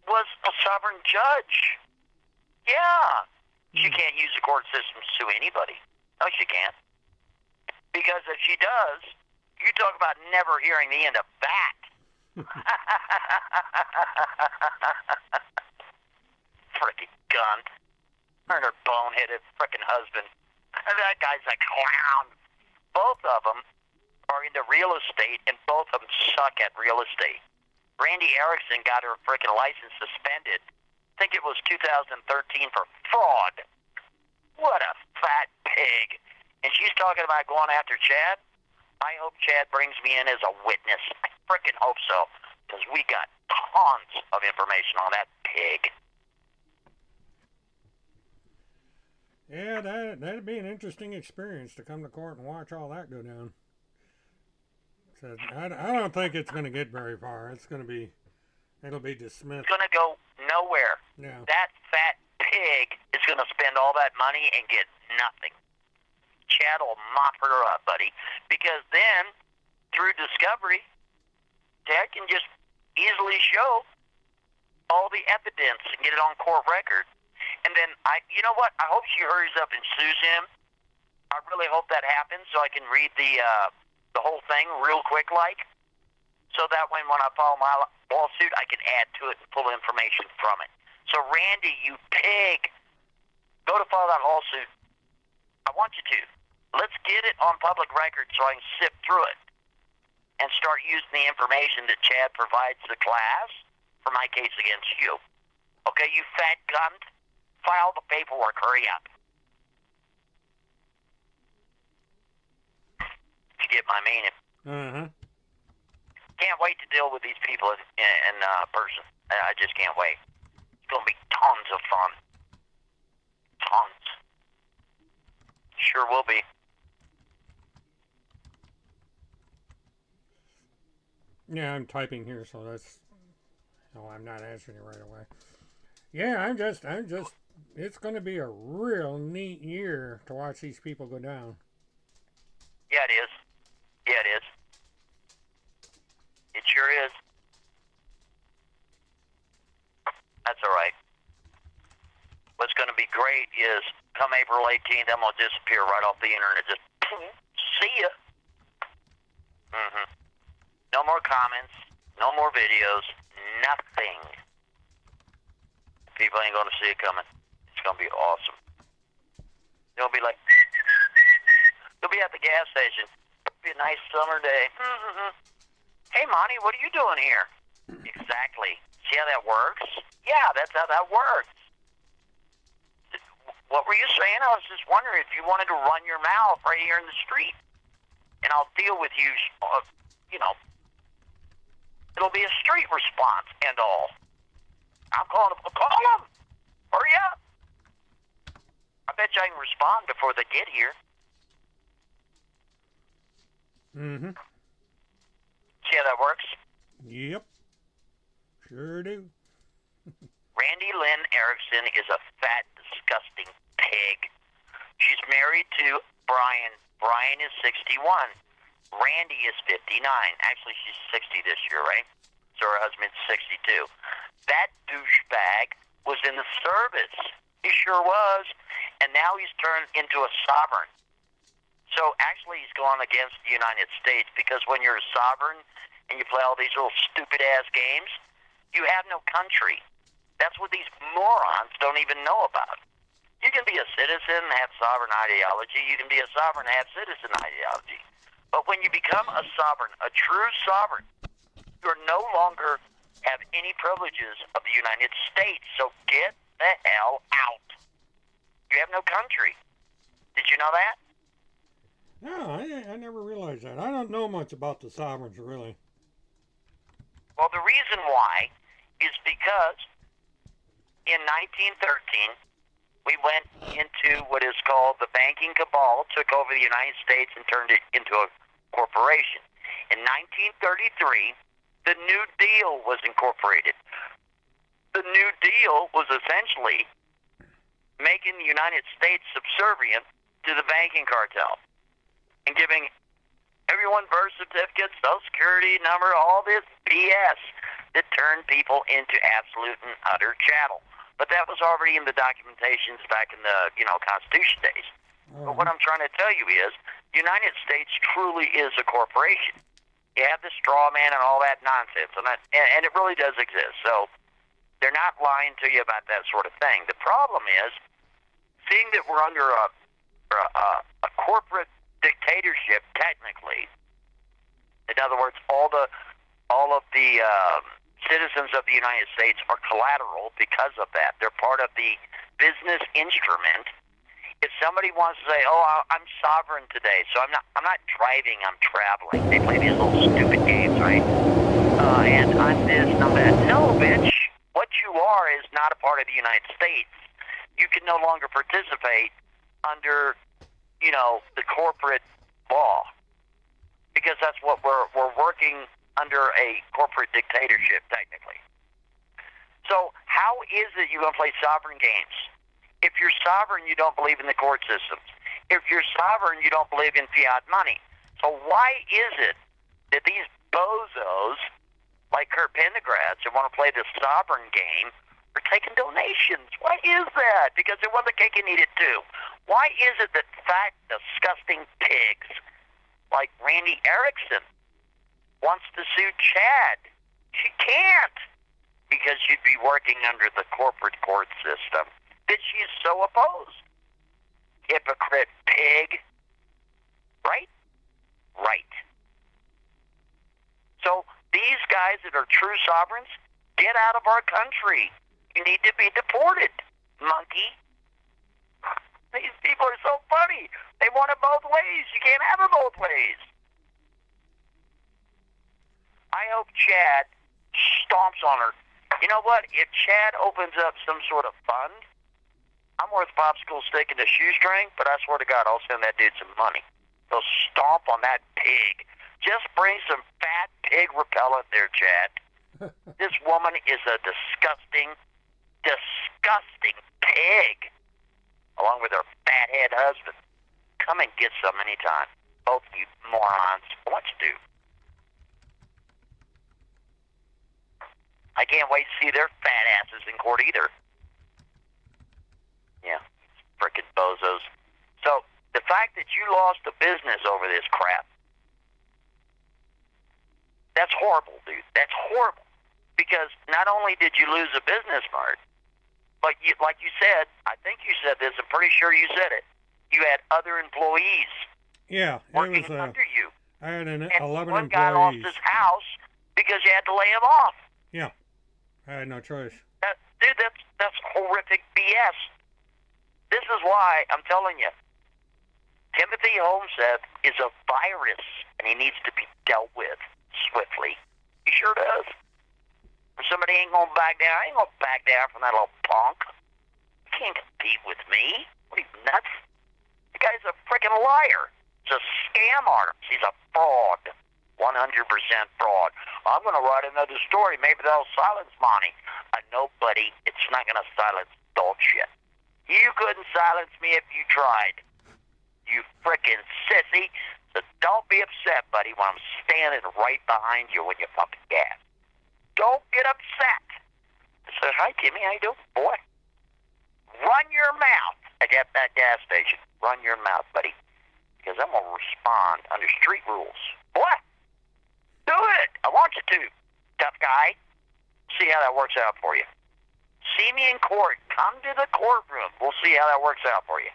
Speaker 6: was a sovereign judge. Yeah. She can't use the court system to sue anybody. No, she can't. Because if she does, you talk about never hearing the end of that. Frickin' gun. And her boneheaded frickin' husband. That guy's a clown. Both of them are into real estate, and both of them suck at real estate. Randy Erickson got her frickin' license suspended. I think it was 2013 for fraud. What a fat pig. And she's talking about going after Chad. I hope Chad brings me in as a witness. I frickin' hope so. Because we got tons of information on that pig.
Speaker 1: Yeah, that'd be an interesting experience to come to court and watch all that go down. So I don't think it's going to get very far. It'll be dismissed.
Speaker 6: It's going to go nowhere.
Speaker 1: Yeah.
Speaker 6: That fat pig is going to spend all that money and get nothing. Chad will mop her up, buddy. Because then, through discovery, Dad can just easily show all the evidence and get it on court record. And then, you know what? I hope she hurries up and sues him. I really hope that happens so I can read the whole thing real quick, like. So that way when I file my lawsuit, I can add to it and pull information from it. So, Randy, you pig, go to file that lawsuit. I want you to. Let's get it on public record so I can sift through it and start using the information that Chad provides the class for my case against you. Okay, you fat cunt? File the paperwork. Hurry up. You get my meaning.
Speaker 1: Uh-huh.
Speaker 6: Can't wait to deal with these people in person. I just can't wait. It's going to be tons of fun. Tons. Sure will be.
Speaker 1: Yeah, I'm typing here, so that's. No, I'm not answering it right away. Yeah, I'm just. It's going to be a real neat year to watch these people go down.
Speaker 6: Yeah, it is. Yeah, it is. It sure is. That's all right. What's going to be great is come April 18th, I'm going to disappear right off the internet. Just see ya. No more comments. No more videos. Nothing. People ain't going to see it coming. It's going to be awesome. You'll be like, you'll be at the gas station. It'll be a nice summer day. Hey, Monty, what are you doing here? Exactly. See how that works? Yeah, that's how that works. What were you saying? I was just wondering if you wanted to run your mouth right here in the street. And I'll deal with you, it'll be a street response and all. I'm calling him. Call him. Hurry up. I bet bet you I can respond before they get here.
Speaker 1: Mm-hmm.
Speaker 6: See how that works?
Speaker 1: Yep. Sure do.
Speaker 6: Randy Lynn Erickson is a fat, disgusting pig. She's married to Brian. Brian is 61. Randy is 59. Actually, she's 60 this year, right? So her husband's 62. That douchebag was in the service. He sure was. And now he's turned into a sovereign. So actually he's going against the United States, because when you're a sovereign and you play all these little stupid-ass games, you have no country. That's what these morons don't even know about. You can be a citizen and have sovereign ideology. You can be a sovereign and have citizen ideology. But when you become a sovereign, a true sovereign, you're no longer have any privileges of the United States. So get the hell out. You have no country. Did you know that?
Speaker 1: No, I never realized that. I don't know much about the sovereigns, really.
Speaker 6: Well, the reason why is because in 1913, we went into what is called the banking cabal, took over the United States and turned it into a corporation. In 1933, the New Deal was incorporated. The New Deal was essentially making the United States subservient to the banking cartel and giving everyone birth certificates, Social Security number, all this BS that turned people into absolute and utter chattel. But that was already in the documentations back in the, Constitution days. But what I'm trying to tell you is, the United States truly is a corporation. You have the straw man and all that nonsense, and it really does exist. So they're not lying to you about that sort of thing. The problem is, seeing that we're under a corporate dictatorship, technically. In other words, all of the citizens of the United States are collateral because of that. They're part of the business instrument. If somebody wants to say, "Oh, I'm sovereign today, so I'm not driving, I'm traveling," they play these little stupid games, right? And I'm this and I'm that. No, bitch. What you are is not a part of the United States. You can no longer participate under, the corporate law, because that's what we're working under, a corporate dictatorship, technically. So how is it you're going to play sovereign games? If you're sovereign, you don't believe in the court systems. If you're sovereign, you don't believe in fiat money. So why is it that these bozos, like Kurt Pendergrass, who want to play this sovereign game, are taking donations? Why is that? Because they want the cake and eat it too. Why is it that fat, disgusting pigs like Randy Erickson wants to sue Chad? She can't, because she'd be working under the corporate court system that she's so opposed. Hypocrite pig. Right? Right. So these guys that are true sovereigns, get out of our country. You need to be deported, monkey. These people are so funny. They want it both ways. You can't have it both ways. I hope Chad stomps on her. You know what? If Chad opens up some sort of fund, I'm worth popsicle stick and a shoestring, but I swear to God, I'll send that dude some money. They'll stomp on that pig. Just bring some fat pig repellent there, Chad. This woman is a disgusting, disgusting pig, along with her fathead husband. Come and get some anytime. Both of you morons. What you do? I can't wait to see their fat asses in court either. Yeah, frickin' bozos. So, the fact that you lost a business over this crap, that's horrible, dude. That's horrible. Because not only did you lose a business, Mark, but you, like you said, I think you said this, I'm pretty sure you said it, you had other employees working under you.
Speaker 1: I had 11
Speaker 6: one
Speaker 1: employees.
Speaker 6: Guy lost his house because you had to lay him off.
Speaker 1: Yeah, I had no choice.
Speaker 6: Dude, that's horrific BS. This is why I'm telling you, Timothy Holmesett is a virus, and he needs to be dealt with swiftly. He sure does. If somebody ain't gonna back down, I ain't gonna back down from that little punk. You can't compete with me. What are you, nuts? liar. He's a scam artist. He's a fraud. 100% fraud. I'm going to write another story. Maybe that'll silence Monty. Nobody, it's not going to silence dog shit. You couldn't silence me if you tried. You frickin' sissy. So don't be upset, buddy, when I'm standing right behind you when you're pumping gas. Don't get upset. I said, hi, Jimmy. How you doing, boy? Run your mouth at that gas station. Run your mouth, buddy. Because I'm going to respond under street rules. What? Do it. I want you to, tough guy. See how that works out for you. See me in court. Come to the courtroom. We'll see how that works out for you.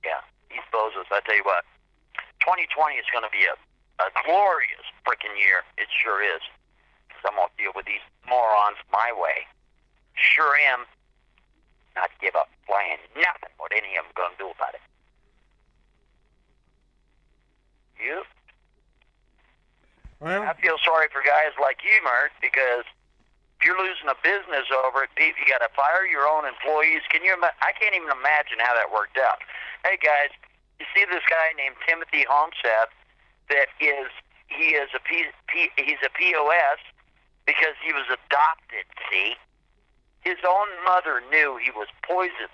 Speaker 6: Yeah, these bozos, I tell you what. 2020 is going to be a glorious freaking year. It sure is. Because I'm going to deal with these morons my way. Sure am. Not give up playing nothing what any of them going to do about it. You?
Speaker 1: Well,
Speaker 6: I feel sorry for guys like you, Mert, because if you're losing a business over it, you got to fire your own employees. Can you? I can't even imagine how that worked out. Hey, guys, you see this guy named Timothy Homseth that he's a POS because he was adopted, see? His own mother knew he was poisoned.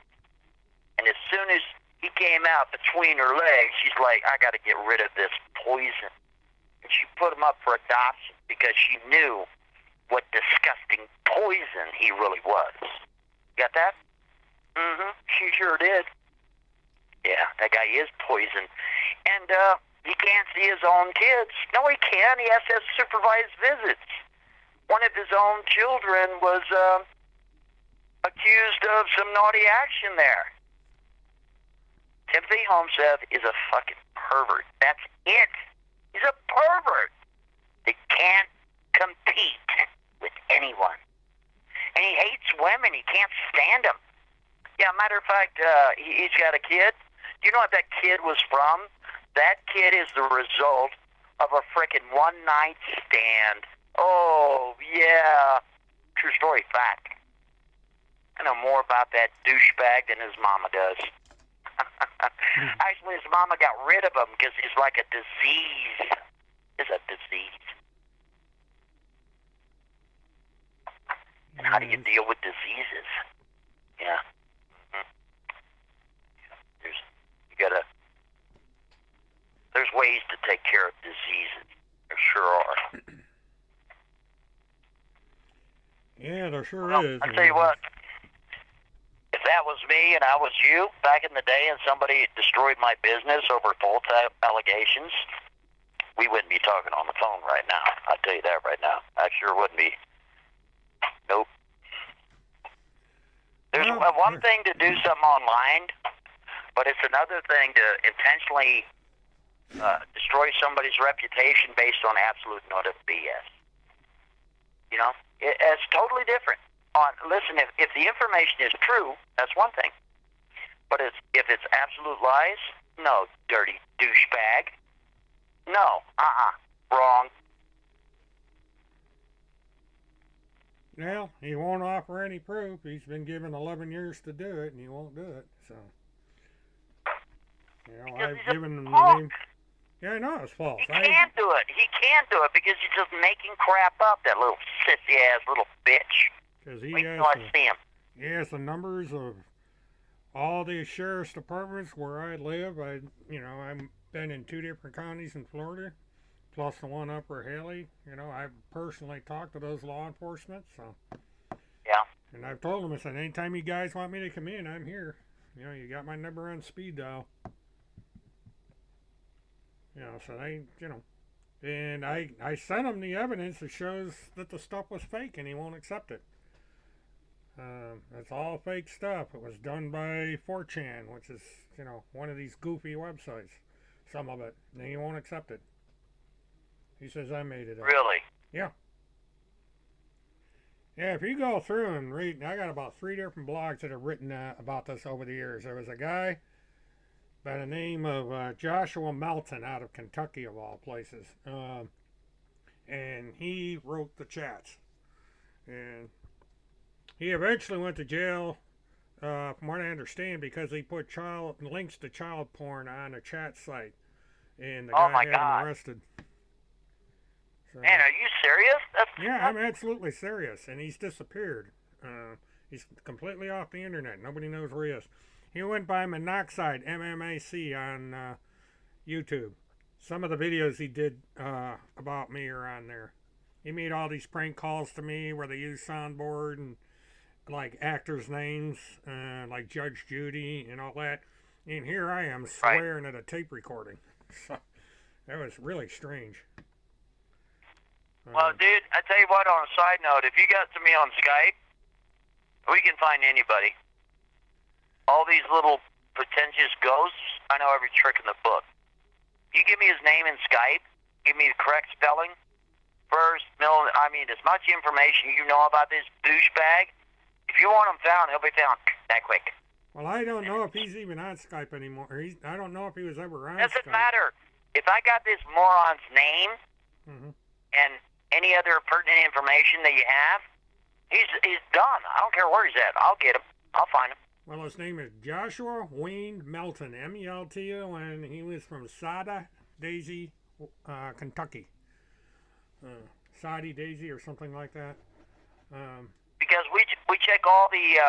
Speaker 6: And as soon as he came out between her legs, she's like, I got to get rid of this poison. And she put him up for adoption because she knew what disgusting poison he really was. Got that? Mm-hmm. She sure did. Yeah, that guy is poison. And he can't see his own kids. No, he can't. He has to have supervised visits. One of his own children was accused of some naughty action there. Timothy Homseth is a fucking pervert. That's it. He's a pervert. He can't compete with anyone. And he hates women. He can't stand them. Yeah, matter of fact, he's got a kid. Do you know what that kid was from? That kid is the result of a frickin' one-night stand. Oh, yeah. True story, fact. I know more about that douchebag than his mama does. Actually, his mama got rid of him because he's like a disease. He's a disease. And how do you deal with diseases? Yeah. Mm-hmm. There's ways to take care of diseases. There sure are.
Speaker 1: yeah, there sure is.
Speaker 6: I'll tell you what. If that was me and I was you back in the day and somebody destroyed my business over false allegations, we wouldn't be talking on the phone right now. I'll tell you that right now. I sure wouldn't be. Nope. There's one thing to do something online, but it's another thing to intentionally destroy somebody's reputation based on absolute and utter BS. You know? It's totally different. Listen, if the information is true, that's one thing. But if it's absolute lies, no, dirty douchebag. No, wrong.
Speaker 1: Well, he won't offer any proof. He's been given 11 years to do it, and he won't do it. So, I've given him the name. Yeah, I know it's false.
Speaker 6: He can't do it. He can't do it because he's just making crap up. That little sissy ass little bitch.
Speaker 1: Because he has the numbers of all the sheriff's departments where I live. I've been in 2 different counties in Florida, plus the one Upper Haley. I've personally talked to those law enforcement. So
Speaker 6: yeah.
Speaker 1: And I've told them, I said, anytime you guys want me to come in, I'm here. You got my number on speed dial. So and I sent him the evidence that shows that the stuff was fake, and he won't accept it. It's all fake stuff. It was done by 4chan, which is, one of these goofy websites. Some of it. And he won't accept it. He says I made it up.
Speaker 6: Really?
Speaker 1: Yeah. Yeah, if you go through and read, I got about 3 different blogs that have written about this over the years. There was a guy by the name of Joshua Melton out of Kentucky, of all places. And he wrote the chats. And he eventually went to jail from what I understand, because he put links to child porn on a chat site, and the
Speaker 6: Oh
Speaker 1: guy
Speaker 6: my
Speaker 1: had him
Speaker 6: God.
Speaker 1: arrested. So,
Speaker 6: Man, are you serious?
Speaker 1: yeah, I'm absolutely serious, and he's disappeared. He's completely off the internet. Nobody knows where he is. He went by Monoxide, MMAC, on YouTube. Some of the videos he did about me are on there. He made all these prank calls to me where they use soundboard and like actors' names, like Judge Judy and all that. And here I am swearing at a tape recording. So that was really strange.
Speaker 6: Well, dude, I tell you what, on a side note, if you got to me on Skype, we can find anybody. All these little pretentious ghosts, I know every trick in the book. You give me his name in Skype, give me the correct spelling, first, middle, I mean, as much information you know about this douchebag, if you want him found, he'll be found that quick.
Speaker 1: Well, I don't know if he's even on Skype anymore. I don't know if he was ever on
Speaker 6: Doesn't
Speaker 1: Skype.
Speaker 6: matter. If I got this moron's name and any other pertinent information that you have, he's done. I don't care where he's at. I'll get him. I'll find him.
Speaker 1: Well, his name is Joshua Wayne Melton, Melton, and he was from Sada, Daisy, Kentucky. Sadie Daisy or something like that.
Speaker 6: Because we check all the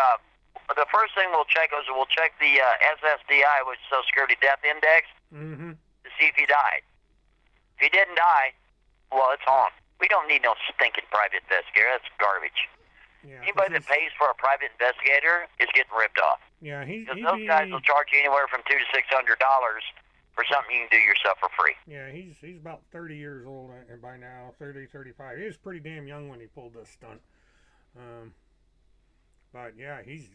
Speaker 6: first thing we'll check is we'll check the SSDI, which is Social Security Death Index, to see if he died. If he didn't die, well, it's on. We don't need no stinking private investigator. That's garbage.
Speaker 1: Yeah,
Speaker 6: anybody that pays for a private investigator is getting ripped off.
Speaker 1: Yeah,
Speaker 6: because those guys will charge you anywhere from $200 to $600 for something you can do yourself for free.
Speaker 1: Yeah, he's about 30 years old by now, 30, 35. He was pretty damn young when he pulled this stunt. But yeah, he's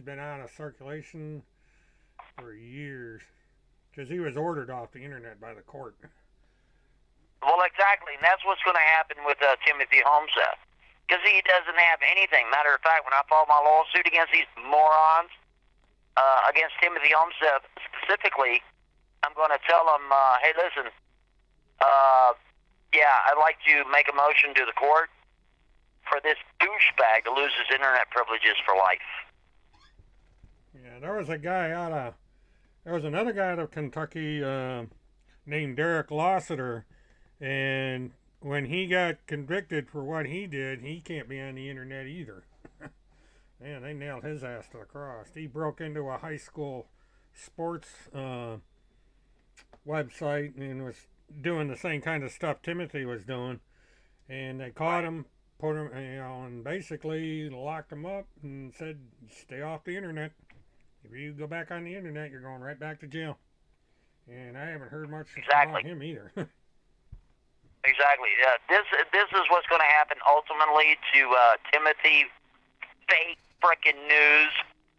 Speaker 1: been out of circulation for years because he was ordered off the internet by the court.
Speaker 6: Well, exactly, and that's what's going to happen with Timothy Homestead. Because he doesn't have anything. Matter of fact, when I filed my lawsuit against these morons, against Timothy Homestead specifically, I'm going to tell him, hey, listen, yeah, I'd like to make a motion to the court for this douchebag to lose his internet privileges for life.
Speaker 1: Yeah, there was another guy out of Kentucky named Derek Lassiter, and when he got convicted for what he did, he can't be on the internet either. Man, they nailed his ass to the cross. He broke into a high school sports website and was doing the same kind of stuff Timothy was doing. And they caught him, put him, and basically locked him up and said, stay off the internet. If you go back on the internet, you're going right back to jail. And I haven't heard much about him either.
Speaker 6: Exactly. This is what's going to happen ultimately to Timothy fake frickin' news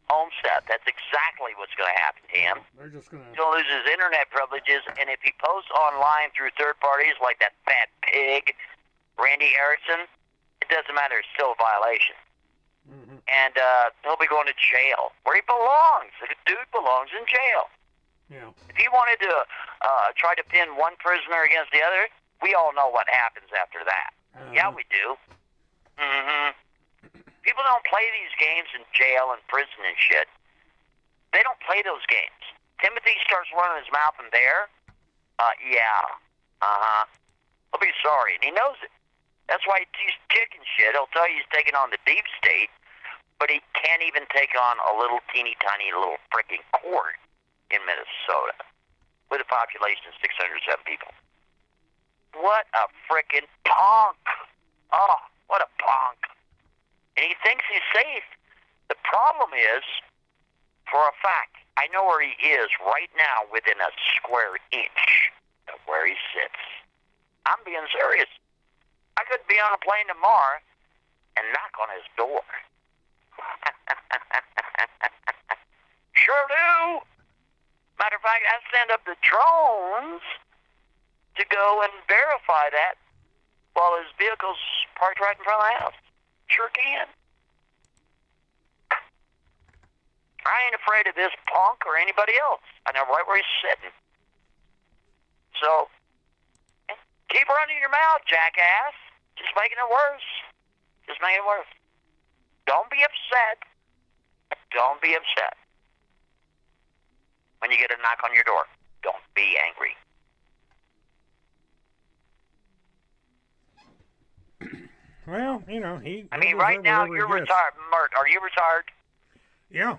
Speaker 6: Homestead. That's exactly what's going to happen to him.
Speaker 1: They're just going to...
Speaker 6: He's going to lose his internet privileges, and if he posts online through third parties like that fat pig, Randy Erickson, it doesn't matter. It's still a violation. And he'll be going to jail, where he belongs. The dude belongs in jail.
Speaker 1: Yeah.
Speaker 6: If he wanted to try to pin one prisoner against the other, we all know what happens after that. Yeah, we do. People don't play these games in jail and prison and shit. They don't play those games. Timothy starts running his mouth in there. He'll be sorry, and he knows it. That's why he's kicking shit. He'll tell you he's taking on the deep state, but he can't even take on a little teeny tiny little freaking court in Minnesota with a population of 607 people. What a frickin' punk. Oh, what a punk. And he thinks he's safe. The problem is, for a fact, I know where he is right now within a square inch of where he sits. I'm being serious. I could be on a plane tomorrow and knock on his door. Sure do. Matter of fact, I send up the drones to go and verify that while his vehicle's parked right in front of the house. Sure can. I ain't afraid of this punk or anybody else. I know right where he's sitting. So, keep running your mouth, jackass. Just making it worse. Just making it worse. Don't be upset. don't be upset. When you get a knock on your door, don't be angry.
Speaker 1: Well, you know,
Speaker 6: I mean, right now you're retired. Mert, are you retired?
Speaker 1: Yeah.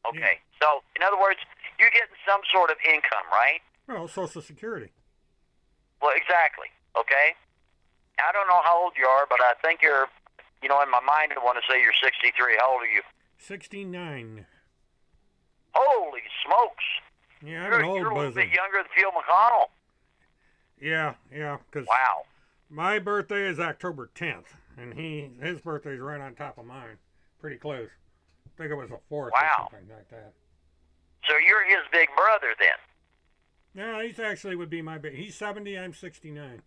Speaker 6: Okay. So, in other words, you're getting some sort of income, right?
Speaker 1: Well, Social Security.
Speaker 6: Well, exactly. Okay. I don't know how old you are, but I think you're, in my mind, I want to say you're 63. How old are you?
Speaker 1: 69.
Speaker 6: Holy smokes.
Speaker 1: Yeah, I'm an old
Speaker 6: You're a little
Speaker 1: buzzard.
Speaker 6: bit younger than Phil McConnell.
Speaker 1: Yeah, because
Speaker 6: Wow.
Speaker 1: my birthday is October 10th, and his birthday's right on top of mine. Pretty close. I think it was the 4th or something like that.
Speaker 6: So you're his big brother then?
Speaker 1: No, he's actually would be my big. He's 70, I'm 69.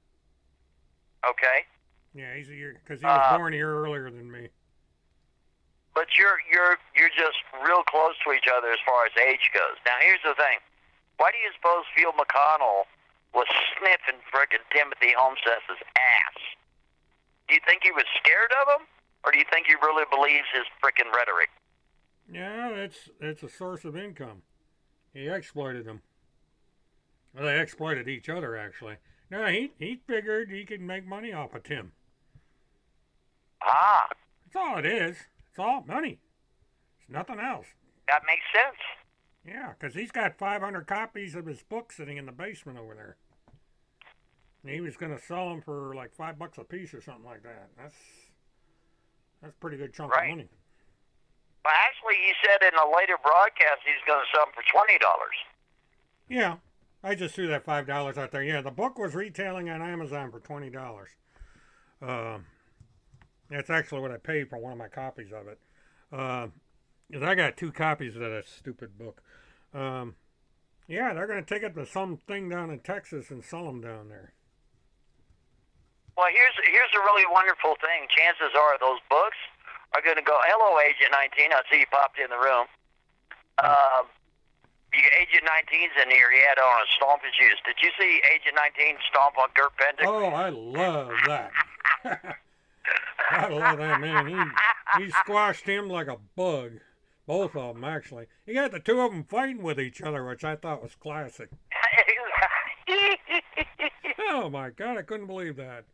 Speaker 6: Okay.
Speaker 1: Yeah, he's a year, because he was born a year earlier than me.
Speaker 6: But you're just real close to each other as far as age goes. Now here's the thing. Why do you suppose Phil McConnell was sniffing frickin' Timothy Homestead's ass? Do you think he was scared of him? Or do you think he really believes his frickin' rhetoric?
Speaker 1: Yeah, it's a source of income. He exploited them. Well, they exploited each other, actually. No, he figured he could make money off of Tim.
Speaker 6: Ah.
Speaker 1: That's all it is. It's all money. It's nothing else.
Speaker 6: That makes sense.
Speaker 1: Yeah, because he's got 500 copies of his book sitting in the basement over there. And he was going to sell them for like $5 a piece or something like that. That's a pretty good chunk of money.
Speaker 6: Well, actually, he said in a later broadcast he's going to sell them for $20.
Speaker 1: Yeah, I just threw that $5 out there. Yeah, the book was retailing on Amazon for $20. That's actually what I paid for one of my copies of it. Because I got 2 copies of that stupid book. Yeah, they're going to take it to some thing down in Texas and sell them down there.
Speaker 6: Well, here's a really wonderful thing. Chances are those books are going to go, hello, Agent 19. I see you popped in the room. Agent 19's in here. He had on a stomping shoes. Did you see Agent 19 stomp on Kurt Pendick?
Speaker 1: Oh, I love that. I love that, man. He squashed him like a bug. Both of them, actually. He got the 2 of them fighting with each other, which I thought was classic. Oh, my God, I couldn't believe that.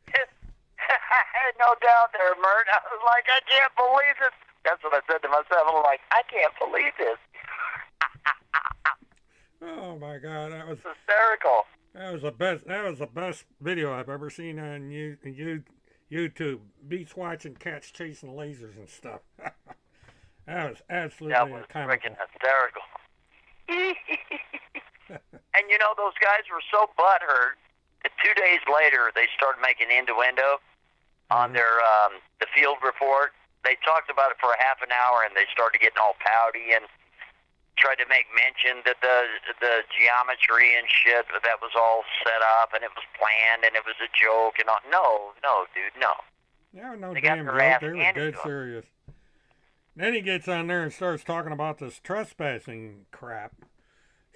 Speaker 6: No doubt there, Mert. I was like, I can't believe this. That's what I said to myself. I'm like, I can't believe this.
Speaker 1: Oh, my God, that was
Speaker 6: hysterical.
Speaker 1: That was the best video I've ever seen on YouTube. Beats watching cats chasing lasers and stuff. That was absolutely comical.
Speaker 6: That was freaking hysterical. And those guys were so butthurt that 2 days later they started making innuendo on their the field report. They talked about it for a half an hour and they started getting all pouty and tried to make mention that the geometry and shit that was all set up and it was planned and it was a joke and all. No, dude, no.
Speaker 1: Yeah, no
Speaker 6: they
Speaker 1: damn
Speaker 6: got their
Speaker 1: joke. They were dead serious. Then he gets on there and starts talking about this trespassing crap.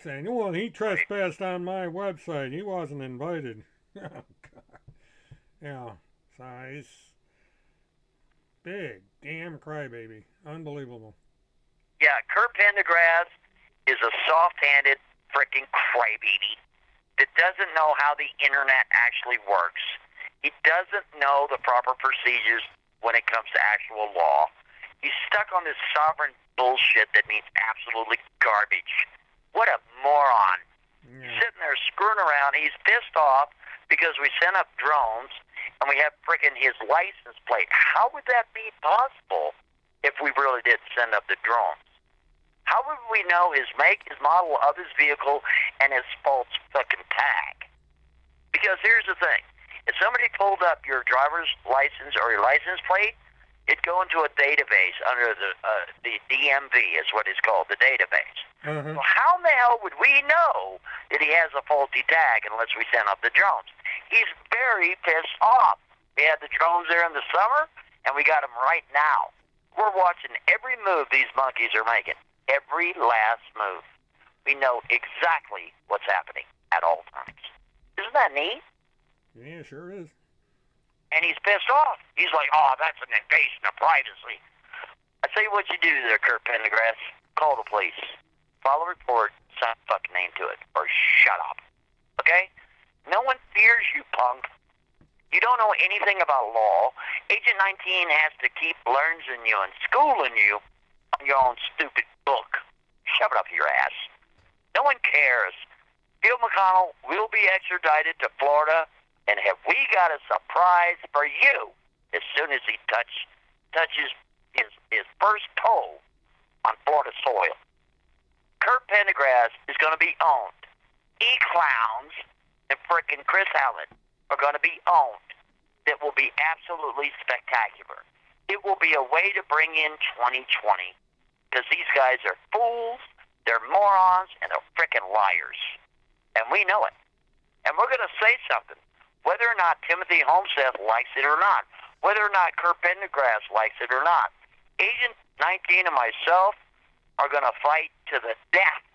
Speaker 1: Saying, well, he trespassed on my website. He wasn't invited. Oh, God. Yeah. So he's big damn crybaby. Unbelievable.
Speaker 6: Yeah, Kurt Pendergrass is a soft-handed freaking crybaby that doesn't know how the internet actually works. He doesn't know the proper procedures when it comes to actual law. He's stuck on this sovereign bullshit that means absolutely garbage. What a moron.
Speaker 1: Yeah.
Speaker 6: He's sitting there screwing around. He's pissed off because we sent up drones and we have freaking his license plate. How would that be possible if we really did send up the drones? How would we know his make, his model of his vehicle, and his false fucking tag? Because here's the thing. If somebody pulled up your driver's license or your license plate, it'd go into a database under the DMV is what it's called, the database.
Speaker 1: Uh-huh.
Speaker 6: Well, how in the hell would we know that he has a faulty tag unless we send up the drones? He's very pissed off. We had the drones there in the summer, and we got them right now. We're watching every move these monkeys are making. Every last move. We know exactly what's happening at all times. Isn't that neat?
Speaker 1: Yeah, sure is.
Speaker 6: And he's pissed off. He's like, oh, that's an invasion of privacy. I tell you what you do there, Kurt Pendergrass. Call the police. File a report. Sign a fucking name to it. Or shut up. Okay? No one fears you, punk. You don't know anything about law. Agent 19 has to keep learning you and schooling you on your own stupid book. Shove it up your ass. No one cares. Phil McConnell will be extradited to Florida, and have we got a surprise for you as soon as he touches his first toe on Florida soil. Kurt Pendergrass is going to be owned. E-Clowns and frickin' Chris Allen are going to be owned. That will be absolutely spectacular. It will be a way to bring in 2020 because these guys are fools, they're morons, and they're frickin' liars. And we know it. And we're going to say something, whether or not Timothy Homeseth likes it or not, whether or not Kurt Pendergrass likes it or not. Agent 19 and myself are going to fight to the death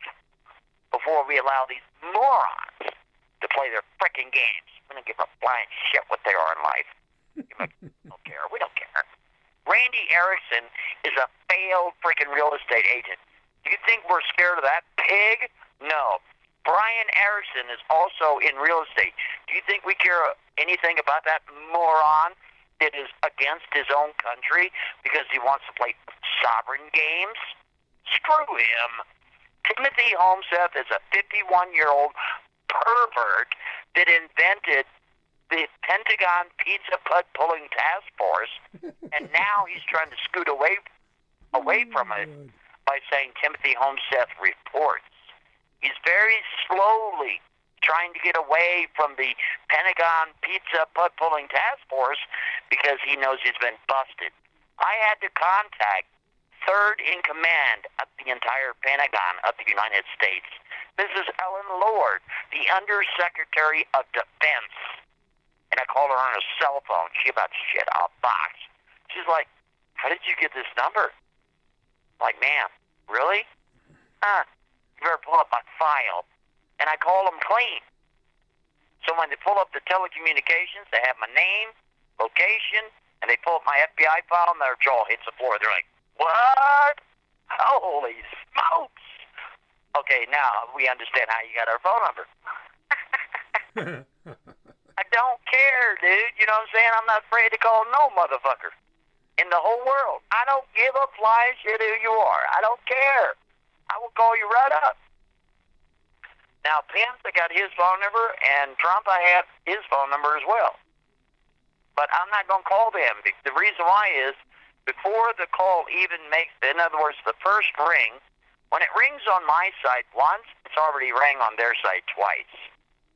Speaker 6: before we allow these morons to play their frickin' games. We don't give a flying shit what they are in life. We don't care. We don't care. Randy Erickson is a failed frickin' real estate agent. Do you think we're scared of that pig? No. Brian Erickson is also in real estate. Do you think we care anything about that moron that is against his own country because he wants to play sovereign games? Screw him. Timothy Homeseth is a 51-year-old pervert that invented the Pentagon Pizza Putt Pulling Task Force, and now he's trying to scoot away from it by saying Timothy Homeseth reports. He's very slowly trying to get away from the Pentagon Pizza Putt Pulling Task Force because he knows he's been busted. I had to contact third in command of the entire Pentagon of the United States. This is Ellen Lord, the Undersecretary of Defense. And I called her on her cell phone. She about shit out box. She's like, how did you get this number? I'm like, ma'am, really? You better pull up my file. And I call them clean. So when they pull up the telecommunications, they have my name, location, and they pull up my FBI file, and their jaw hits the floor. They're like, what? Holy smokes. Okay, now we understand how you got our phone number. I don't care, dude. You know what I'm saying? I'm not afraid to call no motherfucker in the whole world. I don't give a flying shit who you are. I don't care. I will call you right up. Now, Pence, I got his phone number, and Trump, I have his phone number as well. But I'm not going to call them. The reason why is before the call even makes, in other words, the first ring, when it rings on my side once, it's already rang on their side twice.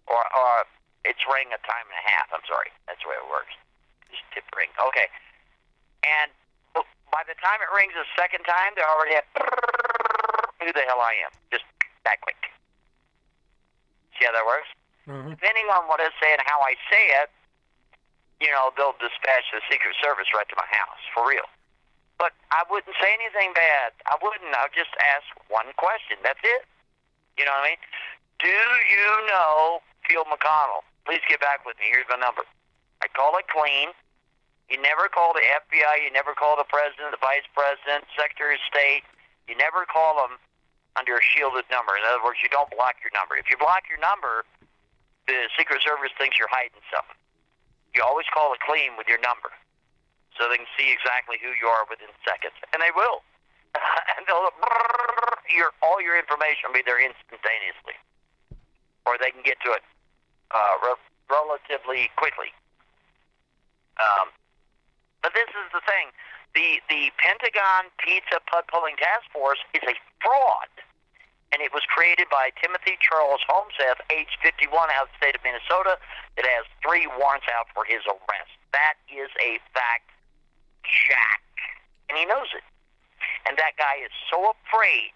Speaker 6: Or it's rang a time and a half. I'm sorry. That's the way it works. Just tip ring. Okay. And by the time it rings a second time, they already have who the hell I am. Just that quick. See how that works? Mm-hmm. Depending on what I say and how I say it, you know, they'll dispatch the Secret Service right to my house, for real. But I wouldn't say anything bad. I wouldn't. I would just ask one question. That's it. You know what I mean? Do you know Phil McConnell? Please get back with me. Here's my number. I call it clean. You never call the FBI. You never call the president, the vice president, secretary of state. You never call them under a shielded number. In other words, you don't block your number. If you block your number, the Secret Service thinks you're hiding something. You always call it clean with your number so they can see exactly who you are within seconds. And they will. And they'll all your information will be there instantaneously. Or they can get to it relatively quickly. But this is the thing. The Pentagon Pizza Putt Pulling Task Force is a fraud. And it was created by Timothy Charles Homeseth, age 51, out of the state of Minnesota, that has 3 warrants out for his arrest. That is a fact check. And he knows it. And that guy is so afraid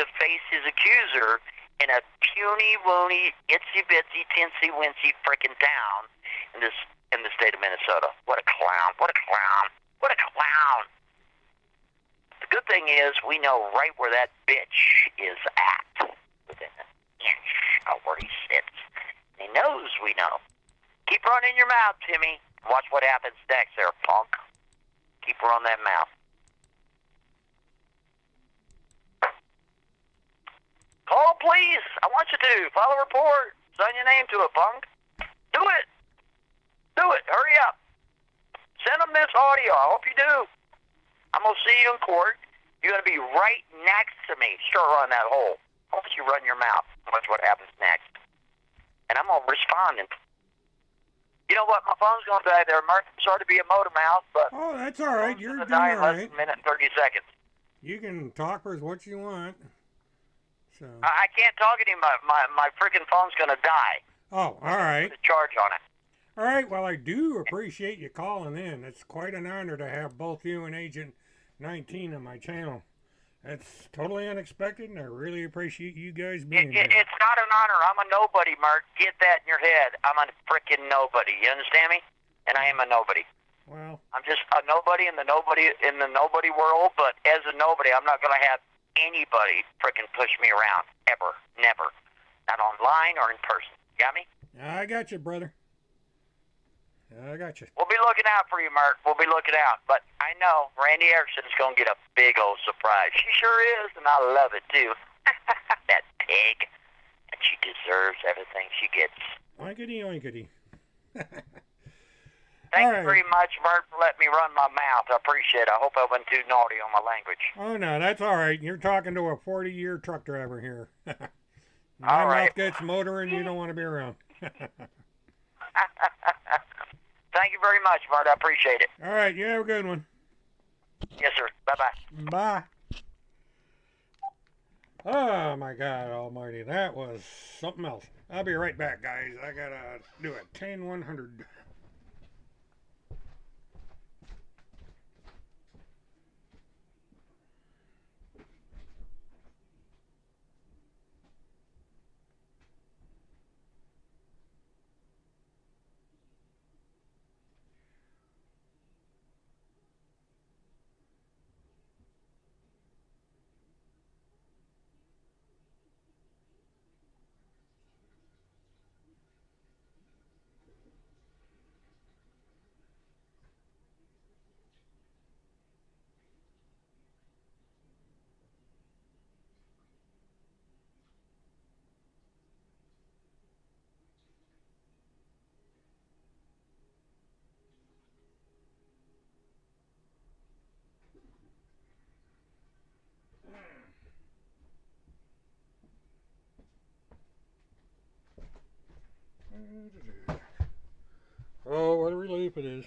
Speaker 6: to face his accuser in a puny-woony, itsy-bitsy, tinsy-wincy frickin' town in the state of Minnesota. What a clown. What a clown. What a clown. The good thing is we know right where that bitch is at, within an inch of where he sits. And he knows we know. Keep running your mouth, Timmy. Watch what happens next there, punk. Keep running that mouth. File a report. Sign your name to it, punk. Do it. Do it. Hurry up. Send them this audio. I hope you do. I'm going to see you in court. You're going to be right next to me. Stir on that hole. Once you run your mouth, watch what happens next. And I'm going to respond. And you know what? My phone's going to die there, Mark. I'm sorry to be a motor mouth, but...
Speaker 1: Oh, that's all right. You're doing
Speaker 6: die in
Speaker 1: all
Speaker 6: less
Speaker 1: right.
Speaker 6: than a minute and 30 seconds.
Speaker 1: You can talk for what you want. So.
Speaker 6: I can't talk anymore. My freaking phone's going to die.
Speaker 1: Oh, all right.
Speaker 6: Put a charge on it.
Speaker 1: All right. Well, I do appreciate you calling in. It's quite an honor to have both you and Agent 19 on my channel. That's totally unexpected, and I really appreciate you guys being here.
Speaker 6: It's not an honor. I'm a nobody, Mark. Get that in your head. I'm a freaking nobody. You understand me? And I am a nobody.
Speaker 1: Well,
Speaker 6: I'm just a nobody in the nobody world. But as a nobody, I'm not going to have anybody freaking push me around ever, never, not online or in person. Got me?
Speaker 1: I got you, brother. I got you.
Speaker 6: We'll be looking out for you, Mark. We'll be looking out. But I know Randy Erickson is going to get a big old surprise. She sure is, and I love it, too. That pig. And she deserves everything she gets.
Speaker 1: Oinkity, oinkity.
Speaker 6: Thank
Speaker 1: All
Speaker 6: you
Speaker 1: right.
Speaker 6: very much, Mark, for letting me run my mouth. I appreciate it. I hope I wasn't too naughty on my language.
Speaker 1: Oh, no, that's all right. You're talking to a 40-year truck driver here. My
Speaker 6: All right.
Speaker 1: mouth gets motoring, you don't want to be around.
Speaker 6: Thank you very much, Mark. I appreciate it.
Speaker 1: All right, you have a good one.
Speaker 6: Yes, sir. Bye-bye.
Speaker 1: Bye. Oh, my God almighty. That was something else. I'll be right back, guys. I got to do a 10-100. Oh, what a relief it is.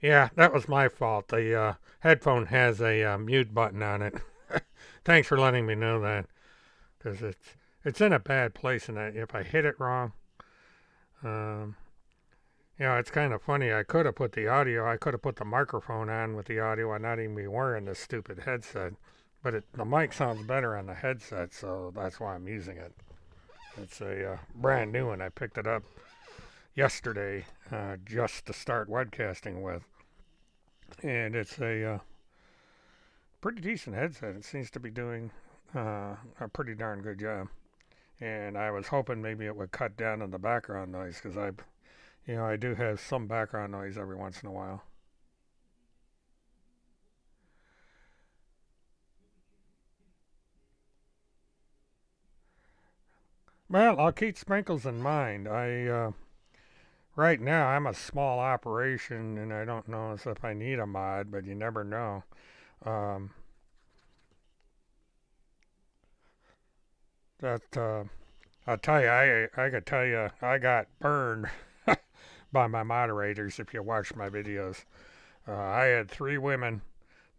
Speaker 1: Yeah, that was my fault. The headphone has a mute button on it. Thanks for letting me know that, because it's in a bad place, and if I hit it wrong, um, it's kind of funny. I could have put the microphone on with the audio and not even be wearing this stupid headset. But the mic sounds better on the headset, so that's why I'm using it. It's a brand new one. I picked it up yesterday just to start webcasting with. And it's a pretty decent headset. It seems to be doing a pretty darn good job. And I was hoping maybe it would cut down on the background noise because I do have some background noise every once in a while. Well, I'll keep Sprinkles in mind. Right now I'm a small operation and I don't know if I need a mod, but you never know. Um, that I'll tell you, I could tell you, I got burned by my moderators if you watch my videos. I had three women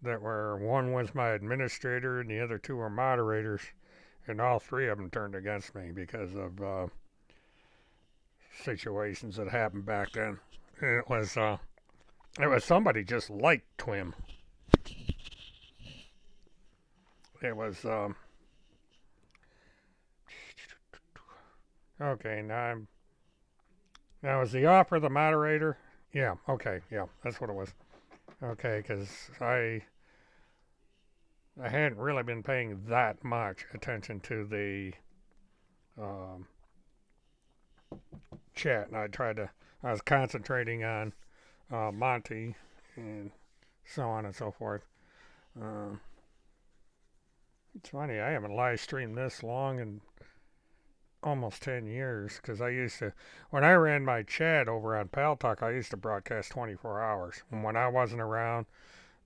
Speaker 1: one was my administrator and the other two were moderators, and all three of them turned against me because of situations that happened back then. And it was somebody just like Twim. It was okay. Now is the offer the moderator? Yeah. Okay. Yeah, that's what it was. Okay, because I hadn't really been paying that much attention to the um, chat, and I was concentrating on Monty and so on and so forth. Um, it's funny, I haven't live streamed this long in almost 10 years because when I ran my chat over on Pal Talk, I used to broadcast 24 hours. And when I wasn't around,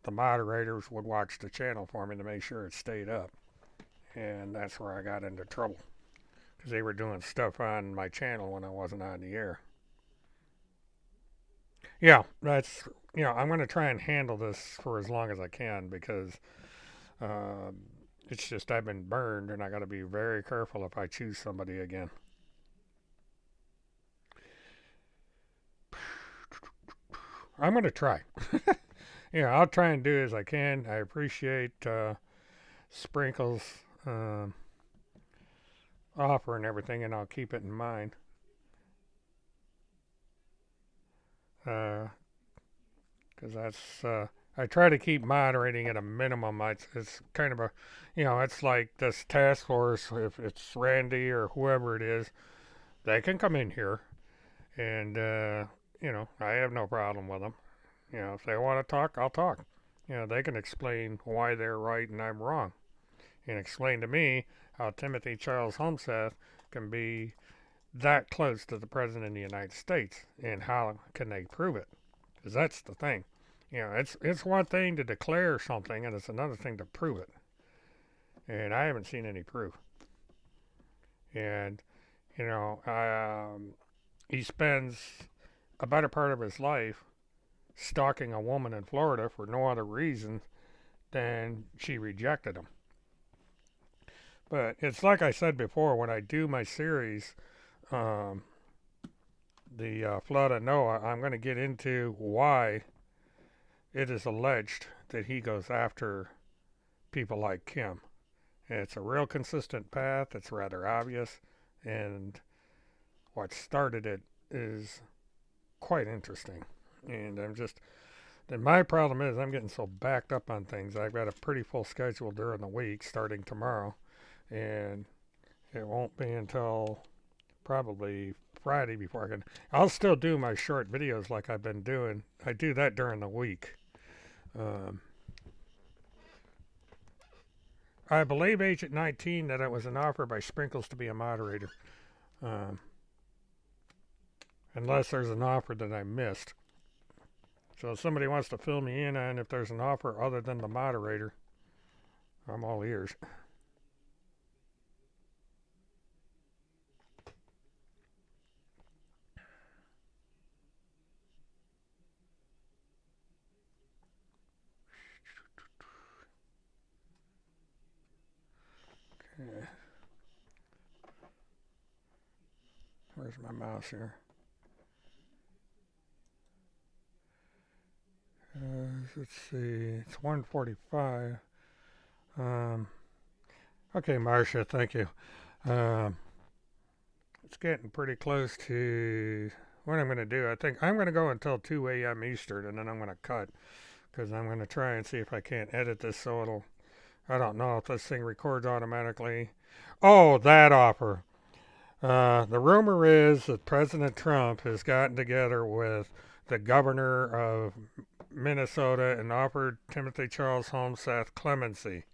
Speaker 1: the moderators would watch the channel for me to make sure it stayed up. And that's where I got into trouble because they were doing stuff on my channel when I wasn't on the air. Yeah, I'm going to try and handle this for as long as I can because uh, it's just I've been burned and I got to be very careful if I choose somebody again. I'm going to try. I'll try and do as I can. I appreciate Sprinkles' offer and everything, and I'll keep it in mind. Because I try to keep moderating at a minimum. It's kind of it's like this task force. If it's Randy or whoever it is, they can come in here, and I have no problem with them. If they want to talk, I'll talk. They can explain why they're right and I'm wrong, and explain to me how Timothy Charles Homseth can be that close to the President of the United States, and how can they prove it? Because that's the thing. It's one thing to declare something, and it's another thing to prove it. And I haven't seen any proof. And he spends a better part of his life stalking a woman in Florida for no other reason than she rejected him. But it's like I said before, when I do my series, the Flood of Noah, I'm going to get into why it is alleged that he goes after people like Kim. And it's a real consistent path. It's rather obvious. And what started it is quite interesting. And my problem is I'm getting so backed up on things. I've got a pretty full schedule during the week starting tomorrow. And it won't be until probably Friday before I can. I'll still do my short videos like I've been doing. I do that during the week. I believe Agent 19 that it was an offer by Sprinkles to be a moderator. Unless there's an offer that I missed. So if somebody wants to fill me in on if there's an offer other than the moderator, I'm all ears. Yeah. Where's my mouse here? Let's see. It's 1:45. Okay, Marcia, thank you. It's getting pretty close to what I'm going to do. I think I'm going to go until 2 a.m. Eastern, and then I'm going to cut because I'm going to try and see if I can't edit this so it'll. I don't know if this thing records automatically. Oh, that offer. The rumor is that President Trump has gotten together with the governor of Minnesota and offered Timothy Charles Holmseth clemency,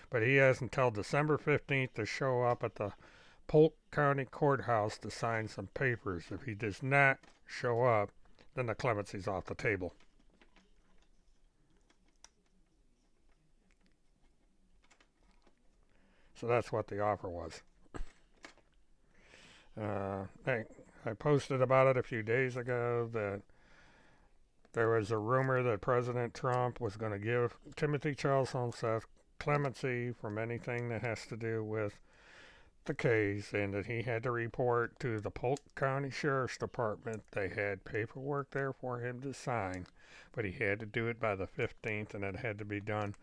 Speaker 1: but he has until December 15th to show up at the Polk County Courthouse to sign some papers. If he does not show up, then the clemency's off the table. So that's what the offer was. I posted about it a few days ago that there was a rumor that President Trump was going to give Timothy Charles Holmseth clemency from anything that has to do with the case, and that he had to report to the Polk County Sheriff's Department. They had paperwork there for him to sign, but he had to do it by the 15th, and it had to be done,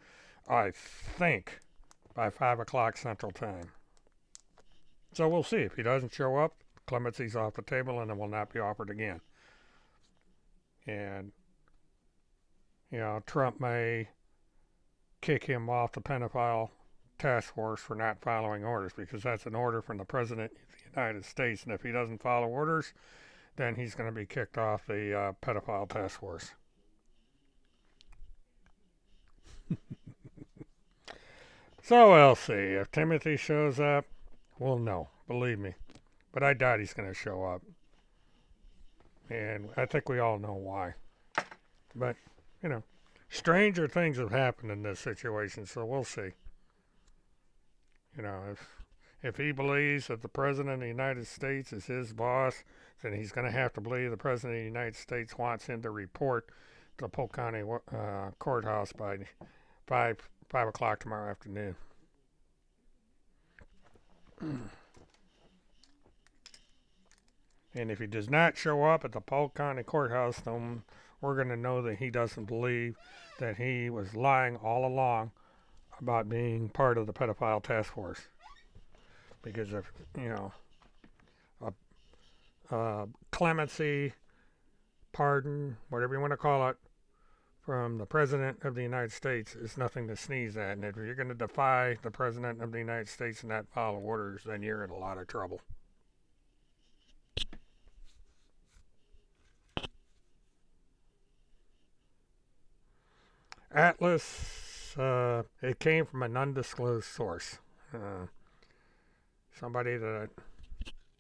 Speaker 1: I think, by 5 o'clock Central Time. So we'll see. If he doesn't show up, clemency's off the table and it will not be offered again. And, you know, Trump may kick him off the pedophile task force for not following orders, because that's an order from the President of the United States. And if he doesn't follow orders, then he's going to be kicked off the pedophile task force. So we'll see. If Timothy shows up, we'll know. Believe me. But I doubt he's going to show up. And I think we all know why. But, you know, stranger things have happened in this situation, so we'll see. You know, if he believes that the President of the United States is his boss, then he's going to have to believe the President of the United States wants him to report to the Polk County Courthouse by 5 o'clock tomorrow afternoon. And if he does not show up at the Polk County Courthouse, then we're going to know that he doesn't believe that he was lying all along about being part of the pedophile task force. Because if, you know, clemency, pardon, whatever you want to call it, from the President of the United States is nothing to sneeze at. And if you're going to defy the President of the United States and not follow orders, then you're in a lot of trouble. Atlas, it came from an undisclosed source. Somebody that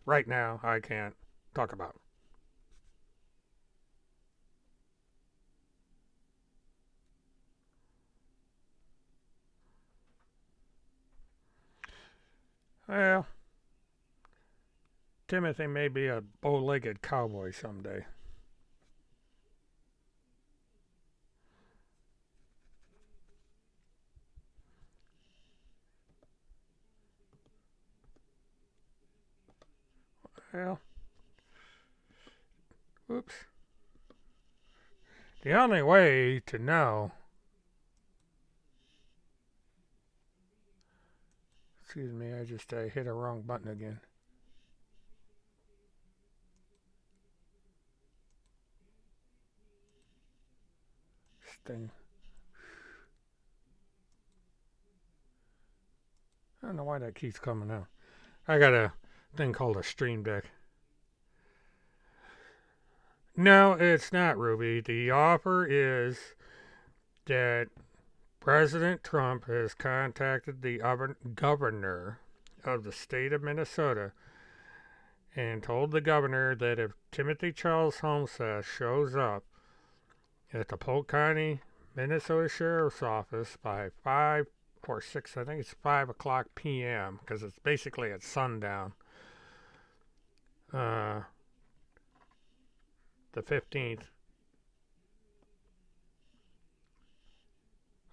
Speaker 1: right now I can't talk about. Well, Timothy may be a bow-legged cowboy someday. Well, oops. The only way to know, excuse me, I just hit a wrong button again. This thing. I don't know why that keeps coming out. I got a thing called a Stream Deck. No, it's not, Ruby. The offer is that President Trump has contacted the governor of the state of Minnesota and told the governor that if Timothy Charles Holmseth shows up at the Polk County, Minnesota Sheriff's Office by 5 or 6, I think it's 5 o'clock p.m., because it's basically at sundown, the 15th.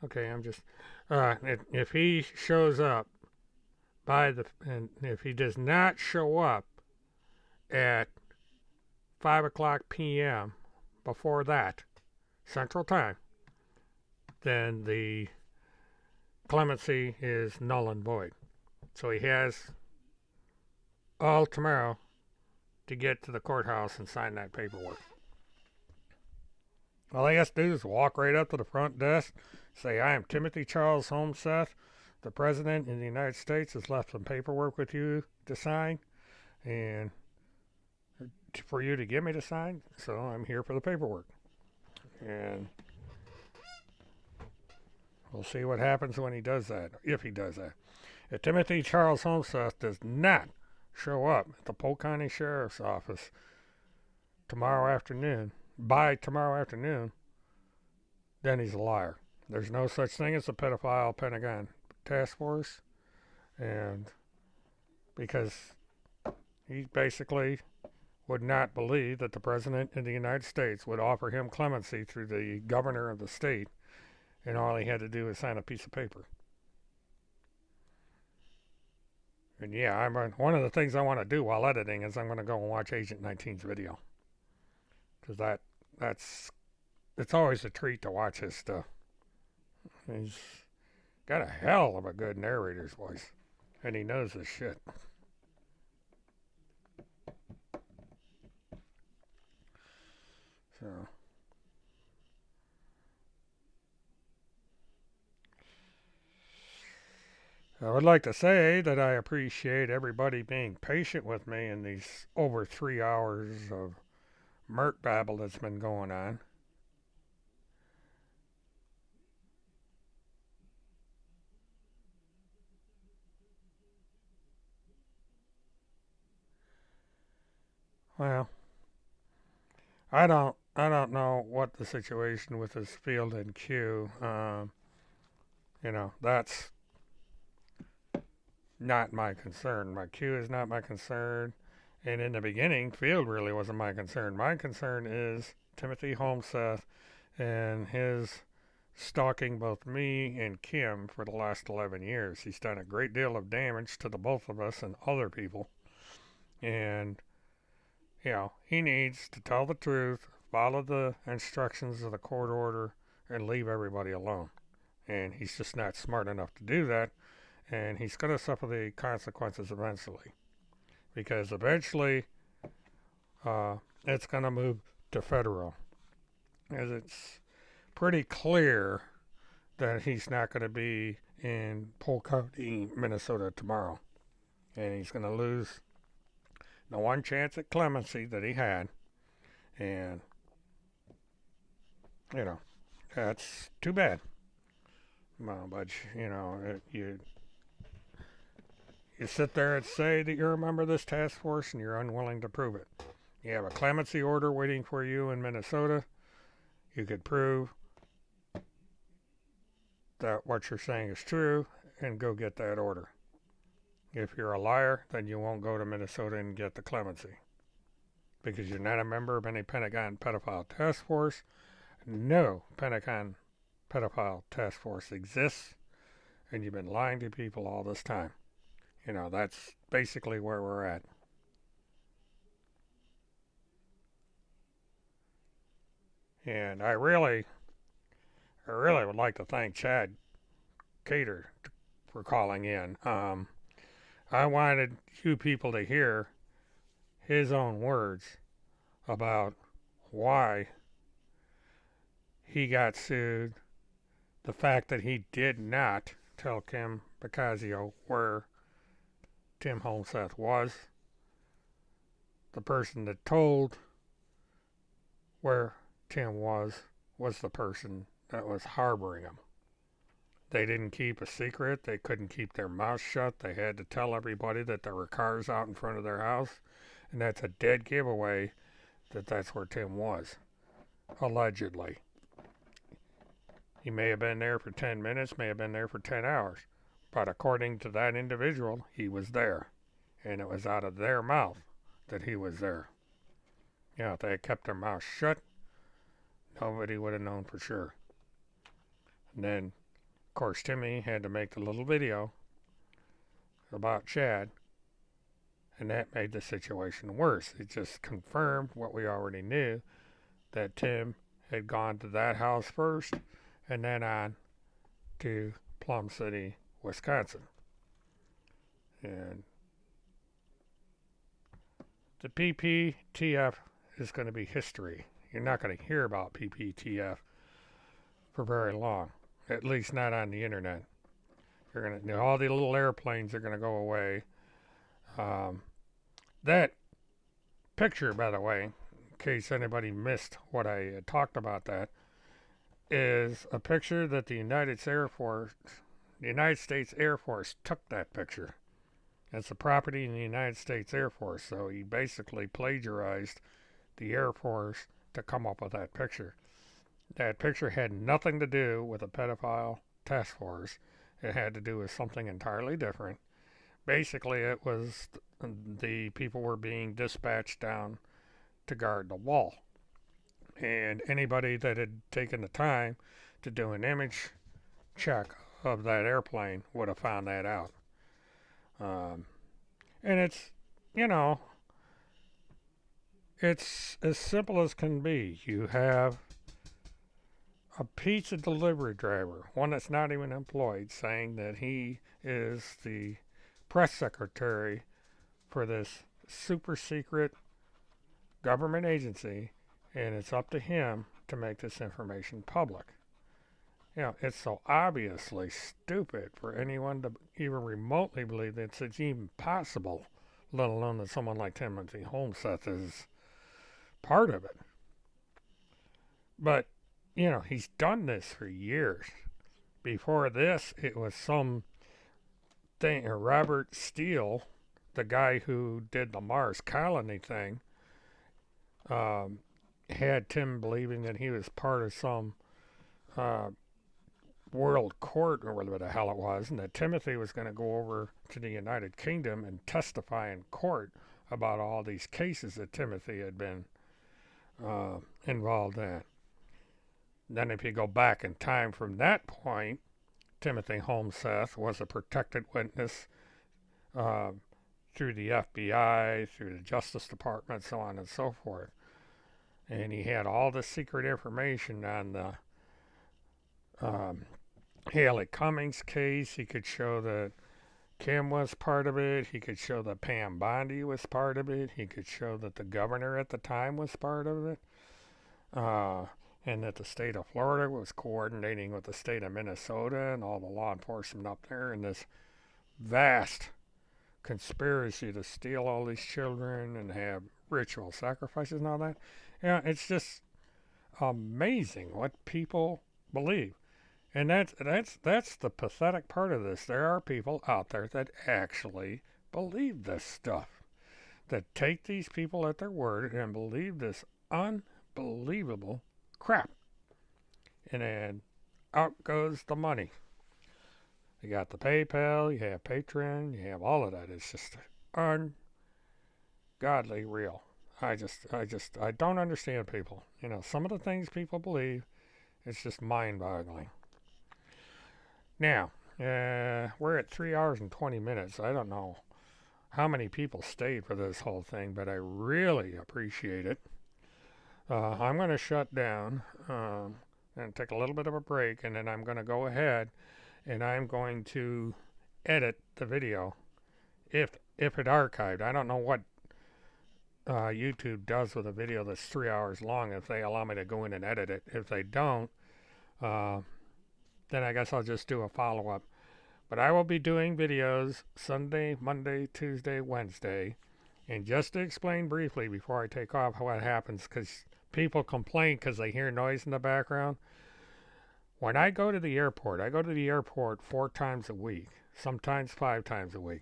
Speaker 1: Okay, I'm just, if he shows up and if he does not show up at 5 o'clock p.m. before that, Central Time, then the clemency is null and void. So he has all tomorrow to get to the courthouse and sign that paperwork. All he has to do is walk right up to the front desk, say, "I am Timothy Charles Homeseth. The President in the United States has left some paperwork with you to sign, and for you to give me to sign, so I'm here for the paperwork." And we'll see what happens when he does that, if he does that. If Timothy Charles Homeseth does not show up at the Polk County Sheriff's Office by tomorrow afternoon, then he's a liar. There's no such thing as a pedophile Pentagon task force, and because he basically would not believe that the President of the United States would offer him clemency through the governor of the state, and all he had to do was sign a piece of paper. And yeah, one of the things I want to do while editing is I'm going to go and watch Agent 19's video, because it's always a treat to watch his stuff. He's got a hell of a good narrator's voice, and he knows his shit. So I would like to say that I appreciate everybody being patient with me in these over 3 hours of Merc babble that's been going on. Well, I don't know what the situation with this Field and Q. That's not my concern. My Q is not my concern. And in the beginning, Field really wasn't my concern. My concern is Timothy Homeseth and his stalking both me and Kim for the last 11 years. He's done a great deal of damage to the both of us and other people. And, he needs to tell the truth, follow the instructions of the court order, and leave everybody alone. And he's just not smart enough to do that. And he's going to suffer the consequences eventually. Because eventually, it's going to move to federal. As it's pretty clear that he's not going to be in Polk County, Minnesota tomorrow. And he's going to lose the one chance at clemency that he had. And, that's too bad. Well, but, you sit there and say that you're a member of this task force and you're unwilling to prove it. You have a clemency order waiting for you in Minnesota. You could prove that what you're saying is true and go get that order. If you're a liar, then you won't go to Minnesota and get the clemency, because you're not a member of any Pentagon pedophile task force. No Pentagon pedophile task force exists, and you've been lying to people all this time. That's basically where we're at. And I really would like to thank Chad Cater for calling in. I wanted you people to hear his own words about why he got sued, the fact that he did not tell Kim Bacasio where Tim Homeseth was. The person that told where Tim was the person that was harboring him. They didn't keep a secret. They couldn't keep their mouth shut. They had to tell everybody that there were cars out in front of their house. And that's a dead giveaway that that's where Tim was, allegedly. He may have been there for 10 minutes, may have been there for 10 hours. But according to that individual, he was there. And it was out of their mouth that he was there. If they had kept their mouth shut, nobody would have known for sure. And then, of course, Timmy had to make the little video about Chad, and that made the situation worse. It just confirmed what we already knew, that Tim had gone to that house first and then on to Plum City, Wisconsin. And the PPTF is going to be history. You're not going to hear about PPTF for very long, at least not on the internet. You're going to, all the little airplanes are going to go away. That picture, by the way, in case anybody missed what I had talked about, that is a picture that the United States Air Force took that picture. It's a property in the United States Air Force, so he basically plagiarized the Air Force to come up with that picture. That picture had nothing to do with a pedophile task force. It had to do with something entirely different. Basically, it was the people were being dispatched down to guard the wall. And anybody that had taken the time to do an image check of that airplane would have found that out. And it's, you know, it's as simple as can be. You have a pizza delivery driver, one that's not even employed, saying that he is the press secretary for this super secret government agency, and it's up to him to make this information public. You know, it's so obviously stupid for anyone to even remotely believe that it's even possible, let alone that someone like Timothy Holmseth is part of it. But, you know, he's done this for years. Before this, it was some thing, Robert Steele, the guy who did the Mars colony thing, had Tim believing that he was part of some world court or whatever the hell it was, and that Timothy was going to go over to the United Kingdom and testify in court about all these cases that Timothy had been involved in. Then if you go back in time from that point, Timothy Holmseth was a protected witness through the FBI, through the Justice Department, so on and so forth. And he had all the secret information on the Haley Cummings case. He could show that Kim was part of it. He could show that Pam Bondi was part of it. He could show that the governor at the time was part of it. And that the state of Florida was coordinating with the state of Minnesota and all the law enforcement up there in this vast conspiracy to steal all these children and have ritual sacrifices and all that. Yeah, it's just amazing what people believe. And that's the pathetic part of this. There are people out there that actually believe this stuff, that take these people at their word and believe this unbelievable crap. And then out goes the money. You got the PayPal, you have Patreon, you have all of that. It's just ungodly real. I don't understand people. You know, some of the things people believe, it's just mind-boggling. Now, we're at 3 hours and 20 minutes. I don't know how many people stayed for this whole thing, but I really appreciate it. I'm going to shut down and take a little bit of a break, and then I'm going to go ahead and I'm going to edit the video if it archived. I don't know what YouTube does with a video that's 3 hours long if they allow me to go in and edit it. If they don't, then I guess I'll just do a follow-up. But I will be doing videos Sunday, Monday, Tuesday, Wednesday. And just to explain briefly before I take off what happens, because people complain because they hear noise in the background. When I go to the airport, I go to the airport 4 times a week, sometimes 5 times a week.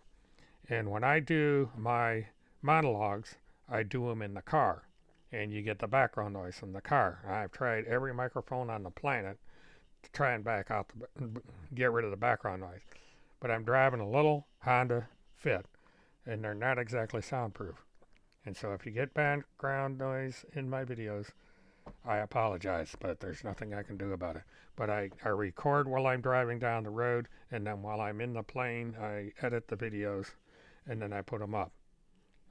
Speaker 1: And when I do my monologues, I do them in the car. And you get the background noise from the car. I've tried every microphone on the planet to try and get rid of the background noise. But I'm driving a little Honda Fit, and they're not exactly soundproof. And so if you get background noise in my videos, I apologize, but there's nothing I can do about it. But I record while I'm driving down the road, and then while I'm in the plane, I edit the videos, and then I put them up.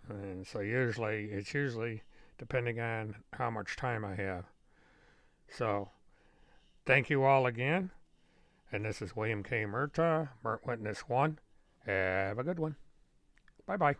Speaker 1: And so it's usually depending on how much time I have. So thank you all again. And this is William K. Murtaugh, Mert Witness 1. Have a good one. Bye-bye.